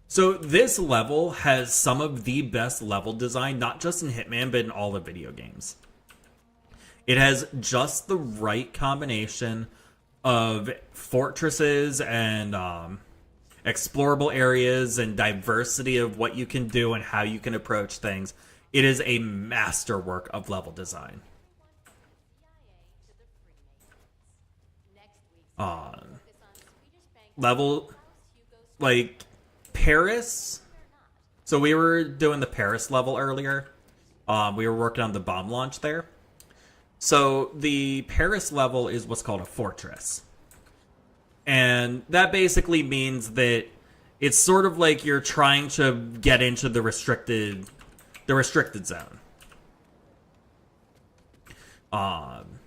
Speaker 1: So this level has some of the best level design, not just in Hitman, but in all the video games. It has just the right combination of fortresses and explorable areas and diversity of what you can do and how you can approach things. It is a masterwork of level design. Level, like, Paris. So we were doing the Paris level earlier. We were working on the bomb launch there. So the Paris level is what's called a fortress. And that basically means that it's sort of like you're trying to get into the restricted zone. And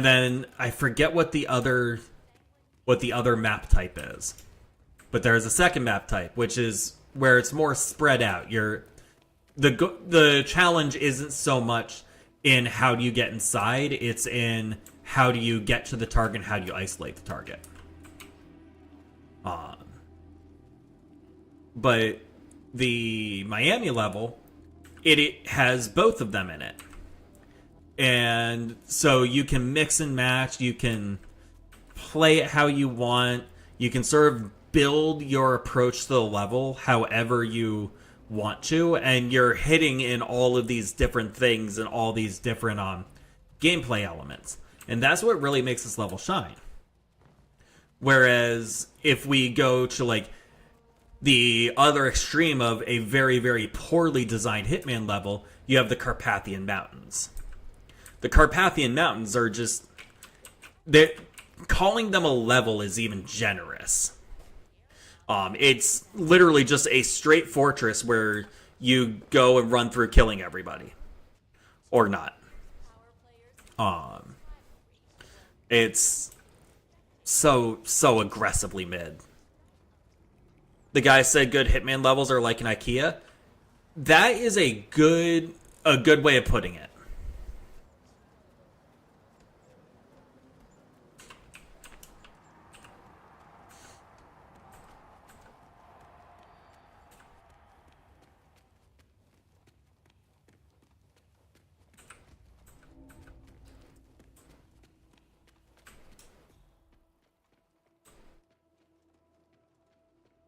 Speaker 1: then I forget what the other map type is. But there's a second map type, which is where it's more spread out. The challenge isn't so much in how do you get inside, it's in how do you get to the target and how do you isolate the target. But the Miami level, it has both of them in it. And so you can mix and match, you can play it how you want, you can sort of build your approach to the level however you want to, and you're hitting in all of these different things and all these different gameplay elements. And that's what really makes this level shine. Whereas if we go to like the other extreme of a very, very poorly designed Hitman level, you have the Carpathian Mountains. The Carpathian Mountains are just... calling them a level is even generous. It's literally just a straight fortress where you go and run through killing everybody. Or not. It's so aggressively mid. The guy said good Hitman levels are like an IKEA. That is a good way of putting it.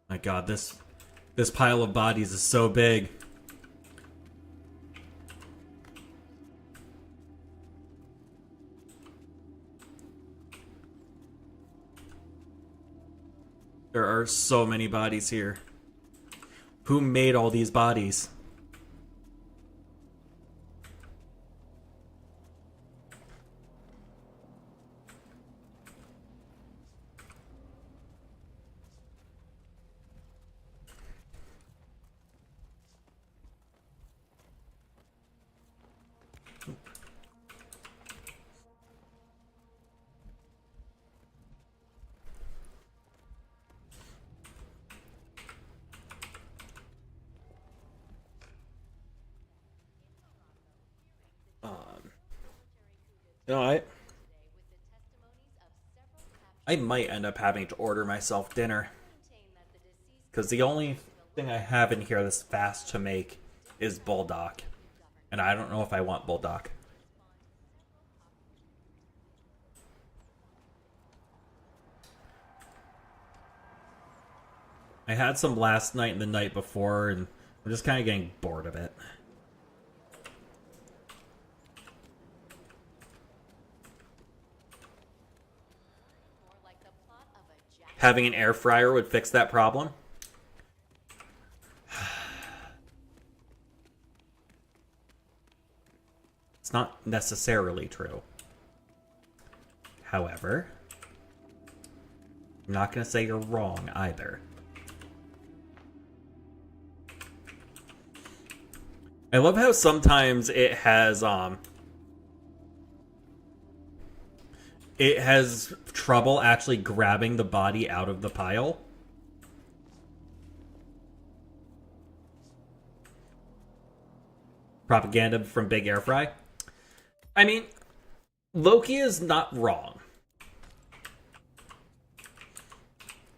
Speaker 1: My god, this pile of bodies is so big. There are so many bodies here. Who made all these bodies? You know, I might end up having to order myself dinner. Because the only thing I have in here that's fast to make is Bulldog. And I don't know if I want Bulldog. I had some last night and the night before, and I'm just kind of getting bored of it. Having an air fryer would fix that problem. It's not necessarily true. However, I'm not going to say you're wrong either. I love how sometimes it has trouble actually grabbing the body out of the pile. Propaganda from Big Air Fry. I mean, Loki is not wrong.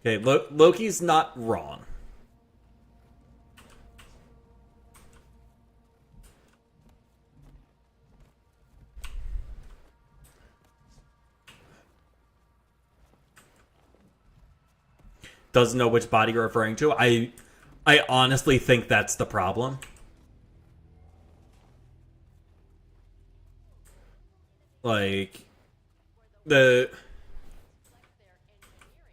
Speaker 1: Okay, Loki's not wrong. Doesn't know which body you're referring to. I honestly think that's the problem. Like, the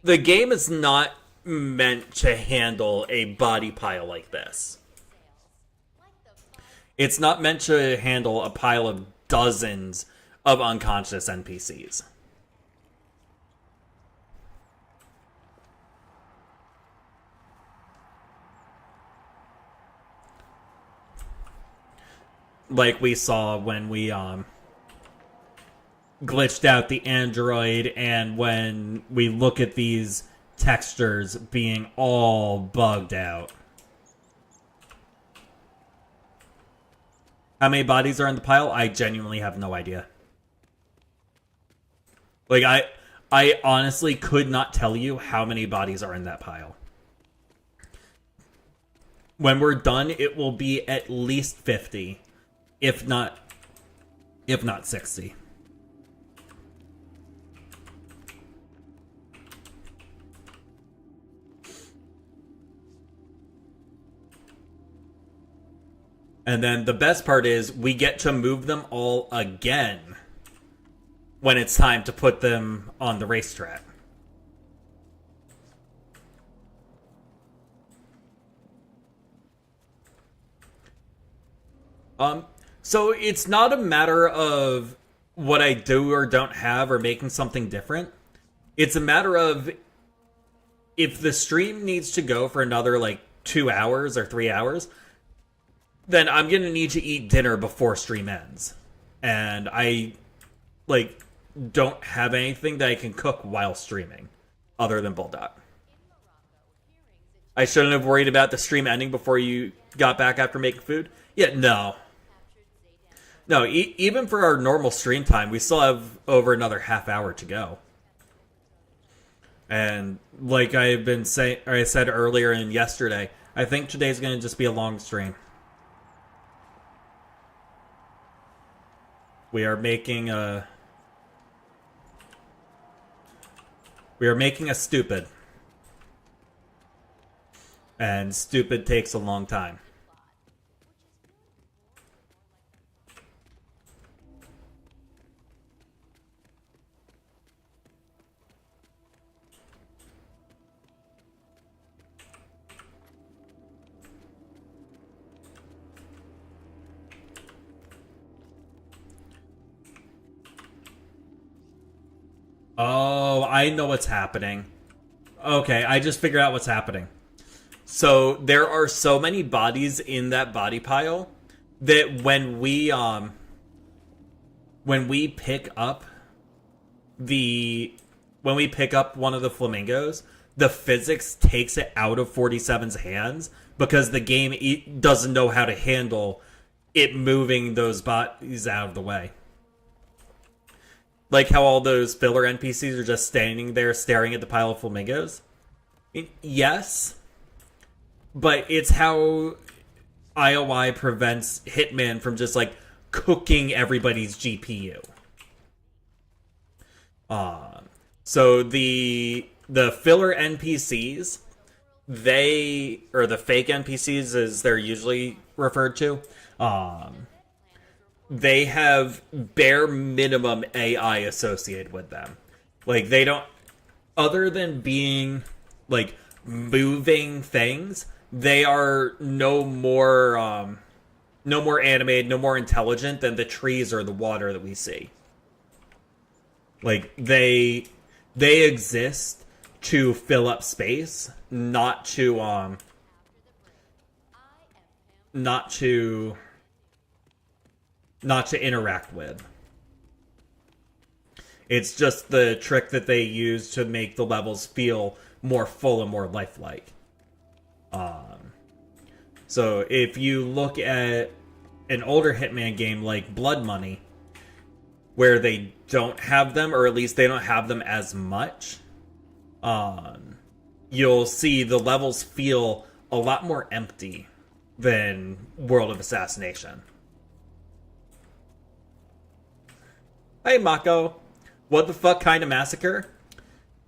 Speaker 1: game is not meant to handle a body pile like this. It's not meant to handle a pile of dozens of unconscious NPCs. Like we saw when we glitched out the android, and when we look at these textures being all bugged out. How many bodies are in the pile? I genuinely have no idea. Like, I honestly could not tell you how many bodies are in that pile. When we're done, it will be at least 50, if not 60. And then the best part is we get to move them all again when it's time to put them on the racetrack. So it's not a matter of what I do or don't have or making something different. It's a matter of if the stream needs to go for another like 2 hours or 3 hours, then I'm going to need to eat dinner before stream ends. And I, like, don't have anything that I can cook while streaming, other than Bulldog. I shouldn't have worried about the stream ending before you got back after making food? Yeah, no. No, even for our normal stream time, we still have over another half hour to go. And like I've been saying, or I said earlier and yesterday, I think today's going to just be a long stream. We are making a stupid. And stupid takes a long time. Oh, I know what's happening. Okay, I just figured out what's happening. So there are so many bodies in that body pile that when we pick up one of the flamingos, the physics takes it out of 47's hands because the game doesn't know how to handle it moving those bodies out of the way. Like how all those filler NPCs are just standing there staring at the pile of flamingos? Yes. But it's how IOI prevents Hitman from just, like, cooking everybody's GPU. So the filler NPCs, or the fake NPCs as they're usually referred to, they have bare minimum AI associated with them. Like, they don't, other than being, like, moving things, they are no more animated, no more intelligent than the trees or the water that we see. Like, they exist to fill up space, not to interact with. It's just the trick that they use to make the levels feel more full and more lifelike. So if you look at an older Hitman game like Blood Money, where they don't have them, or at least they don't have them as much, you'll see the levels feel a lot more empty than World of Assassination. Hey, Mako. What the fuck kind of massacre?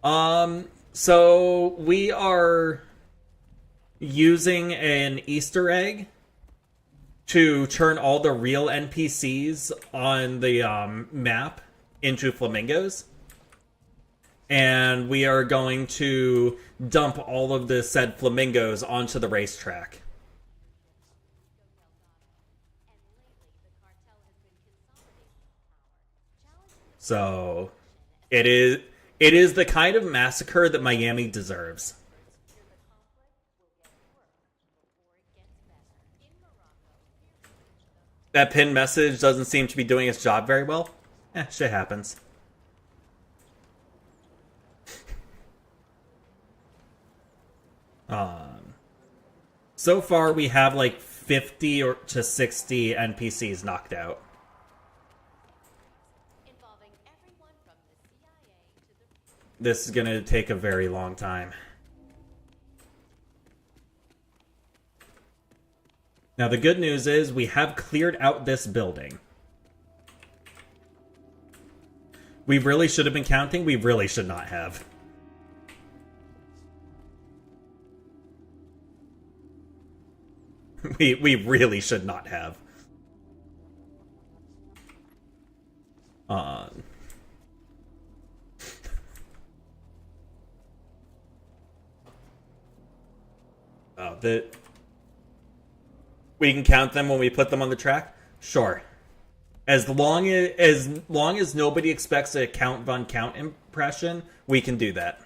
Speaker 1: So we are using an Easter egg to turn all the real NPCs on the map into flamingos. And we are going to dump all of the said flamingos onto the racetrack. So it is the kind of massacre that Miami deserves. That pinned message doesn't seem to be doing its job very well. Shit happens. So far, we have like 50 or to 60 NPCs knocked out.
Speaker 4: Involving everyone from the CIA to the...
Speaker 1: This is gonna take a very long time. Now, the good news is we have cleared out this building. We really should have been counting. We really should not have. We really should not have. Oh, we can count them when we put them on the track? Sure. As long as nobody expects a Count Von Count impression, we can do that.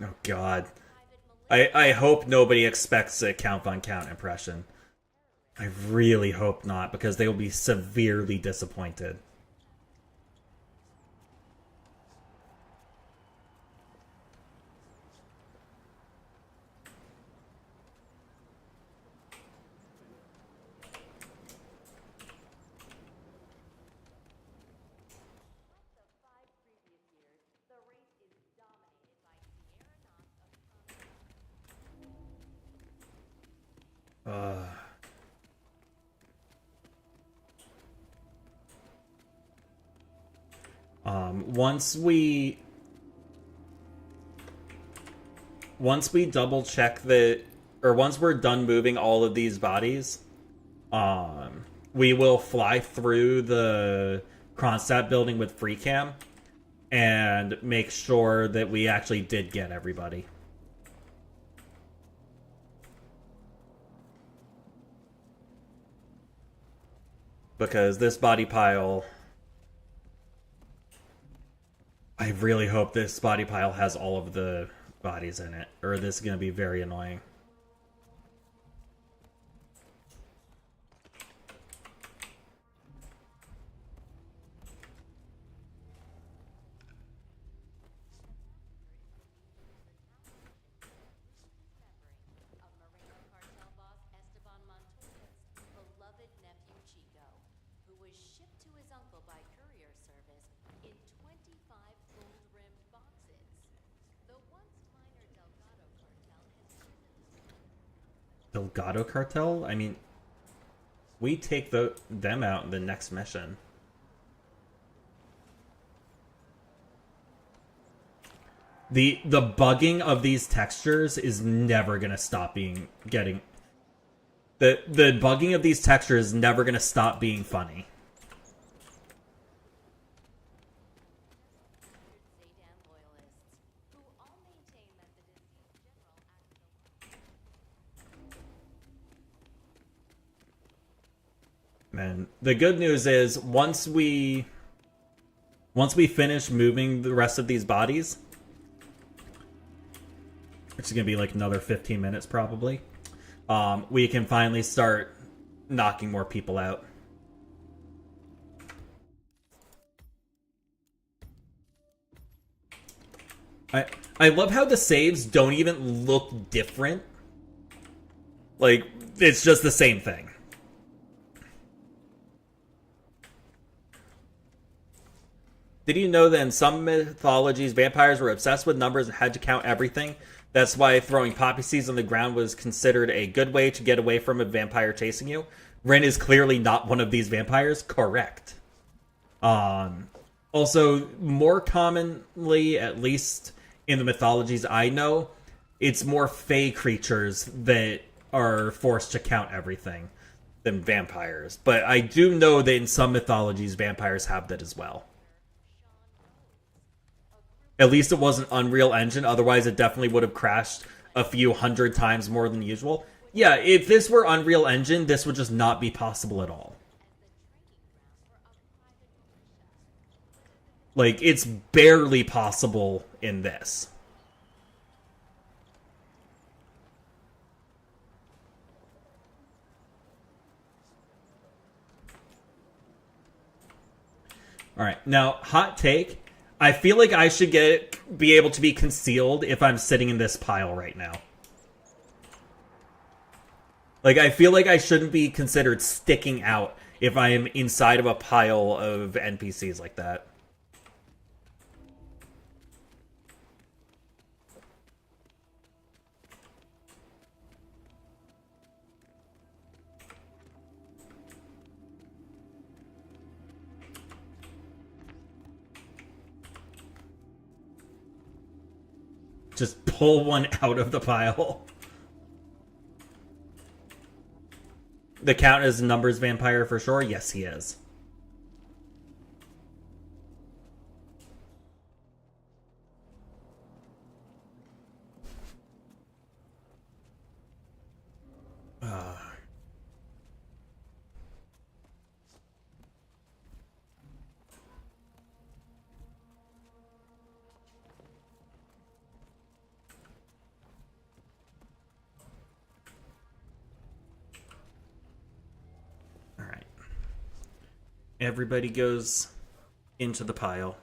Speaker 1: Oh God. I hope nobody expects a Count Von Count impression. I really hope not, because they will be severely disappointed. Once we double check the, or once we're done moving all of these bodies, we will fly through the Kronstadt building with free cam and make sure that we actually did get everybody. Because this body pile, I really hope this body pile has all of the bodies in it, or this is going to be very annoying. Delgado Cartel? I mean, we take them out in the next mission. The bugging of these textures is never gonna stop being the bugging of these textures is never gonna stop being funny. And the good news is once we finish moving the rest of these bodies, which is gonna be like another 15 minutes probably, we can finally start knocking more people out. I love how the saves don't even look different. Like, it's just the same thing. Did you know that in some mythologies, vampires were obsessed with numbers and had to count everything? That's why throwing poppy seeds on the ground was considered a good way to get away from a vampire chasing you. Ren is clearly not one of these vampires. Correct. Also, more commonly, at least in the mythologies I know, it's more fey creatures that are forced to count everything than vampires. But I do know that in some mythologies, vampires have that as well. At least it wasn't Unreal Engine, otherwise it definitely would have crashed a few hundred times more than usual. Yeah, if this were Unreal Engine, this would just not be possible at all. Like, it's barely possible in this. Alright, now, hot take. I feel like I should be able to be concealed if I'm sitting in this pile right now. Like, I feel like I shouldn't be considered sticking out if I am inside of a pile of NPCs like that. Just pull one out of the pile. The Count is a numbers vampire for sure? Yes, he is. Everybody goes into the pile.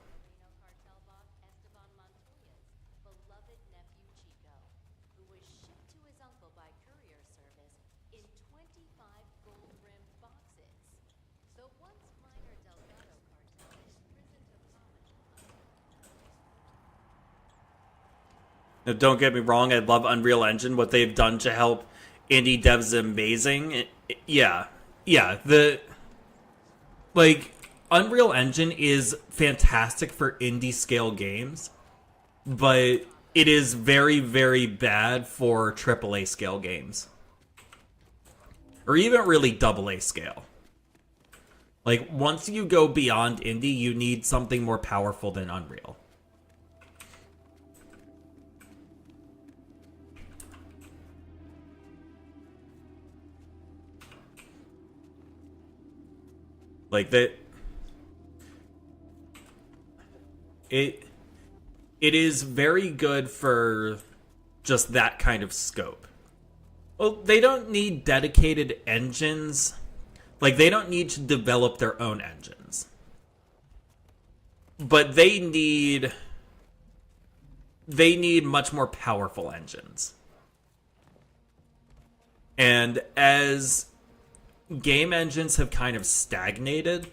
Speaker 1: Now, don't get me wrong, I love Unreal Engine. What they've done to help indie devs is amazing. Yeah, Unreal Engine is fantastic for indie scale games, but it is very, very bad for AAA scale games. Or even really AA scale. Like, once you go beyond indie, you need something more powerful than Unreal. Like that. It is very good for just that kind of scope. Well, they don't need dedicated engines. Like, they don't need to develop their own engines. But they need much more powerful engines. And as game engines have kind of stagnated,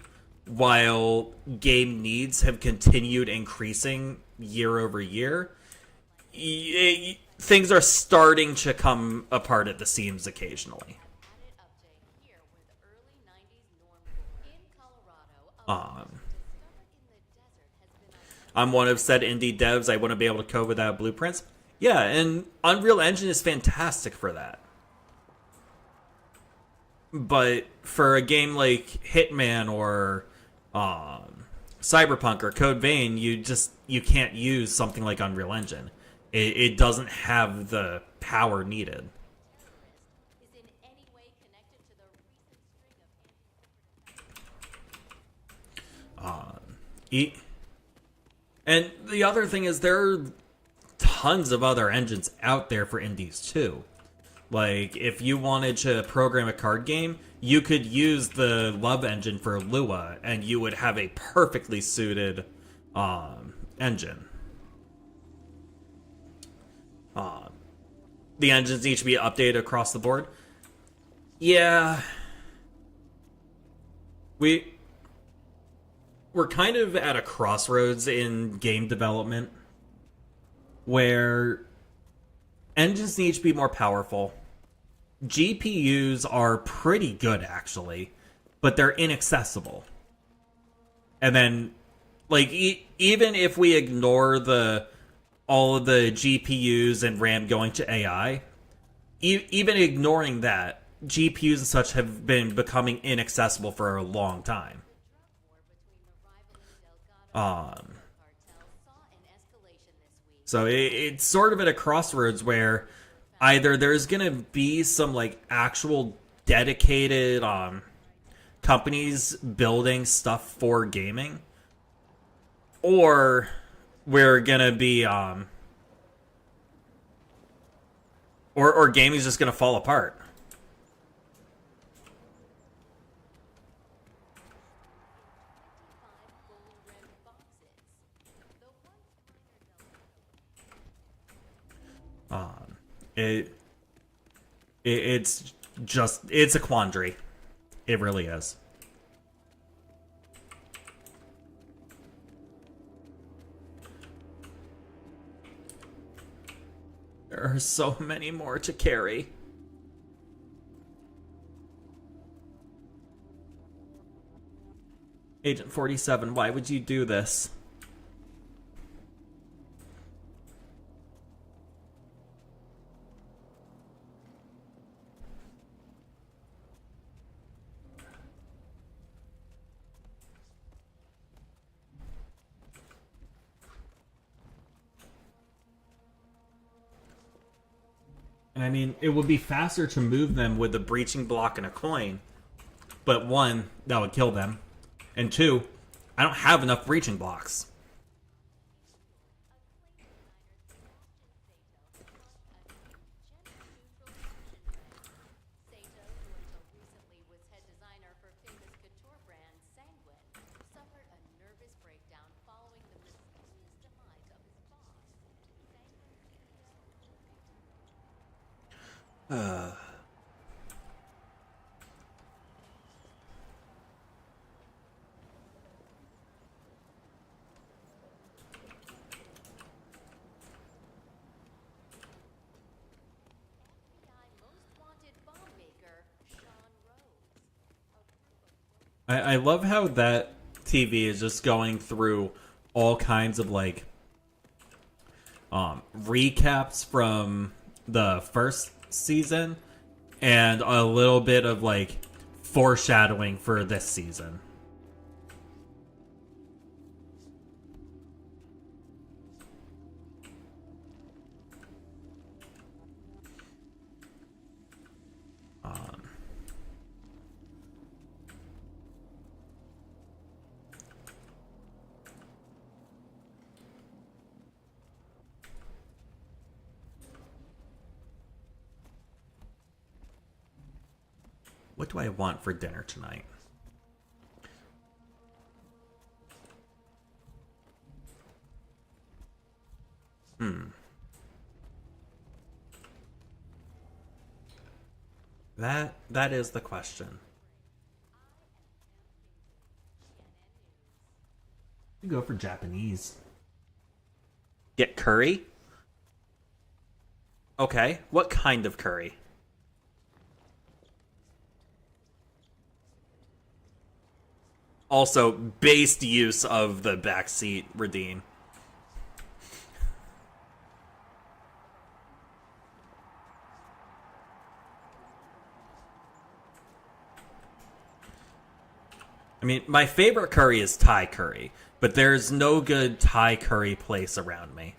Speaker 1: while game needs have continued increasing year over year, things are starting to come apart at the seams occasionally. I'm one of said indie devs. I want to be able to code without blueprints. Yeah, and Unreal Engine is fantastic for that. But for a game like Hitman or Cyberpunk or Code Vein, you can't use something like Unreal Engine. It doesn't have the power needed. And the other thing is there are tons of other engines out there for indies too. Like, if you wanted to program a card game, you could use the Love engine for Lua, and you would have a perfectly suited engine. The engines need to be updated across the board. Yeah. We're kind of at a crossroads in game development where engines need to be more powerful. GPUs are pretty good, actually, but they're inaccessible. And then, like, even if we ignore all of the GPUs and RAM going to AI, even ignoring that, GPUs and such have been becoming inaccessible for a long time. So it's sort of at a crossroads where either there's gonna be some like actual dedicated companies building stuff for gaming, or we're gonna be or gaming's just gonna fall apart. It, it's just, it's a quandary. It really is. There are so many more to carry. Agent 47, why would you do this? And I mean, it would be faster to move them with a breaching block and a coin. But one, that would kill them. And two, I don't have enough breaching blocks. I love how that TV is just going through all kinds of like recaps from the first season and a little bit of like foreshadowing for this season. What do I want for dinner tonight? That is the question. You go for Japanese. Get curry? Okay, what kind of curry? Also, based use of the backseat redeem. I mean, my favorite curry is Thai curry, but there's no good Thai curry place around me.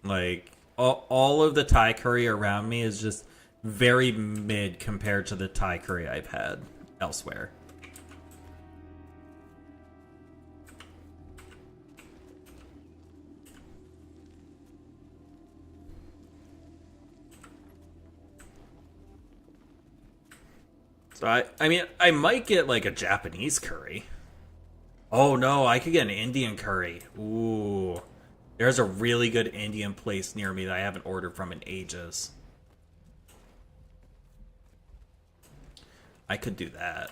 Speaker 1: Like, all of the Thai curry around me is just very mid compared to the Thai curry I've had elsewhere. So I mean, I might get like a Japanese curry. Oh no, I could get an Indian curry. Ooh. There's a really good Indian place near me that I haven't ordered from in ages. I could do that.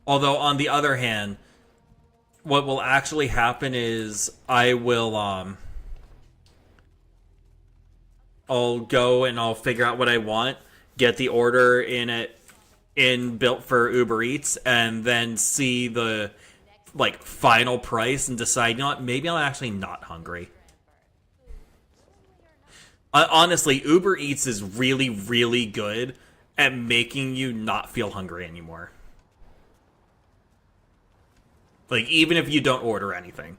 Speaker 1: Although, on the other hand, what will actually happen is I will, I'll go and I'll figure out what I want, get the order in built for Uber Eats, and then see the like final price and decide, you know what, maybe I'm actually not hungry. Honestly, Uber Eats is really, really good at making you not feel hungry anymore. Like, even if you don't order anything.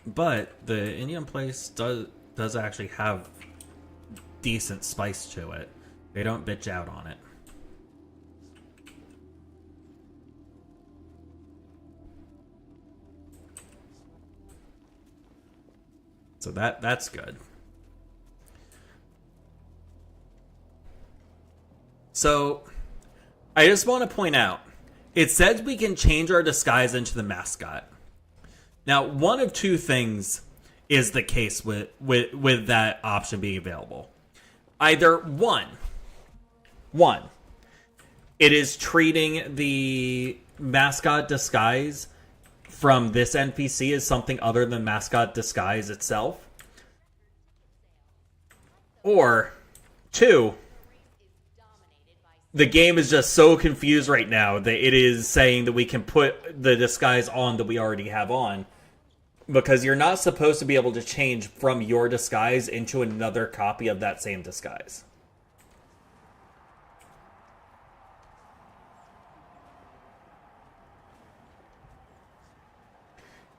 Speaker 1: But the Indian place does actually have decent spice to it. They don't bitch out on it. So that's good. So I just want to point out, it says we can change our disguise into the mascot. Now, one of two things is the case with that option being available. Either one, it is treating the mascot disguise from this NPC as something other than mascot disguise itself. Or two, the game is just so confused right now that it is saying that we can put the disguise on that we already have on. Because you're not supposed to be able to change from your disguise into another copy of that same disguise.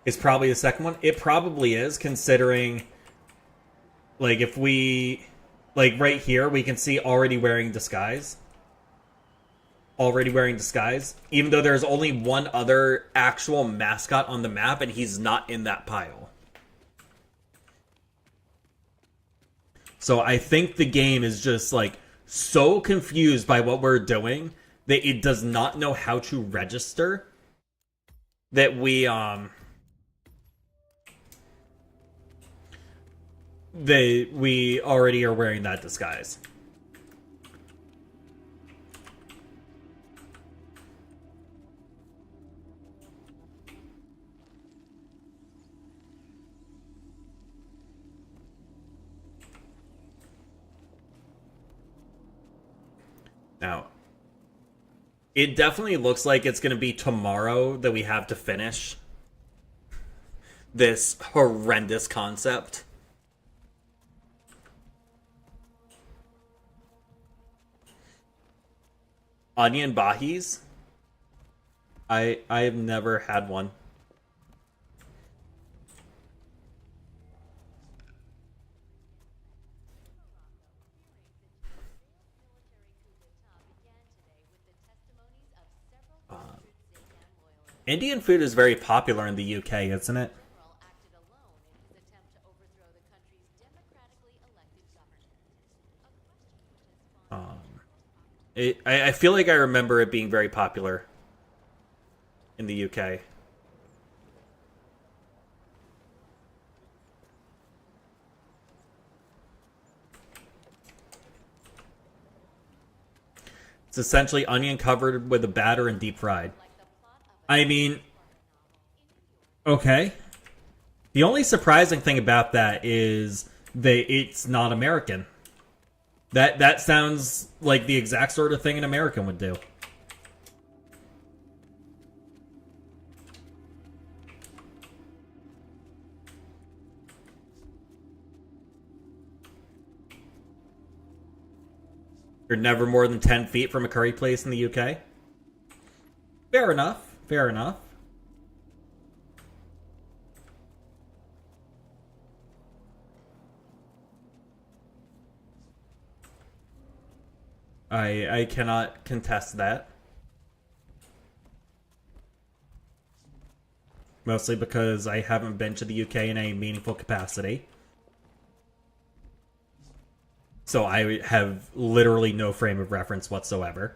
Speaker 1: It's probably the second one. It probably is, considering, like, if we, like, right here, we can see already wearing disguise. Already wearing disguise. Even though there's only one other actual mascot on the map, and he's not in that pile. So I think the game is just, like, so confused by what we're doing that it does not know how to register that we already are wearing that disguise. Now, it definitely looks like it's going to be tomorrow that we have to finish this horrendous concept. Onion bahis? I have never had one. Indian food is very popular in the UK, isn't it? I feel like I remember it being very popular in the UK. It's essentially onion covered with a batter and deep fried. I mean, okay. The only surprising thing about that is that it's not American. That sounds like the exact sort of thing an American would do. You're never more than 10 feet from a curry place in the UK? Fair enough. Fair enough. I cannot contest that. Mostly because I haven't been to the UK in a meaningful capacity. So I have literally no frame of reference whatsoever.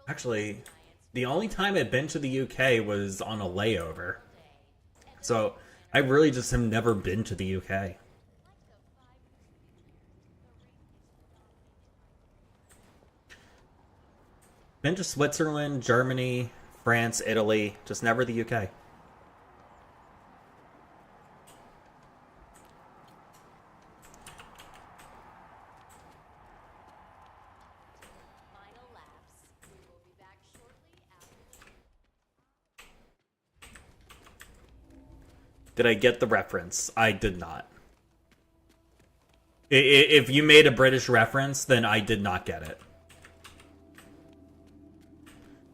Speaker 1: Actually, the only time I've been to the UK was on a layover. So, I really just have never been to the UK. Been to Switzerland, Germany, France, Italy, just never the UK. Did I get the reference? I did not. If you made a British reference, then I did not get it.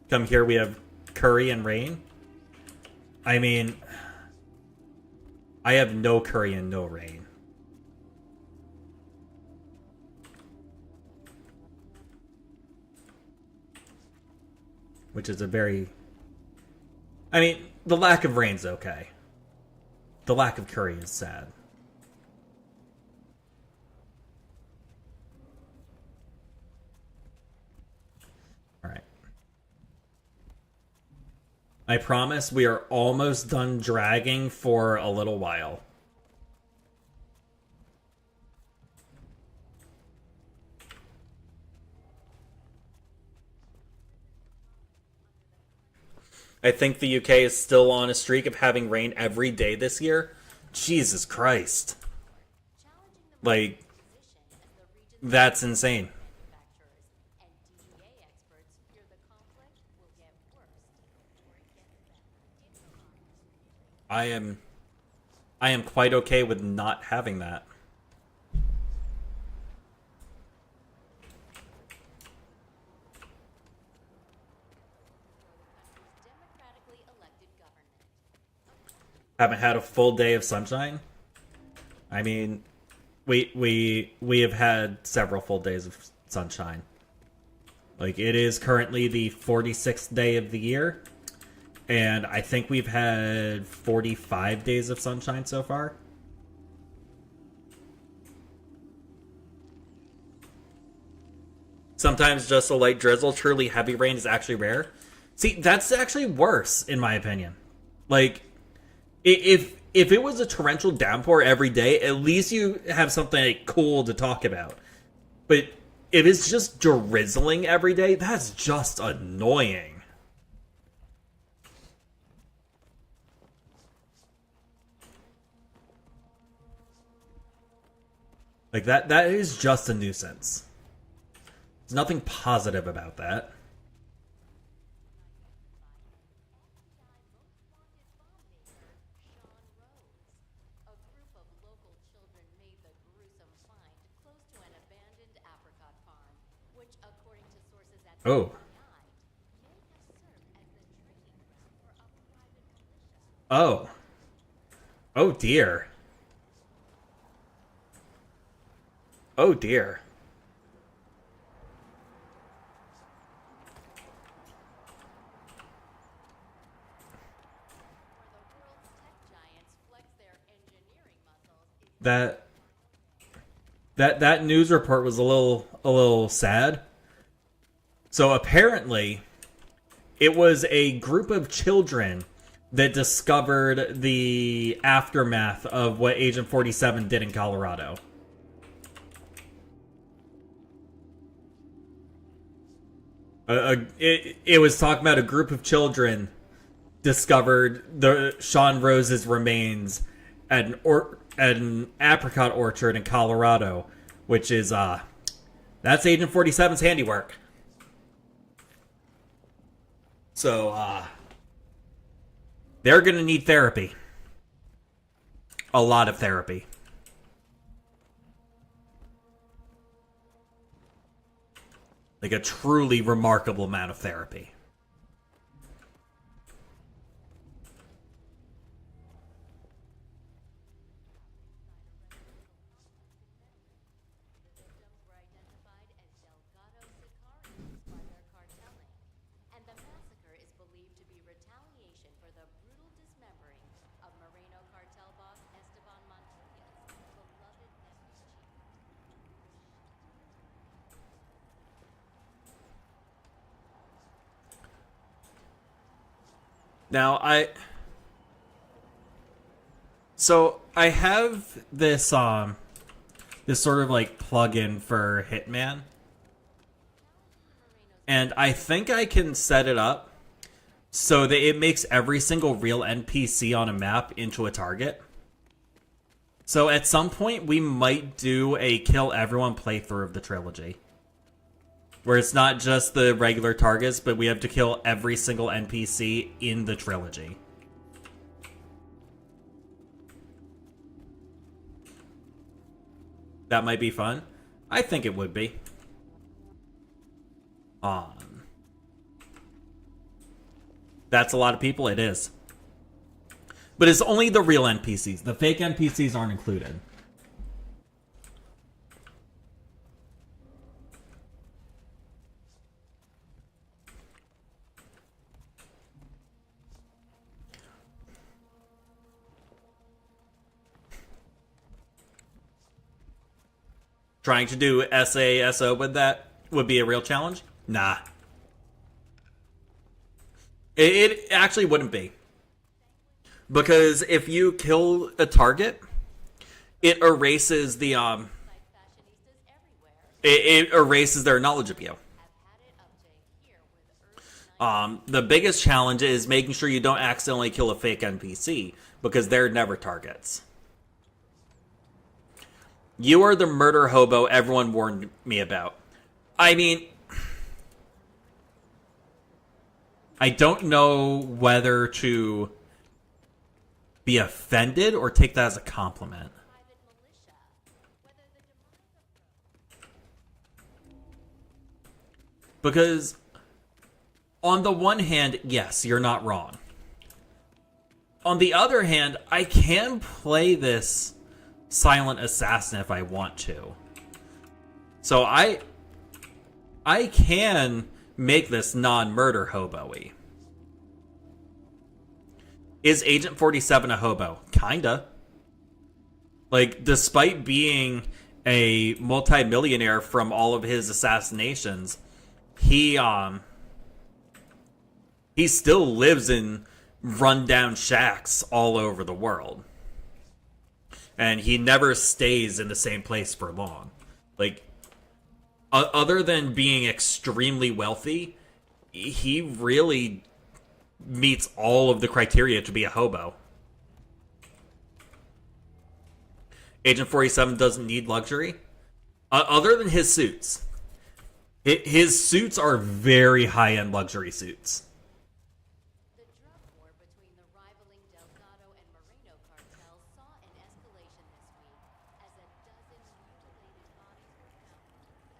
Speaker 1: Come here, we have curry and rain. I mean, I have no curry and no rain. Which is a very... I mean, the lack of rain's okay. The lack of curry is sad. Alright. I promise we are almost done dragging for a little while. I think the UK is still on a streak of having rain every day this year. Jesus Christ. Like, that's insane. I am quite okay with not having that. Haven't had a full day of sunshine. I mean, we have had several full days of sunshine. Like, it is currently the 46th day of the year, and I think we've had 45 days of sunshine so far. Sometimes just a light drizzle. Truly heavy rain is actually rare. See, that's actually worse, in my opinion. Like, if it was a torrential downpour every day, at least you have something like, cool to talk about. But if it's just drizzling every day, that's just annoying. Like, that is just a nuisance. There's nothing positive about that. Oh. Oh. Oh dear. Oh dear. That news report was a little sad. So apparently, it was a group of children that discovered the aftermath of what Agent 47 did in Colorado. It was talking about a group of children discovered Sean Rose's remains at an apricot orchard in Colorado, which is that's Agent 47's handiwork. So they're gonna need therapy. A lot of therapy. Like a truly remarkable amount of therapy. Now, I have this this sort of like plugin for Hitman, and I think I can set it up so that it makes every single real NPC on a map into a target. So at some point we might do a kill everyone playthrough of the trilogy, where it's not just the regular targets, but we have to kill every single NPC in the trilogy. That might be fun. I think it would be. That's a lot of people. It is. But it's only the real NPCs. The fake NPCs aren't included. Trying to do SASO with that would be a real challenge? Nah. It actually wouldn't be. Because if you kill a target, it erases the it erases their knowledge of you. The biggest challenge is making sure you don't accidentally kill a fake NPC, because they're never targets. You are the murder hobo everyone warned me about. I mean, I don't know whether to be offended or take that as a compliment. Because on the one hand, yes, you're not wrong. On the other hand, I can play this silent assassin if I want to. So I can make this non-murder hobo-y. Is Agent 47 a hobo? Kinda. Like, despite being a multi-millionaire from all of his assassinations, he still lives in rundown shacks all over the world. And he never stays in the same place for long. Like, other than being extremely wealthy, he really meets all of the criteria to be a hobo. Agent 47 doesn't need luxury. Other than his suits. His suits are very high-end luxury suits.
Speaker 12: The drug war between the rivaling Delgado and Moreno cartels saw an escalation this week as a dozen mutilated bodies were found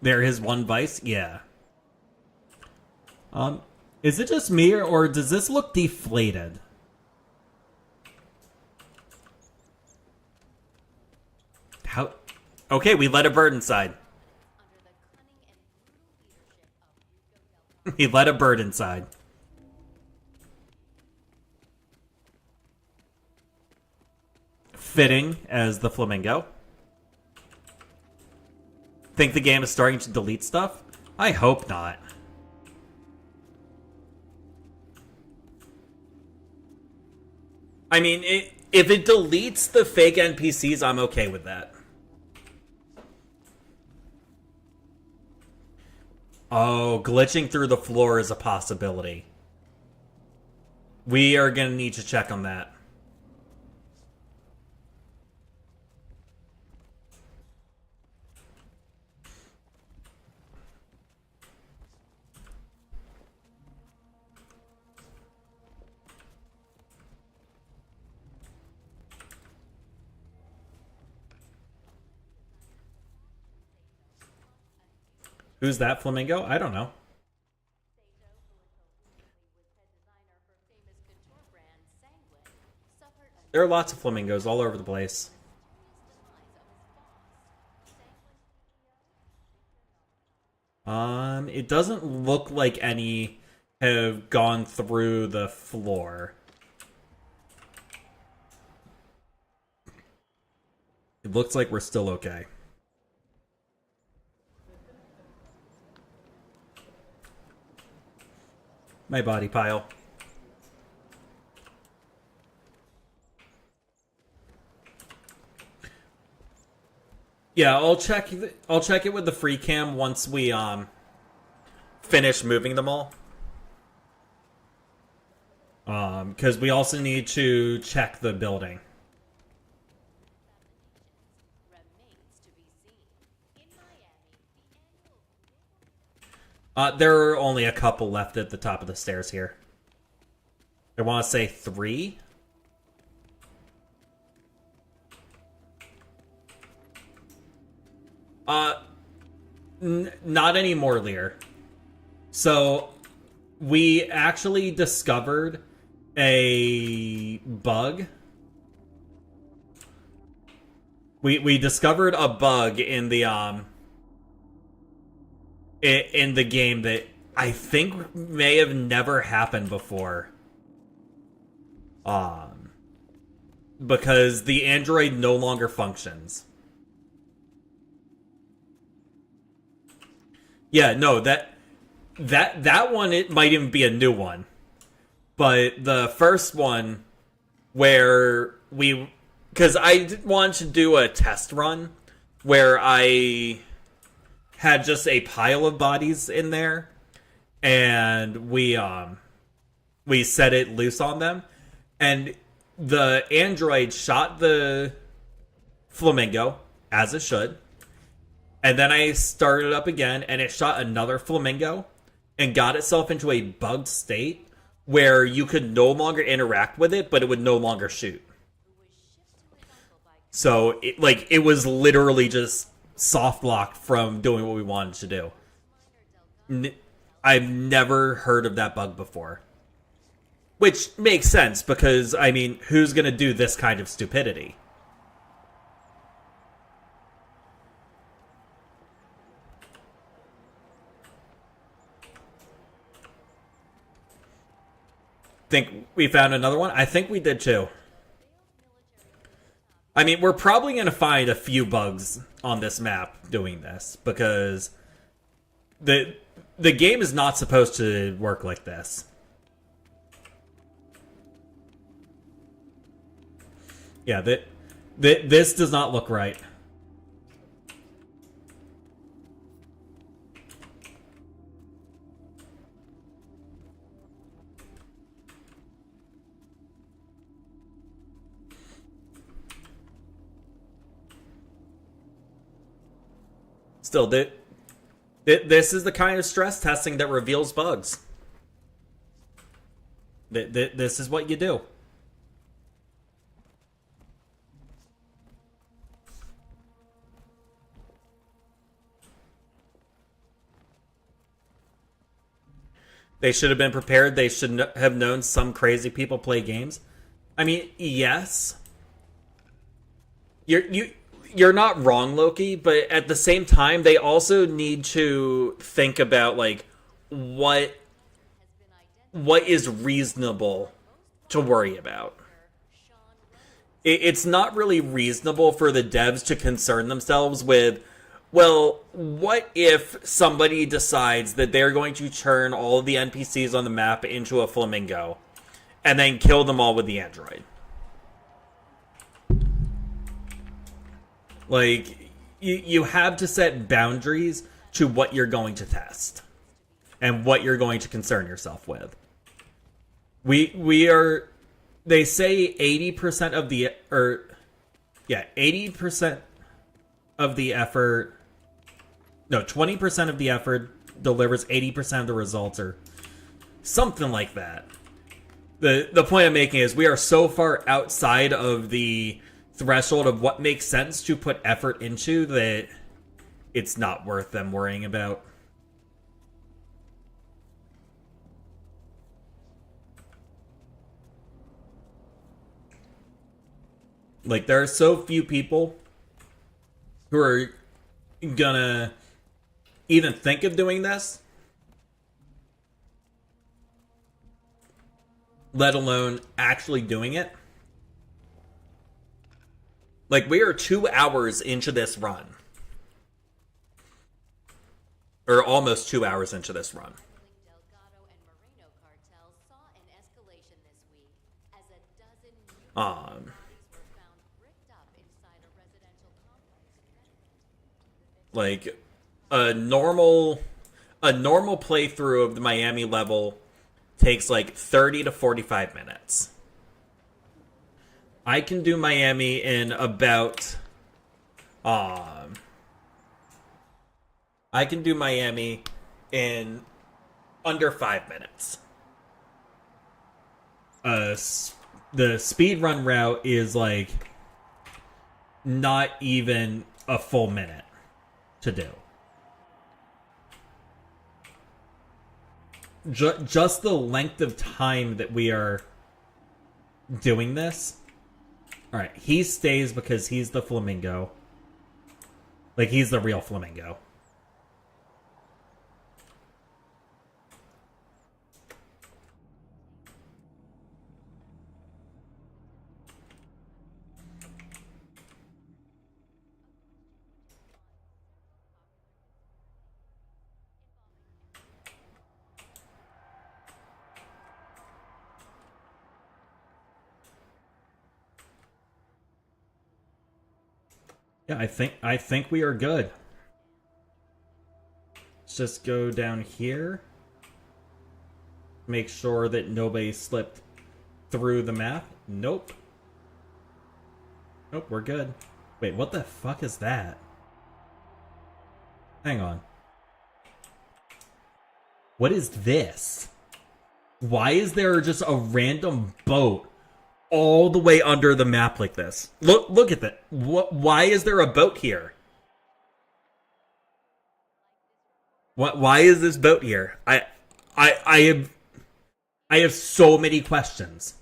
Speaker 1: There, his one vice? Yeah. Is it just me, or does this look deflated? How? Okay, we let a bird inside. He let a bird inside. Fitting as the flamingo. Think the game is starting to delete stuff? I hope not. I mean, if it deletes the fake NPCs, I'm okay with that. Oh, glitching through the floor is a possibility. We are going to need to check on that. Who's that flamingo? I don't know. There are lots of flamingos all over the place. It doesn't look like any have gone through the floor. It looks like we're still okay. My body pile. Yeah, I'll check it with the free cam once we finish moving them all. Because we also need to check the building. There are only a couple left at the top of the stairs here. I want to say 3. Not anymore, Lear. So, we actually discovered a bug. We discovered a bug in the in the game that I think may have never happened before. Because the android no longer functions. Yeah, no, that one, it might even be a new one. But the first one where because I wanted to do a test run where I had just a pile of bodies in there, and we set it loose on them, and the android shot the flamingo, as it should, and then I started up again, and it shot another flamingo, and got itself into a bugged state where you could no longer interact with it, but it would no longer shoot. So, it was literally just soft locked from doing what we wanted to do. I've never heard of that bug before. Which makes sense, because, I mean, who's gonna do this kind of stupidity? Think we found another one? I think we did too. I mean, we're probably going to find a few bugs on this map doing this, because the game is not supposed to work like this. Yeah, this does not look right. Still, this is the kind of stress testing that reveals bugs. This is what you do. They should have been prepared. They should have known some crazy people play games. I mean, yes. You're not wrong, Loki, but at the same time, they also need to think about, like, what is reasonable to worry about. It's not really reasonable for the devs to concern themselves with, well, what if somebody decides that they're going to turn all of the NPCs on the map into a flamingo and then kill them all with the android? Like, you have to set boundaries to what you're going to test and what you're going to concern yourself with. We are, they say 80% of the, 80% of the effort, no, 20% of the effort delivers 80% of the results, or something like that. The point I'm making is we are so far outside of the threshold of what makes sense to put effort into that it's not worth them worrying about. Like, there are so few people who are gonna even think of doing this, let alone actually doing it. Like, we are 2 hours into this run. Or almost 2 hours into this run. Like, a normal playthrough of the Miami level takes like 30 to 45 minutes. I can do Miami in about I can do Miami in under 5 minutes. The speed run route is like not even a full minute to do. Just the length of time that we are doing this. Alright, he stays because he's the flamingo. Like, he's the real flamingo. Yeah, I think we are good. Let's just go down here. Make sure that nobody slipped through the map. Nope. Nope, we're good. Wait, what the fuck is that? Hang on. What is this? Why is there just a random boat all the way under the map like this? Look at that. Why is there a boat here? Why is this boat here? I have so many questions.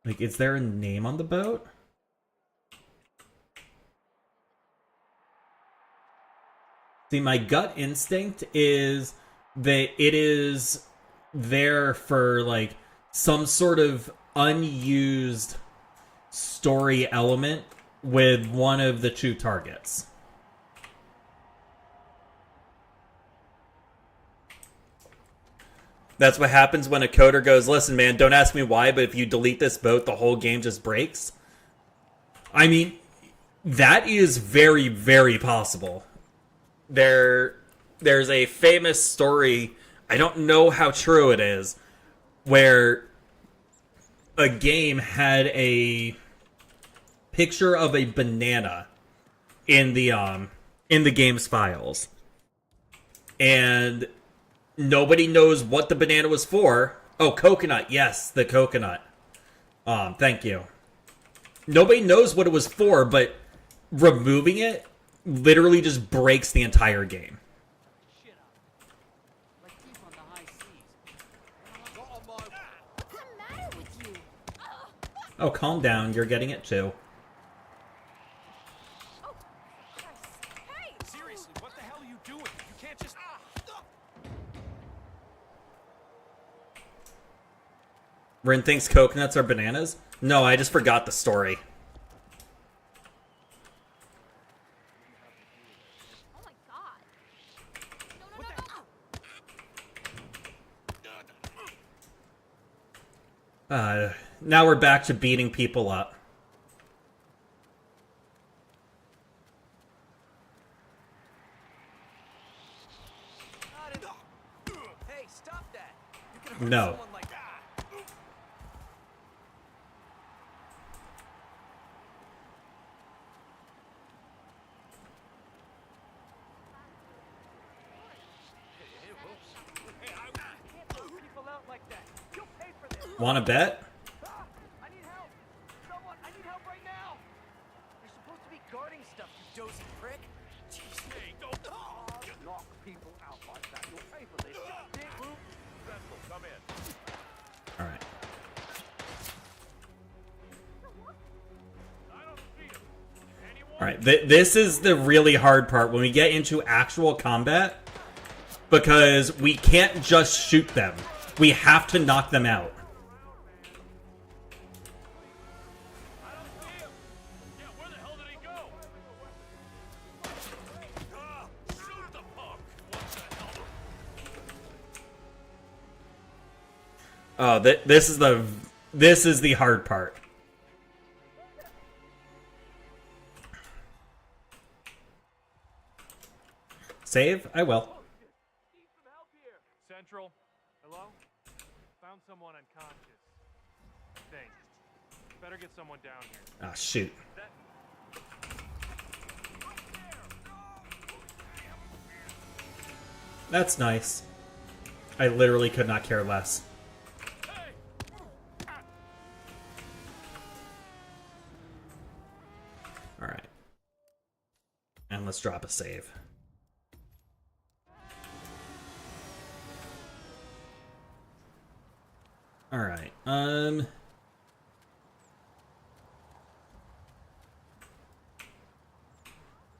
Speaker 1: Like, is there a name on the boat? See, my gut instinct is that it is there for, like, some sort of unused story element with one of the two targets. That's what happens when a coder goes, listen, man, don't ask me why, but if you delete this boat, the whole game just breaks. I mean, that is very, very possible. There's a famous story, I don't know how true it is, where a game had a picture of a banana in the game's files. And nobody knows what the banana was for. Oh, coconut. Yes, the coconut. Thank you. Nobody knows what it was for, but removing it literally just breaks the entire game. Oh, calm down. You're getting it too.
Speaker 5: Seriously, what the hell are you doing? You can't just...
Speaker 1: Rin thinks coconuts are bananas? No, I just forgot the story.
Speaker 4: Oh my god.
Speaker 1: Now we're back to beating people up.
Speaker 3: Hey, stop that. You can hurt
Speaker 1: No.
Speaker 3: someone like that. People out like that. You'll pay for this.
Speaker 1: Wanna bet?
Speaker 3: I need help. Someone, I need help right now. You're supposed to be guarding stuff, you dozy prick. Jeez, hey, don't knock people out like that. You'll pay for this. Dick. Central, come in.
Speaker 1: Alright. Alright, this is the really hard part when we get into actual combat. Because we can't just shoot them. We have to knock them out. Oh, this is the hard part. Save? I will.
Speaker 3: Central, hello? Found someone unconscious. Thanks. Better get someone down here.
Speaker 1: Ah, shoot. That's nice. I literally could not care less. Alright. And let's drop a save. Alright, Can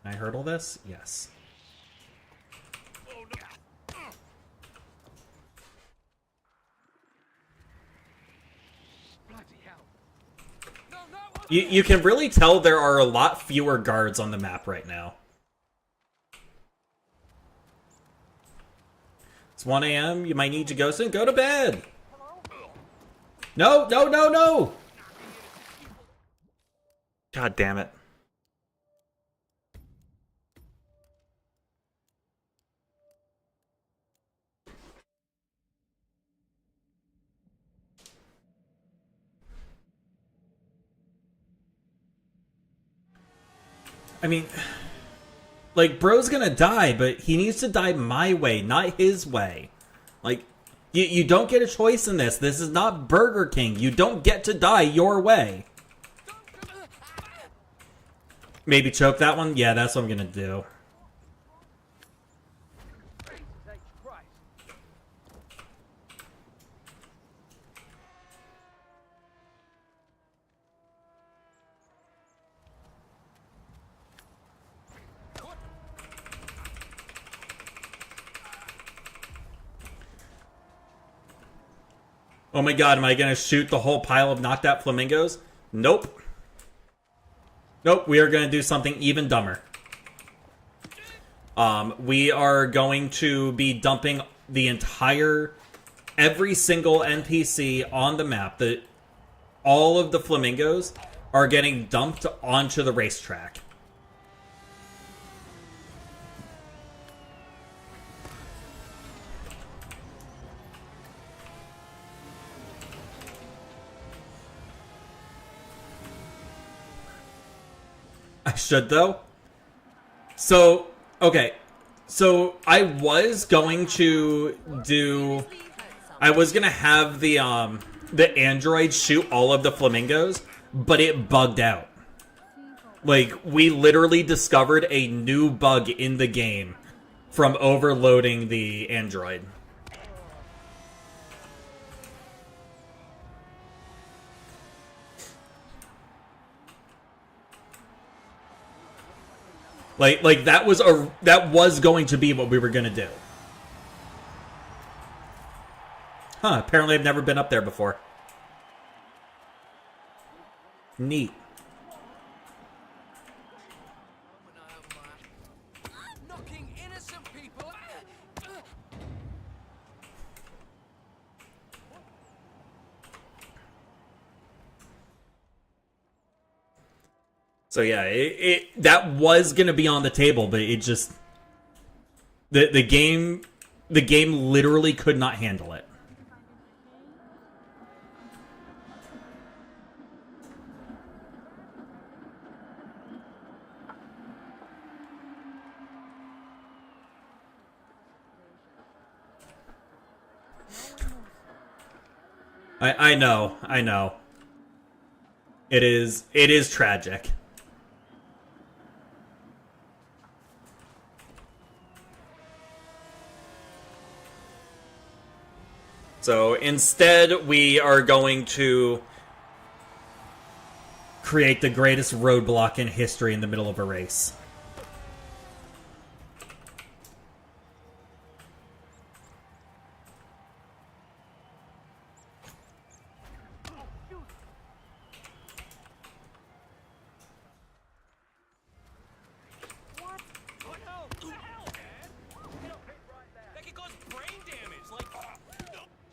Speaker 1: I hurdle this? Yes. You can really tell there are a lot fewer guards on the map right now. It's 1 a.m. You might need to go soon. Go to bed. No, no, no, no. God damn it. I mean, like, bro's gonna die, but he needs to die my way, not his way. Like, you don't get a choice in this. This is not Burger King. You don't get to die your way. Maybe choke that one? Yeah, that's what I'm gonna do. Oh my god, am I gonna shoot the whole pile of knocked out flamingos? Nope. Nope, we are gonna do something even dumber. We are going to be dumping the every single NPC on the map. All of the flamingos are getting dumped onto the racetrack. I should, though. So, okay. So, I was going to have the android shoot all of the flamingos, but it bugged out. Like, we literally discovered a new bug in the game from overloading the android. Like that was going to be what we were gonna do. Huh, apparently I've never been up there before. Neat.
Speaker 9: Knocking innocent people.
Speaker 1: So yeah, that was gonna be on the table, but it just the game literally could not handle it. I know. It is tragic. So instead, we are going to create the greatest roadblock in history in the middle of a race.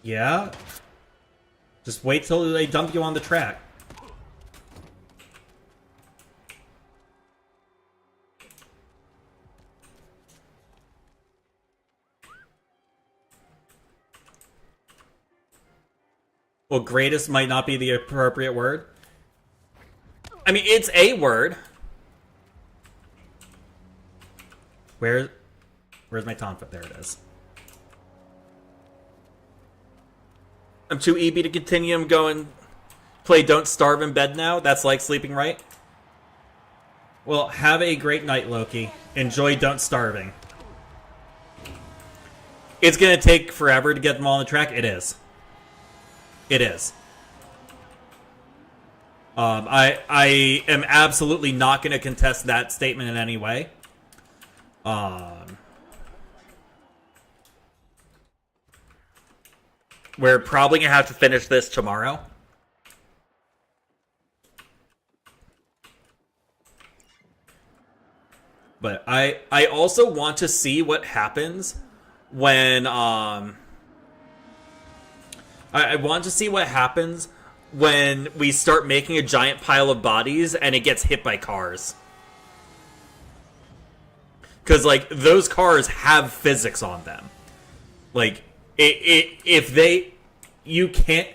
Speaker 1: Yeah? Just wait till they dump you on the track. Well, greatest might not be the appropriate word. I mean, it's a word. Where's my tonfa? There it is. I'm too EB to continue. I'm going play Don't Starve in bed now. That's like sleeping, right? Well, have a great night, Loki. Enjoy Don't Starving. It's going to take forever to get them all on the track. It is. It is. I am absolutely not going to contest that statement in any way. We're probably going to have to finish this tomorrow. But I also want to see what happens when I want to see what happens when we start making a giant pile of bodies and it gets hit by cars. Because, like, those cars have physics on them. Like, if they... You can't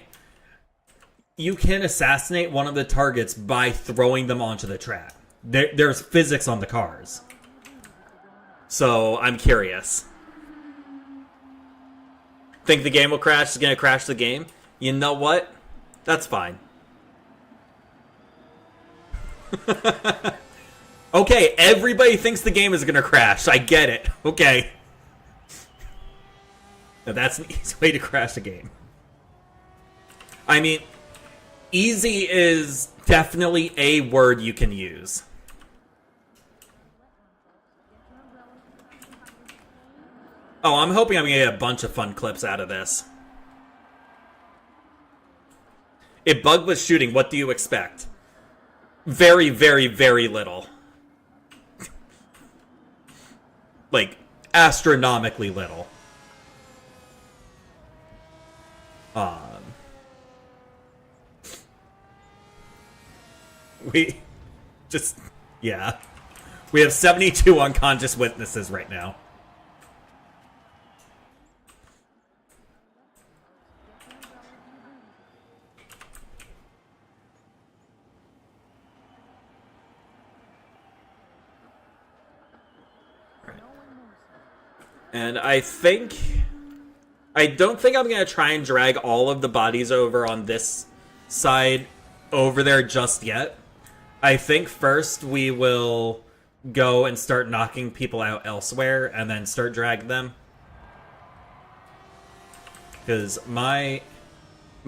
Speaker 1: assassinate one of the targets by throwing them onto the track. There's physics on the cars. So, I'm curious. Think the game will crash? It's going to crash the game? You know what? That's fine. Okay, everybody thinks the game is going to crash. I get it. Okay. Now that's an easy way to crash a game. I mean, easy is definitely a word you can use. Oh, I'm hoping I'm going to get a bunch of fun clips out of this. It bugged with shooting. What do you expect? Very, very, very little. Like, astronomically little. We just, yeah. We have 72 unconscious witnesses right now. And I don't think I'm going to try and drag all of the bodies over on this side over there just yet. I think first we will go and start knocking people out elsewhere and then start dragging them. Because my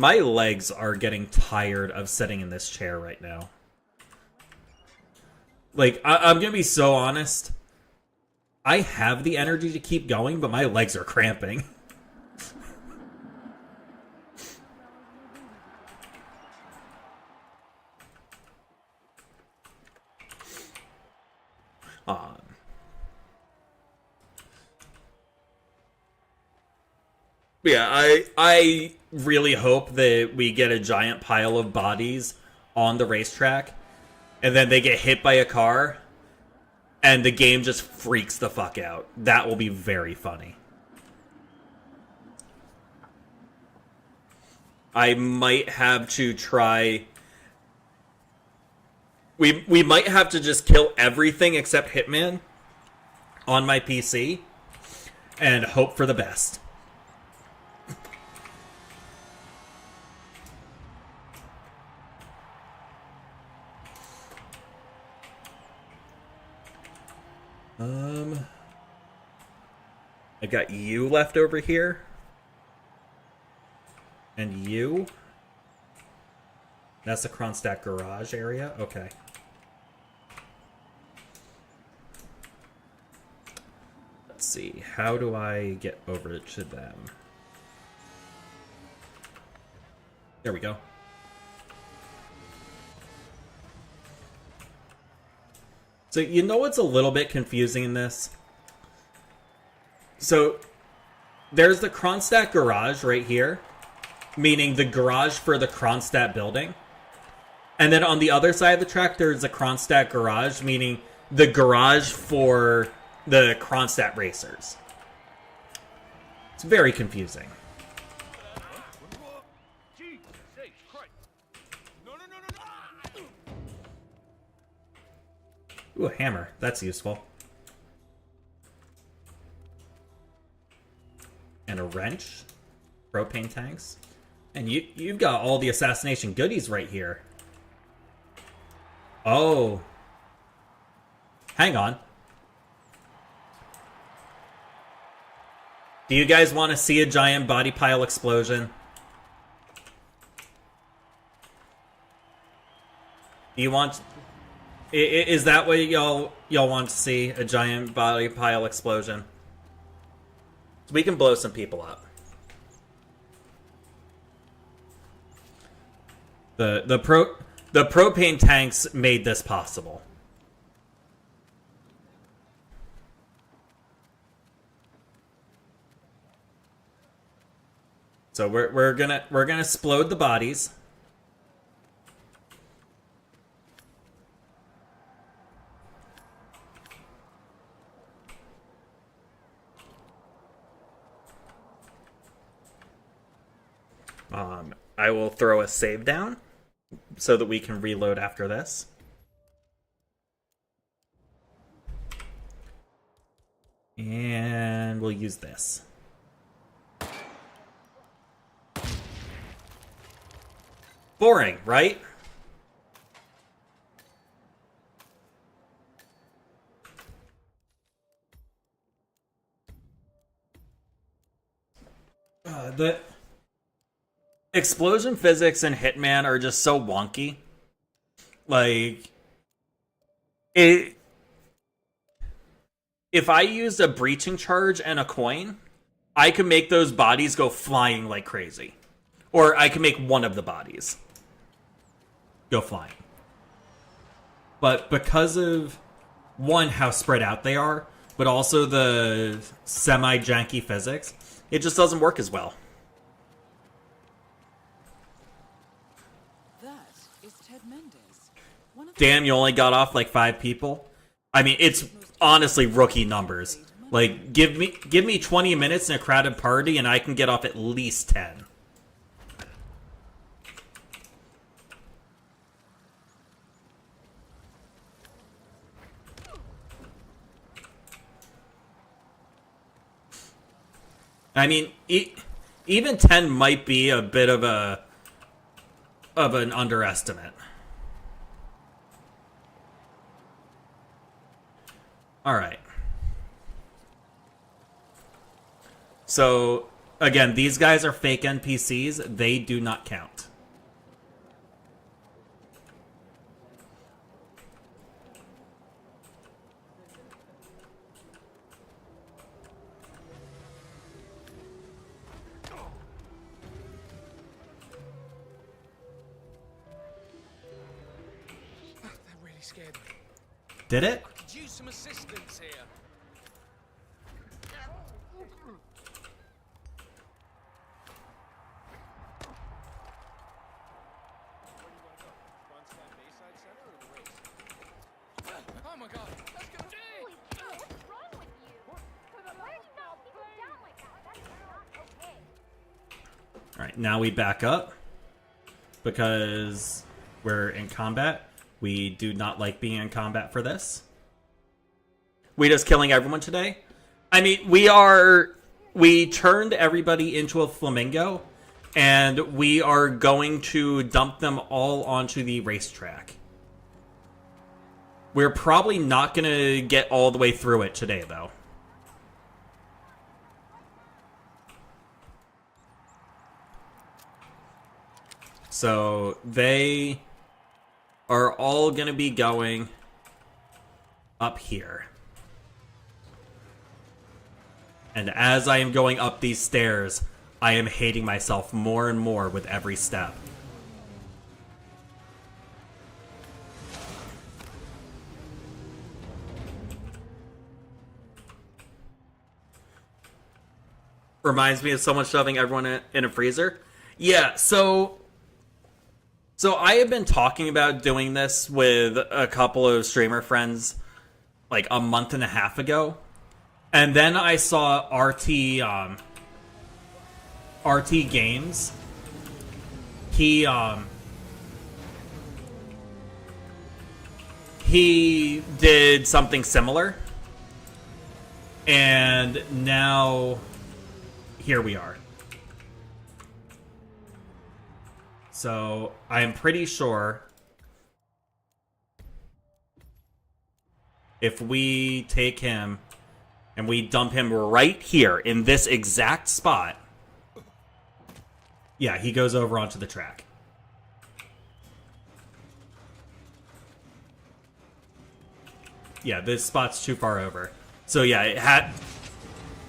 Speaker 1: legs are getting tired of sitting in this chair right now. Like, I'm going to be so honest. I have the energy to keep going, but my legs are cramping. Yeah, I really hope that we get a giant pile of bodies on the racetrack, and then they get hit by a car, and the game just freaks the fuck out. That will be very funny. I might have to try... We might have to just kill everything except Hitman on my PC and hope for the best. I got you left over here. And you. That's the Kronstadt garage area? Okay. Let's see. How do I get over to them? There we go. So, you know what's a little bit confusing in this? So, there's the Kronstadt garage right here, meaning the garage for the Kronstadt building. And then on the other side of the track, there's a Kronstadt garage, meaning the garage for the Kronstadt racers. It's very confusing. Ooh, a hammer. That's useful. And a wrench. Propane tanks. And you've got all the assassination goodies right here. Oh. Hang on. Do you guys want to see a giant body pile explosion? Do you want... Is that what y'all want to see? A giant body pile explosion? So we can blow some people up. The propane tanks made this possible. So we're gonna explode the bodies. I will throw a save down so that we can reload after this. And we'll use this. Boring, right? The explosion physics in Hitman are just so wonky. Like, if I used a breaching charge and a coin, I could make those bodies go flying like crazy. Or I can make one of the bodies go flying. But because of, one, how spread out they are, but also the semi-janky physics, it just doesn't work as well.
Speaker 2: That is Ted Mendez.
Speaker 1: Damn, you only got off like 5 people? I mean, it's honestly rookie numbers. Like, give me 20 minutes in a crowded party and I can get off at least 10. I mean, even 10 might be a bit of an underestimate. All right. So, again, these guys are fake NPCs. They do not count.
Speaker 9: Scared me.
Speaker 1: Did it?
Speaker 9: I could use some assistance here. Oh my god, that's gonna do
Speaker 4: Holy cow, what's wrong with you? Why are you knocking people down like that? That's not okay.
Speaker 1: Alright, now we back up. Because we're in combat. We do not like being in combat for this. We just killing everyone today? I mean, we turned everybody into a flamingo, and we are going to dump them all onto the racetrack. We're probably not going to get all the way through it today, though. So, they are all going to be going up here. And as I am going up these stairs, I am hating myself more and more with every step. Reminds me of someone shoving everyone in a freezer. Yeah, so I have been talking about doing this with a couple of streamer friends like a month and a half ago. And then I saw RT Games. He he did something similar. And now, here we are. So, I'm pretty sure if we take him and we dump him right here in this exact spot, yeah, he goes over onto the track. Yeah, this spot's too far over. So yeah,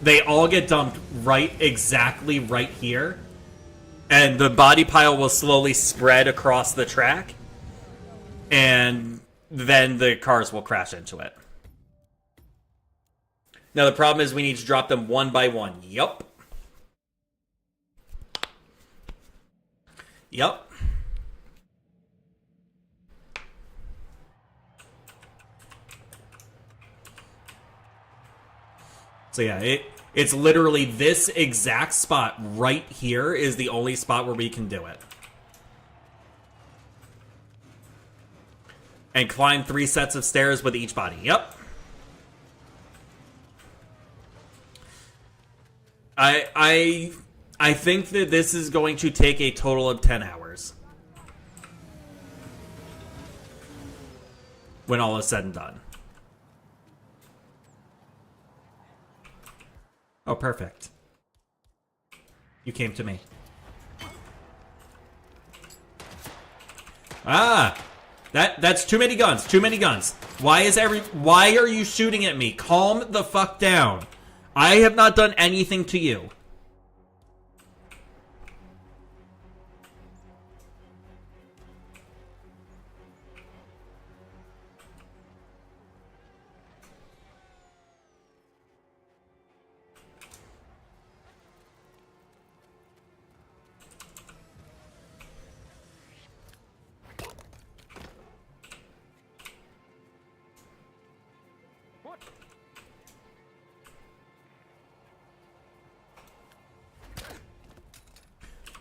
Speaker 1: they all get dumped exactly right here. And the body pile will slowly spread across the track. And then the cars will crash into it. Now the problem is we need to drop them one by one. Yup. Yup. So yeah, it's literally this exact spot right here is the only spot where we can do it. And climb 3 sets of stairs with each body. Yep. I think that this is going to take a total of 10 hours. When all is said and done. Oh, perfect. You came to me. Ah! That's too many guns. Too many guns. Why are you shooting at me? Calm the fuck down. I have not done anything to you.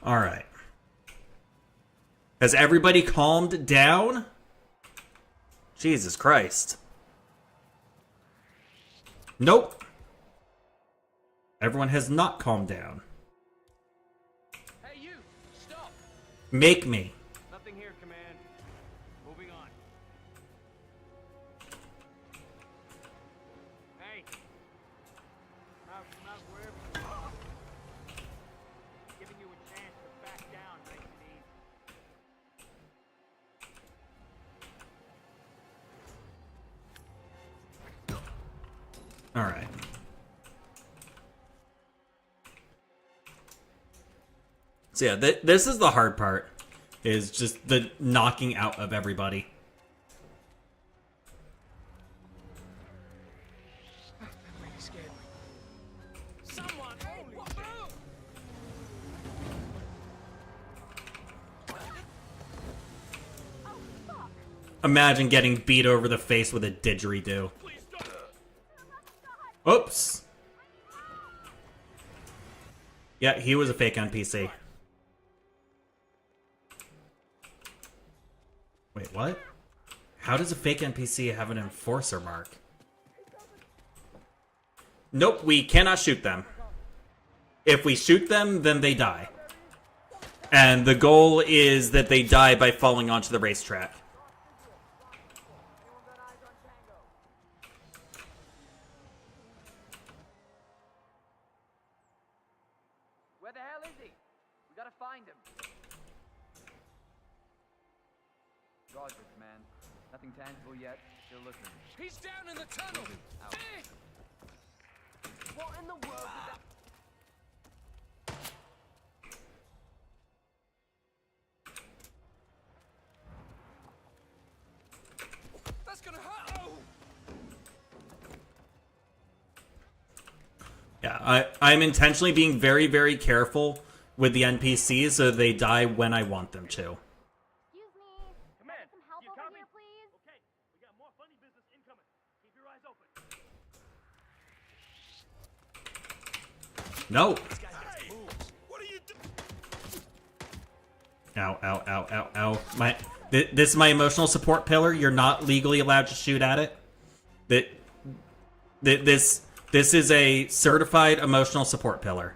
Speaker 1: All right. Has everybody calmed down? Jesus Christ. Nope. Everyone has not calmed down.
Speaker 5: Hey, you! Stop!
Speaker 1: Make me.
Speaker 5: Nothing here, Command. Moving on. Hey! Not wherever you are. Giving you a chance to back down makes it easy.
Speaker 1: All right. So yeah, this is the hard part, is just the knocking out of everybody.
Speaker 5: That really scared me. Someone! Hey, what?
Speaker 1: Imagine getting beat over the face with a didgeridoo. Oops. Yeah, he was a fake NPC. Wait, what? How does a fake NPC have an enforcer mark? Nope, we cannot shoot them. If we shoot them, then they die. And the goal is that they die by falling onto the racetrack.
Speaker 3: Where the hell is he? We gotta find him. Roger, Command. Nothing tangible yet. Still looking.
Speaker 5: He's down in the tunnel!
Speaker 3: Out. What in the world is that?
Speaker 5: That's gonna hurt! Oh!
Speaker 1: Yeah, I'm intentionally being very, very careful with the NPCs so they die when I want them to.
Speaker 4: Excuse me.
Speaker 3: Command,
Speaker 4: Some help
Speaker 3: you
Speaker 4: over
Speaker 3: copy?
Speaker 4: here, please?
Speaker 3: Okay, we got more funny business incoming. Keep your eyes open.
Speaker 1: No.
Speaker 9: Hey, what are you doing?
Speaker 1: Ow, ow, ow, ow, ow. This is my emotional support pillar. You're not legally allowed to shoot at it. This is a certified emotional support pillar.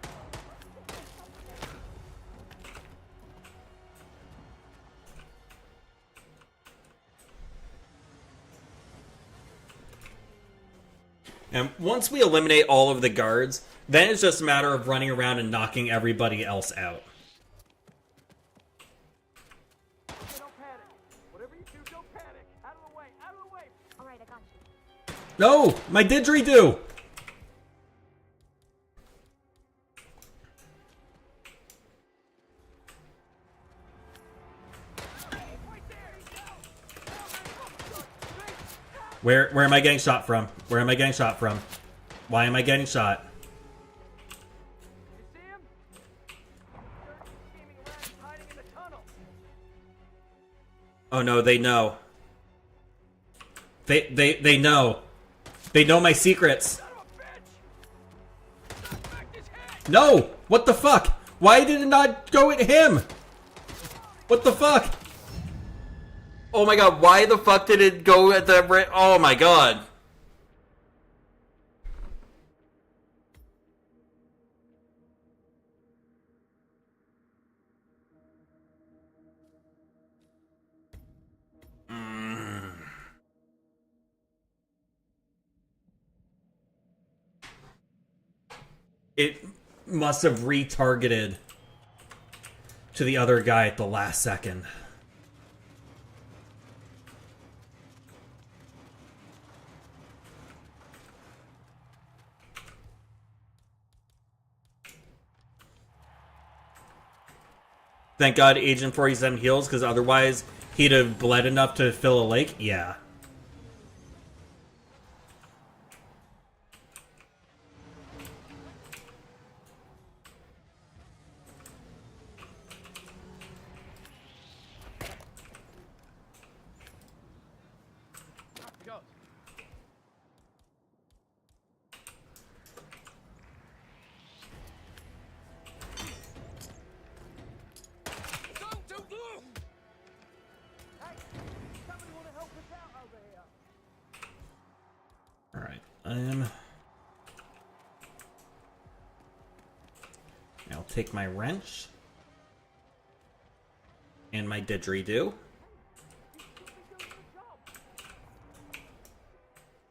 Speaker 1: And once we eliminate all of the guards, then it's just a matter of running around and knocking everybody else out.
Speaker 3: Don't panic. Whatever you do, don't panic. Out of the way. Out of the way.
Speaker 4: All right, I got you.
Speaker 1: No! My didgeridoo! Where am I getting shot from? Where am I getting shot from? Why am I getting shot?
Speaker 3: You see him? They're scheming around and hiding in the tunnel.
Speaker 1: Oh no, they know. They know. They know my secrets.
Speaker 3: Son of a bitch! Knock back his head!
Speaker 1: No! What the fuck? Why did it not go at him? What the fuck? Oh my god, why the fuck did it go at the... Oh my god. It must have retargeted to the other guy at the last second. Thank God Agent 47 heals, because otherwise he'd have bled enough to fill a lake. Yeah.
Speaker 5: Go.
Speaker 3: Don't look! Hey, somebody want to help us out over here?
Speaker 1: Alright, I'll take my wrench and my didgeridoo.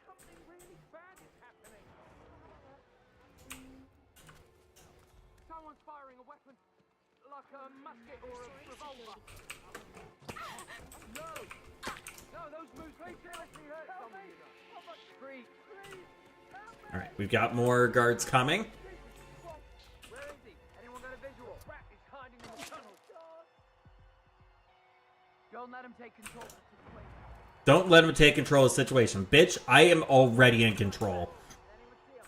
Speaker 3: Something really bad is happening. Someone's firing a weapon, like a musket or a revolver. No, those moves may seriously hurt somebody. Freeze.
Speaker 1: Alright, we've got more guards coming.
Speaker 3: Where is he? Anyone got a visual? Rat is hiding in the tunnel. Don't let him take control of the situation.
Speaker 1: Don't let him take control of the situation. Bitch, I am already in control.
Speaker 3: Anyone see him?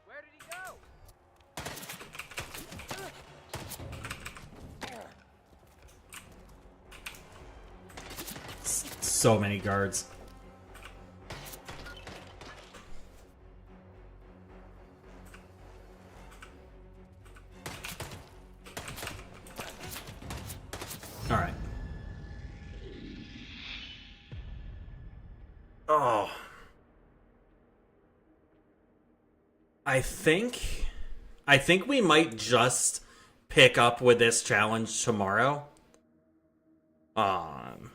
Speaker 3: Where did he go?
Speaker 1: So many guards. Alright. Oh. I think we might just pick up with this challenge tomorrow. Done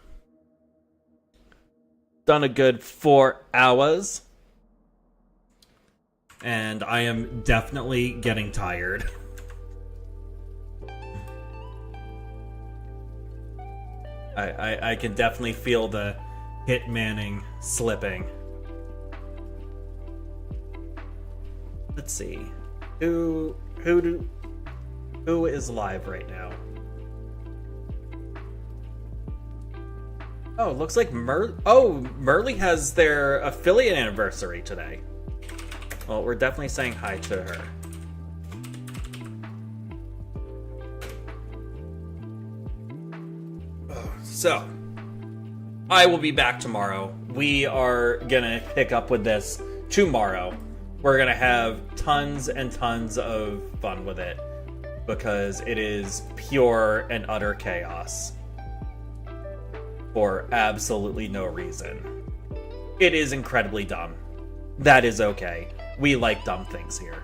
Speaker 1: a good 4 hours. And I am definitely getting tired. I can definitely feel the hitmanning slipping. Let's see. Who is live right now? Oh, looks like Merly has their affiliate anniversary today. Well, we're definitely saying hi to her. So, I will be back tomorrow. We are gonna pick up with this tomorrow. We're going to have tons and tons of fun with it because it is pure and utter chaos for absolutely no reason. It is incredibly dumb. That is okay. We like dumb things here.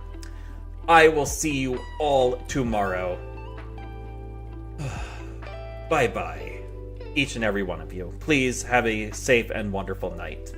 Speaker 1: I will see you all tomorrow. Bye-bye, each and every one of you. Please have a safe and wonderful night.